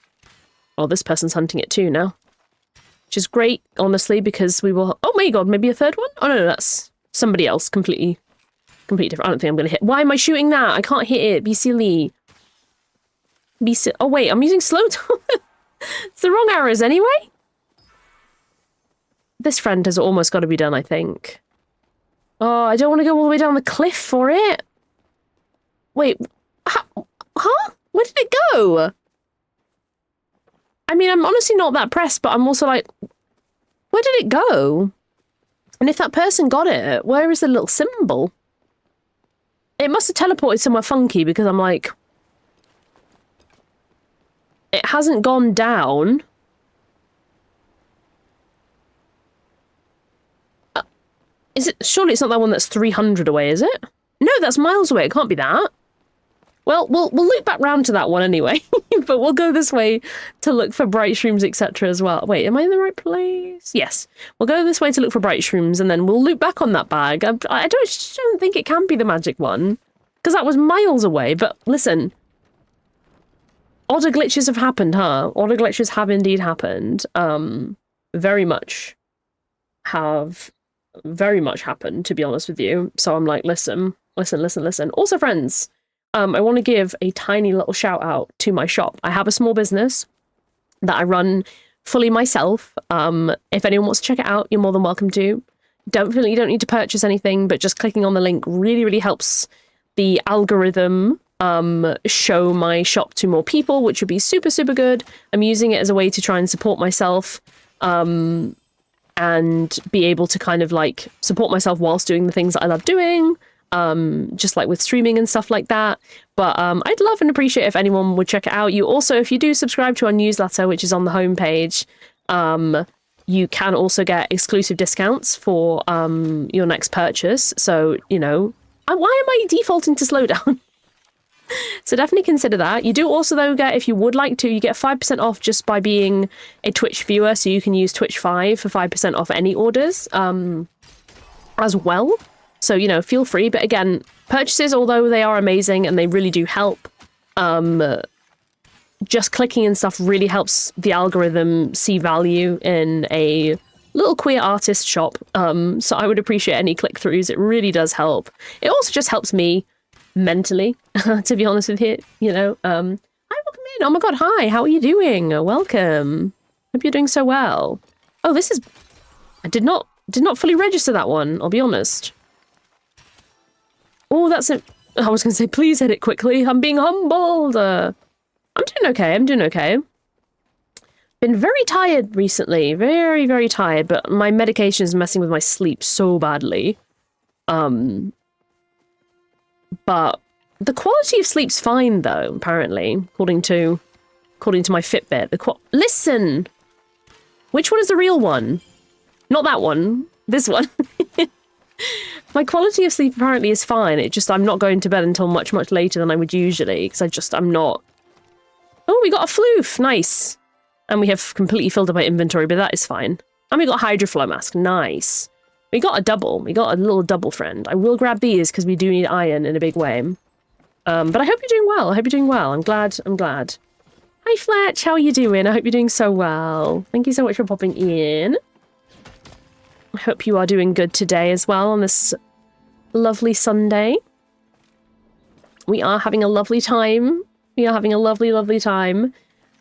Oh, this person's hunting it too now. Which is great, honestly, because we will... Oh my god, maybe a third one? Oh no, that's somebody else, completely different. I don't think I'm gonna hit... Why am I shooting that? I can't hit it. Be silly. Oh wait, I'm using slow time. It's the wrong arrows anyway. This friend has almost got to be done, I think. Oh, I don't want to go all the way down the cliff for it. Wait, huh? Where did it go? I mean, I'm honestly not that pressed, but I'm also like, where did it go? And if that person got it, where is the little symbol? It must have teleported somewhere funky, because I'm like... It hasn't gone down. Is it? Surely it's not that one that's 300 away, is it? No, that's miles away. It can't be that. Well, we'll loop back round to that one anyway. But we'll go this way to look for bright shrooms, etc. as well. Wait, am I in the right place? Yes. We'll go this way to look for bright shrooms, and then we'll loop back on that bag. I don't think it can be the magic one, because that was miles away. But listen, odder glitches have happened, huh? Odder glitches have indeed happened. Very much happened, to be honest with you. So I'm like, listen. Also, friends, I want to give a tiny little shout out to my shop. I have a small business that I run fully myself. If anyone wants to check it out, you're more than welcome to. You don't need to purchase anything, but just clicking on the link really helps the algorithm show my shop to more people, which would be super good. I'm using it as a way to try and support myself. And be able to kind of like support myself whilst doing the things that I love doing, just like with streaming and stuff like that. But I'd love and appreciate if anyone would check it out. You also, if you do subscribe to our newsletter, which is on the homepage, you can also get exclusive discounts for your next purchase. So, you know, why am I defaulting to slow down? So definitely consider that. You do also, though, get, if you would like to, you get 5% off just by being a Twitch viewer. So you can use Twitch 5 for 5% off any orders as well. So, you know, feel free. But again, purchases, although they are amazing and they really do help, just clicking and stuff really helps the algorithm see value in a little queer artist shop. So I would appreciate any click-throughs. It really does help. It also just helps me mentally, to be honest with you, you know. Hi, welcome in. Oh my god, hi, how are you doing? Welcome. Hope you're doing so well. Oh, this is... I did not did not fully register that one, I'll be honest. Oh, that's it. I was going to say, please hit it quickly. I'm being humbled. I'm doing okay. I'm doing okay. Been very tired recently. Very, very tired, but my medication is messing with my sleep so badly. But the quality of sleep's fine, though, apparently, according to my Fitbit. Listen! Which one is the real one? Not that one. This one. My quality of sleep apparently is fine. It just, I'm not going to bed until much, much later than I would usually, because I'm not... Oh, we got a floof! Nice! And we have completely filled up our inventory, but that is fine. And we got a hydroflow mask. Nice. We got a double. We got a little double friend. I will grab these, because we do need iron in a big way. But I hope you're doing well. I hope you're doing well. I'm glad. Hi, Fletch. How are you doing? I hope you're doing so well. Thank you so much for popping in. I hope you are doing good today as well on this lovely Sunday. We are having a lovely time. We are having a lovely, lovely time.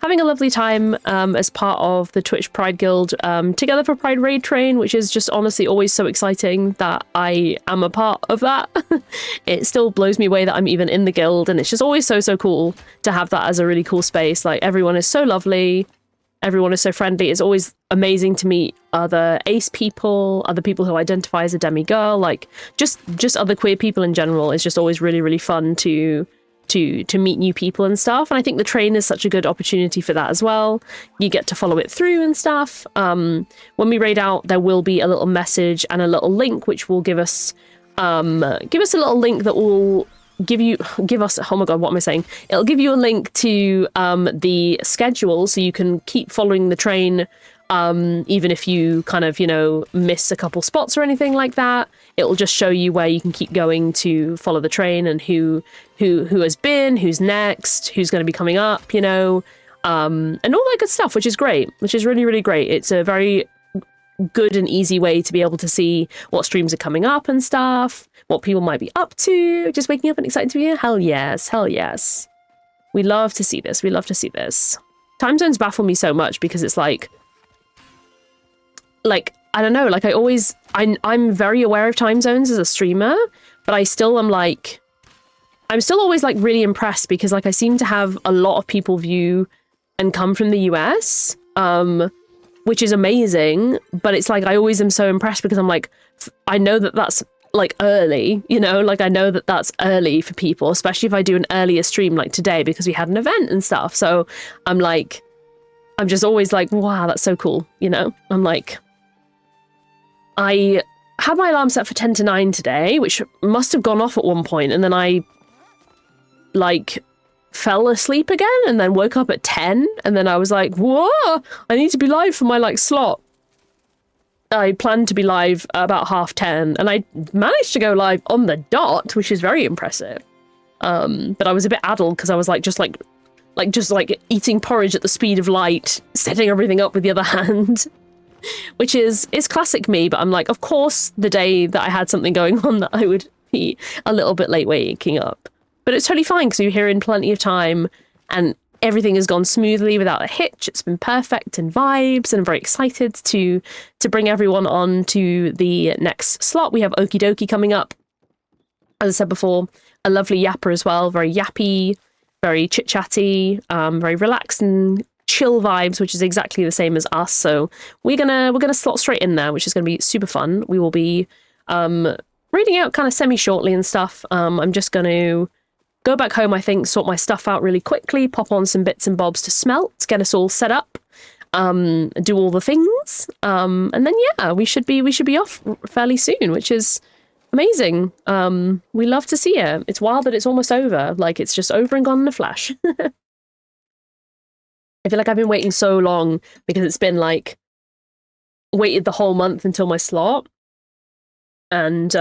Having a lovely time as part of the Twitch Pride Guild Together for Pride Raid Train, which is just honestly always so exciting that I am a part of that. It still blows me away that I'm even in the guild, and it's just always so, so cool to have that as a really cool space. Like, everyone is so lovely. Everyone is so friendly. It's always amazing to meet other ace people, other people who identify as a demigirl, like just other queer people in general. It's just always really, really fun to meet new people and stuff. And I think the train is such a good opportunity for that as well. You get to follow it through and stuff. When we raid out, there will be a little message and a little link which will give us a little link that will give us, oh my god, what am I saying? It'll give you a link to the schedule, so you can keep following the train, even if you kind of, miss a couple spots or anything like that. It'll just show you where you can keep going to follow the train, and who has been, who's next, who's going to be coming up, and all that good stuff, which is great, which is really, really great. It's a very good and easy way to be able to see what streams are coming up and stuff, what people might be up to, just waking up and excited to be here. Hell yes, hell yes. We love to see this. We love to see this. Time zones baffle me so much because it's like, I don't know, like I'm very aware of time zones as a streamer, but I still am like, I'm still always like really impressed because like I seem to have a lot of people view and come from the US, which is amazing, but it's like I always am so impressed because I'm like, I know that that's like early, like I know that that's early for people, especially if I do an earlier stream like today because we had an event and stuff. So I'm just always like, wow, that's so cool, I'm like, I had my alarm set for 10 to 9 today, which must have gone off at one point, and then I fell asleep again and then woke up at 10, and then I was like, whoa, I need to be live for my slot. I planned to be live about 10:30, and I managed to go live on the dot, which is very impressive. But I was a bit addled because I was just eating porridge at the speed of light, setting everything up with the other hand, which is classic me. But I'm like, of course, the day that I had something going on, that I would be a little bit late waking up. But it's totally fine because you're here in plenty of time and everything has gone smoothly without a hitch. It's been perfect and vibes, and I'm very excited to bring everyone on to the next slot. We have Okie Dokie coming up. As I said before, a lovely yapper as well, very yappy, very chit-chatty, very relaxed and chill vibes, which is exactly the same as us. So we're gonna slot straight in there, which is gonna be super fun. We will be reading out kind of semi-shortly and stuff. I'm just gonna go back home, I think, sort my stuff out really quickly, pop on some bits and bobs to smelt, get us all set up, do all the things, and then yeah, we should be off fairly soon, which is amazing. We love to see it. It's wild that it's almost over. Like, it's just over and gone in a flash. I feel like I've been waiting so long because it's been like waited the whole month until my slot, and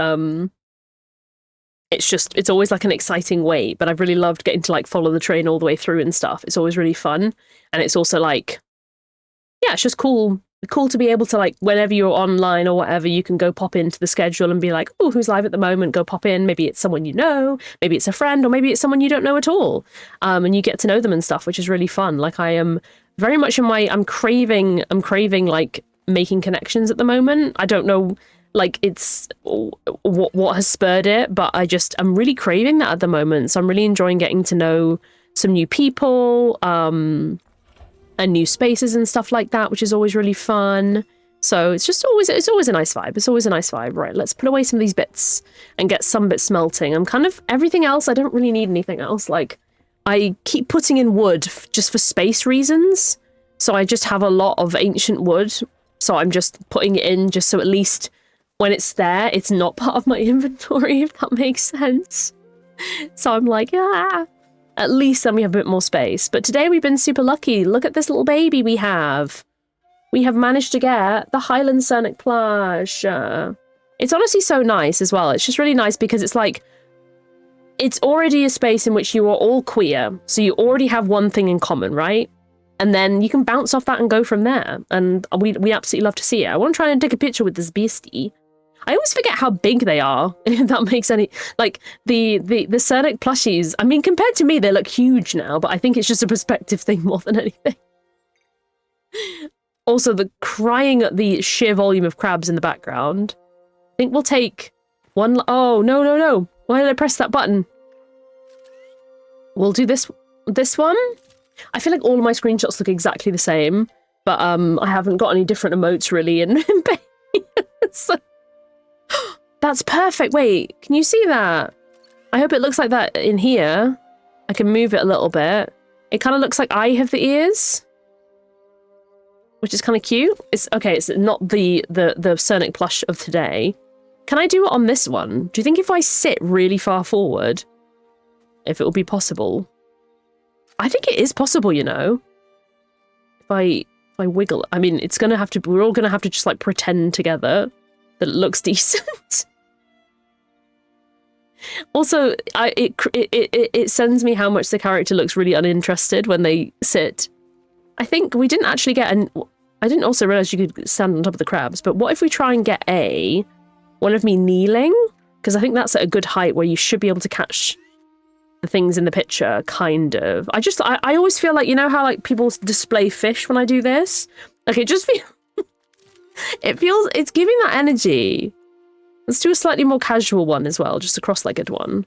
it's always like an exciting wait, but I've really loved getting to follow the train all the way through and stuff. It's always really fun, and it's also yeah, it's just cool to be able to whenever you're online or whatever, you can go pop into the schedule and be like, oh, who's live at the moment? Go pop in. Maybe it's someone you know, maybe it's a friend, or maybe it's someone you don't know at all, and you get to know them and stuff, which is really fun. I am very much in I'm craving making connections at the moment. I don't know, like, it's what has spurred it, but I'm really craving that at the moment. So I'm really enjoying getting to know some new people, and new spaces and stuff like that, which is always really fun. So it's always a nice vibe. It's always a nice vibe. Right, let's put away some of these bits and get some bits smelting. I'm kind of, everything else, I don't really need anything else. Like, I keep putting in wood just for space reasons. So I just have a lot of ancient wood. So I'm just putting it in just so at least when it's there, it's not part of my inventory, if that makes sense. So I'm like, at least then we have a bit more space. But today we've been super lucky. Look at this little baby we have. We have managed to get the Highland Cernic plush. It's honestly so nice as well. It's just really nice because it's like, it's already a space in which you are all queer. So you already have one thing in common, right? And then you can bounce off that and go from there. And we absolutely love to see it. I want to try and take a picture with this beastie. I always forget how big they are, if that makes any... Like, the Cernic plushies, I mean, compared to me, they look huge now, but I think it's just a perspective thing more than anything. Also, the crying at the sheer volume of crabs in the background. I think we'll take one... Oh, no. Why did I press that button? We'll do this one. I feel like all of my screenshots look exactly the same, but I haven't got any different emotes really in so... That's perfect. Wait, can you see that? I hope it looks like that in here. I can move it a little bit. It kind of looks like I have the ears, which is kind of cute. It's okay. It's not the Cernic plush of today. Can I do it on this one? Do you think if I sit really far forward, if it will be possible? I think it is possible, you know. If I wiggle, I mean, it's gonna have to. We're all gonna have to just like pretend together that it looks decent. Also, it sends me how much the character looks really uninterested when they sit. I think we didn't actually get an... I didn't also realize you could stand on top of the crabs, but what if we try and get one of me kneeling? Because I think that's at a good height where you should be able to catch the things in the picture, kind of. I always feel like, you know how like people display fish when I do this? Like it just feels... it's giving that energy. Let's do a slightly more casual one as well, just a cross-legged one.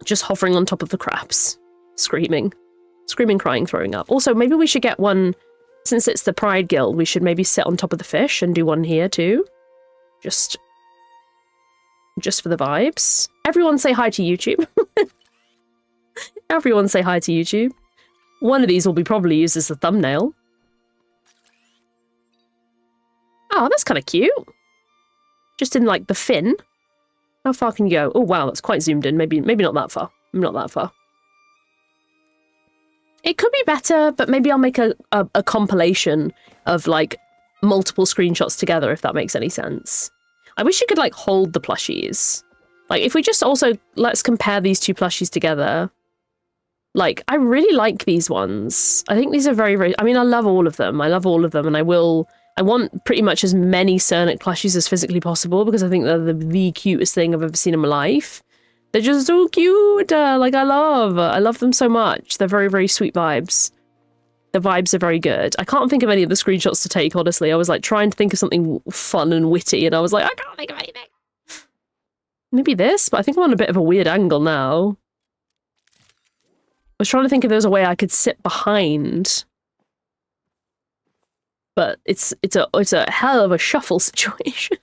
Just hovering on top of the crabs. Screaming, crying, throwing up. Also, maybe we should get one, since it's the Pride Guild, we should maybe sit on top of the fish and do one here too. Just for the vibes. Everyone say hi to YouTube. Everyone say hi to YouTube. One of these will be probably used as the thumbnail. Oh, that's kind of cute. Just in, like, the fin. How far can you go? Oh, wow, that's quite zoomed in. Maybe not that far. Not that far. It could be better, but maybe I'll make a compilation of, like, multiple screenshots together, if that makes any sense. I wish you could, like, hold the plushies. Like, if we just also... Let's compare these two plushies together. Like, I really like these ones. I think these are very, very... I mean, I love all of them. And I want pretty much as many Cernic plushies as physically possible because I think they're the cutest thing I've ever seen in my life. They're just so cute. Like, I love them so much. They're very, very sweet vibes. The vibes are very good. I can't think of any of the screenshots to take, honestly. I was, like, trying to think of something fun and witty, and I was like, I can't think of anything. Maybe this, but I think I'm on a bit of a weird angle now. I was trying to think if there was a way I could sit behind... But it's a hell of a shuffle situation.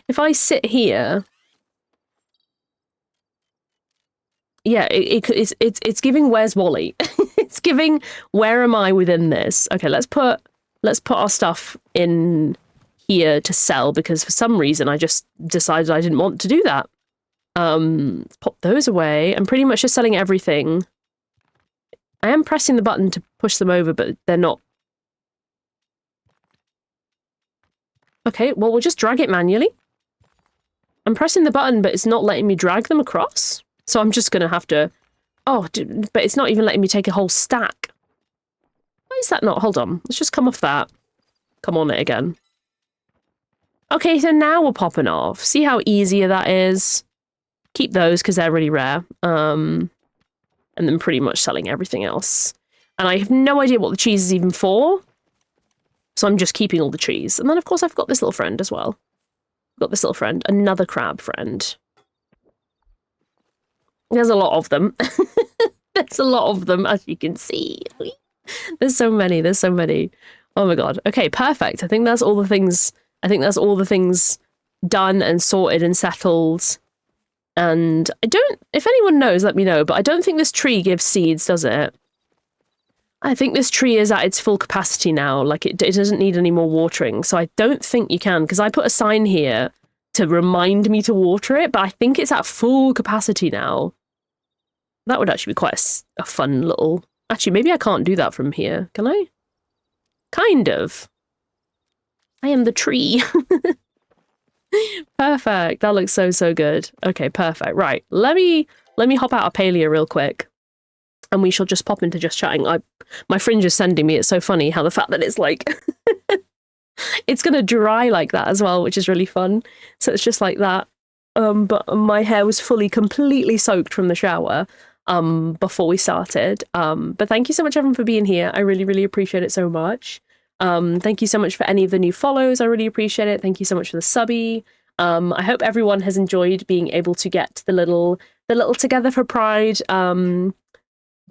If I sit here, yeah, it's giving where's Wally? It's giving where am I within this? Okay, let's put our stuff in here to sell because for some reason I just decided I didn't want to do that. Let's pop those away. I'm pretty much just selling everything. I am pressing the button to push them over, but they're not. Okay, well, we'll just drag it manually. I'm pressing the button, but it's not letting me drag them across. So I'm just going to have to... Oh, but it's not even letting me take a whole stack. Why is that not? Hold on. Let's just come off that. Come on it again. Okay, so now we're popping off. See how easier that is? Keep those because they're really rare. And then pretty much selling everything else. And I have no idea what the cheese is even for. So I'm just keeping all the trees. And then, of course, I've got this little friend as well. Got this little friend, another crab friend. There's a lot of them. There's a lot of them, as you can see. There's so many. There's so many. Oh my god. Okay, perfect. I think that's all the things. I think that's all the things done and sorted and settled. And I don't. If anyone knows, let me know. But I don't think this tree gives seeds, does it? I think this tree is at its full capacity now. Like it doesn't need any more watering. So I don't think you can, because I put a sign here to remind me to water it. But I think it's at full capacity now. That would actually be quite a fun little... Actually, maybe I can't do that from here. Can I? Kind of. I am the tree. Perfect. That looks so, so good. Okay, perfect. Right. Let me hop out of Palia real quick. And we shall just pop into just chatting. My fringe is sending me. It's so funny how the fact that it's like... it's going to dry like that as well, which is really fun. So it's just like that. But my hair was completely soaked from the shower. Before we started. But thank you so much, everyone, for being here. I really, really appreciate it so much. Thank you so much for any of the new follows. I really appreciate it. Thank you so much for the subby. I hope everyone has enjoyed being able to get the little Together for Pride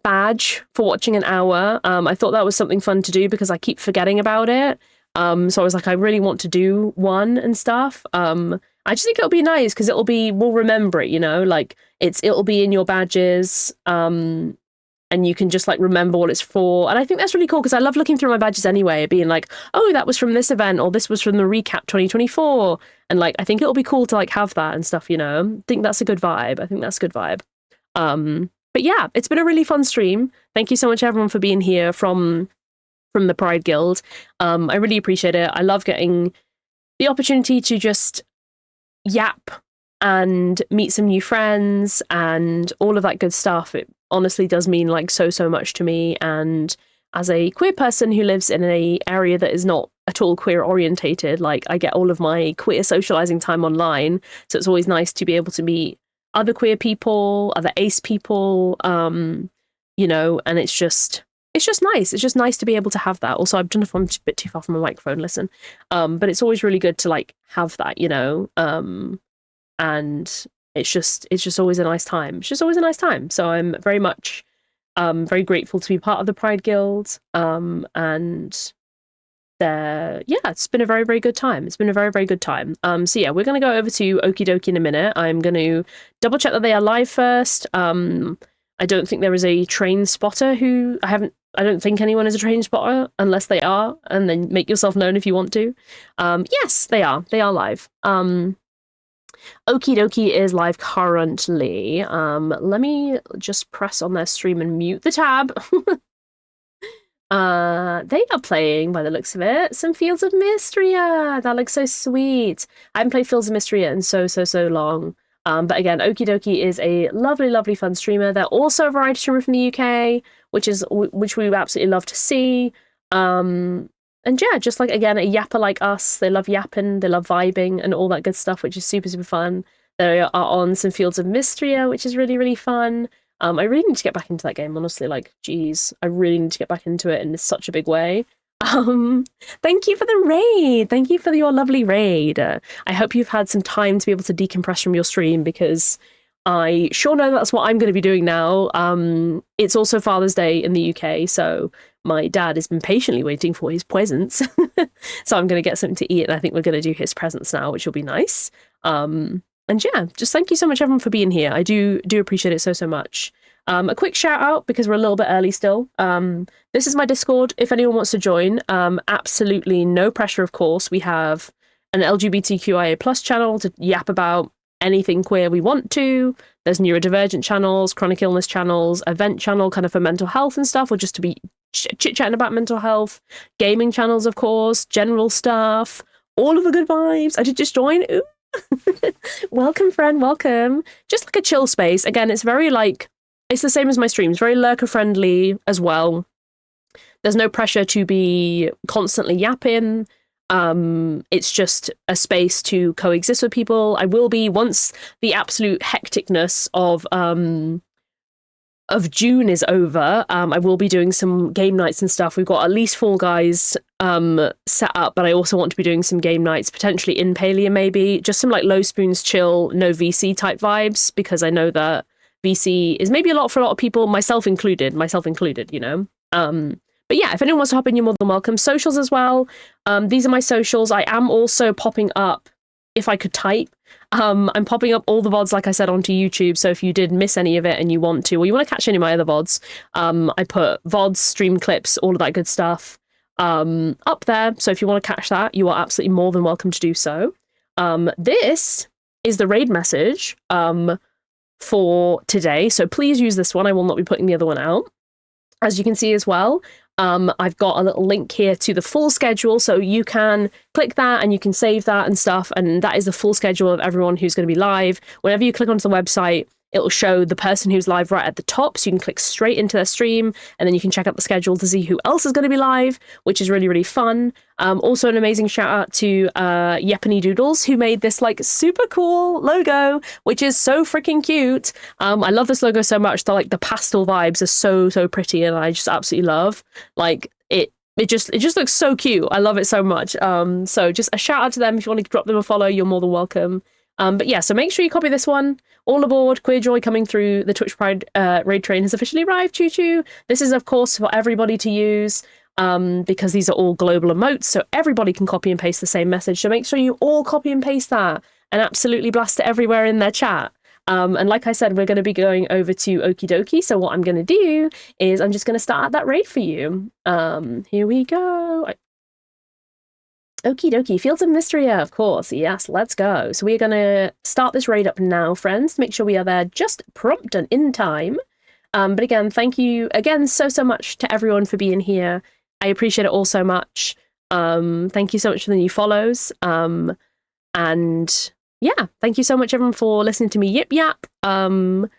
badge for watching an hour. I thought that was something fun to do because I keep forgetting about it. So I was like, I really want to do one and stuff. I just think it'll be nice because we'll remember it, you know, like it'll be in your badges, and you can just like remember what it's for. And I think that's really cool because I love looking through my badges anyway, being like, oh, that was from this event, or this was from the recap 2024. And like, I think it'll be cool to like have that and stuff, you know. I think that's a good vibe. But yeah, it's been a really fun stream. Thank you so much, everyone, for being here from the Pride Guild. I really appreciate it. I love getting the opportunity to just yap and meet some new friends and all of that good stuff. It honestly does mean like so much to me. And as a queer person who lives in an area that is not at all queer orientated, like I get all of my queer socializing time online. So it's always nice to be able to meet other queer people, other ace people, you know, and it's just nice. It's just nice to be able to have that. Also, I don't know if I'm a bit too far from my microphone, listen. But it's always really good to like have that, you know. And it's just always a nice time. It's just always a nice time. So I'm very much very grateful to be part of the Pride Guild. And it's been a very, very good time. It's been a very, very good time. So yeah, we're gonna go over to Okie Dokie in a minute. I'm gonna double check that they are live first. I don't think there is a train spotter I don't think anyone is a train spotter unless they are, and then make yourself known if you want to. Yes, they are. They are live. Okie Dokie is live currently. Let me just press on their stream and mute the tab. They are playing, by the looks of it, some Fields of Mystria. That looks so sweet. I haven't played Fields of Mystria in so long. But again, Okie Dokie is a lovely, lovely fun streamer. They're also a variety streamer from the UK, which we absolutely love to see. And yeah, just like, again, a yapper like us. They love yapping, they love vibing and all that good stuff, which is super, super fun. They are on some Fields of Mystria, which is really, really fun. I really need to get back into that game, honestly. Like, geez, I really need to get back into it in such a big way. Thank you for the raid. Thank you for your lovely raid. I hope you've had some time to be able to decompress from your stream, because I sure know that's what I'm going to be doing now. It's also Father's Day in the UK, so my dad has been patiently waiting for his presents. So I'm going to get something to eat, and I think we're going to do his presents now, which will be nice. And yeah, just thank you so much, everyone, for being here. I do appreciate it so much. A quick shout out, because we're a little bit early still. This is my Discord. If anyone wants to join, absolutely no pressure, of course. We have an LGBTQIA plus channel to yap about anything queer we want to. There's neurodivergent channels, chronic illness channels, event channel kind of for mental health and stuff, or just to be chit-chatting about mental health. Gaming channels, of course, general stuff, all of the good vibes. I did just join. Ooh. Welcome, friend, welcome. Just like a chill space. Again, it's very like, it's the same as my streams, very lurker friendly as well. There's no pressure to be constantly yapping. It's just a space to coexist with people. I will be, once the absolute hecticness of of June is over, I will be doing some game nights and stuff. We've got at least 4 guys set up, but I also want to be doing some game nights, potentially in Palia maybe. Just some like low spoons, chill, no VC type vibes, because I know that VC is maybe a lot for a lot of people, myself included, you know? But yeah, if anyone wants to hop in, you're more than welcome. Socials as well. These are my socials. I am also popping up, if I could type, I'm popping up all the VODs, like I said, onto YouTube. So if you did miss any of it and you want to, or you want to catch any of my other VODs, I put VODs, stream clips, all of that good stuff up there. So if you want to catch that, you are absolutely more than welcome to do so. This is the raid message for today. So please use this one. I will not be putting the other one out. As you can see as well, I've got a little link here to the full schedule, so you can click that and you can save that and stuff, and that is the full schedule of everyone who's going to be live. Whenever you click onto the website, it will show the person who's live right at the top, so you can click straight into their stream, and then you can check out the schedule to see who else is going to be live, which is really, really fun. Also an amazing shout out to Yepany Doodles, who made this like super cool logo, which is so freaking cute. I love this logo so much. The pastel vibes are so pretty, and I just absolutely love like it. It just looks so cute. I love it so much. So just a shout out to them. If you want to drop them a follow, you're more than welcome. But yeah, so make sure you copy this one. All aboard, Queer Joy coming through. The Twitch Pride raid train has officially arrived. Choo choo. This is, of course, for everybody to use because these are all global emotes, so everybody can copy and paste the same message. So make sure you all copy and paste that and absolutely blast it everywhere in their chat. And like I said, we're going to be going over to Okie Dokie. So what I'm going to do is I'm just going to start that raid for you. Here we go. Okie dokie, Fields of Mysteria, of course. Yes, let's go. So we're going to start this raid up now, friends. Make sure we are there just prompt and in time. But again, thank you again so much to everyone for being here. I appreciate it all so much. Thank you so much for the new follows. And yeah, thank you so much, everyone, for listening to me yip yap. Plushie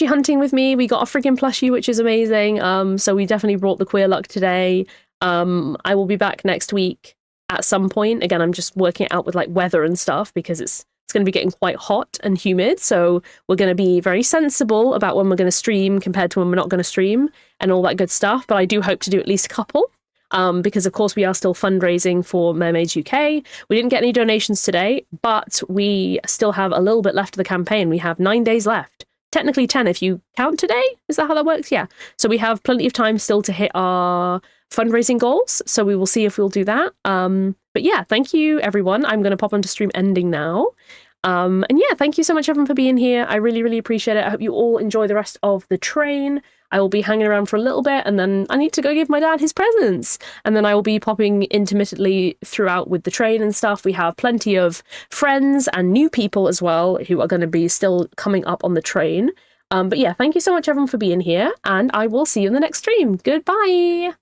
hunting with me. We got a freaking plushie, which is amazing. So we definitely brought the queer luck today. I will be back next week at some point. Again, I'm just working it out with like weather and stuff because it's going to be getting quite hot and humid. So we're going to be very sensible about when we're going to stream compared to when we're not going to stream and all that good stuff. But I do hope to do at least a couple. Because of course we are still fundraising for Mermaids UK. We didn't get any donations today, but we still have a little bit left of the campaign. We have 9 days left. Technically 10 if you count today. Is that how that works? Yeah. So we have plenty of time still to hit our fundraising goals. So we will see if we'll do that. But yeah, thank you, everyone. I'm going to pop onto stream ending now. And yeah, thank you so much, everyone, for being here. I really, really appreciate it. I hope you all enjoy the rest of the train. I will be hanging around for a little bit, and then I need to go give my dad his presents. And then I will be popping intermittently throughout with the train and stuff. We have plenty of friends and new people as well who are going to be still coming up on the train. But yeah, thank you so much, everyone, for being here, and I will see you in the next stream. Goodbye!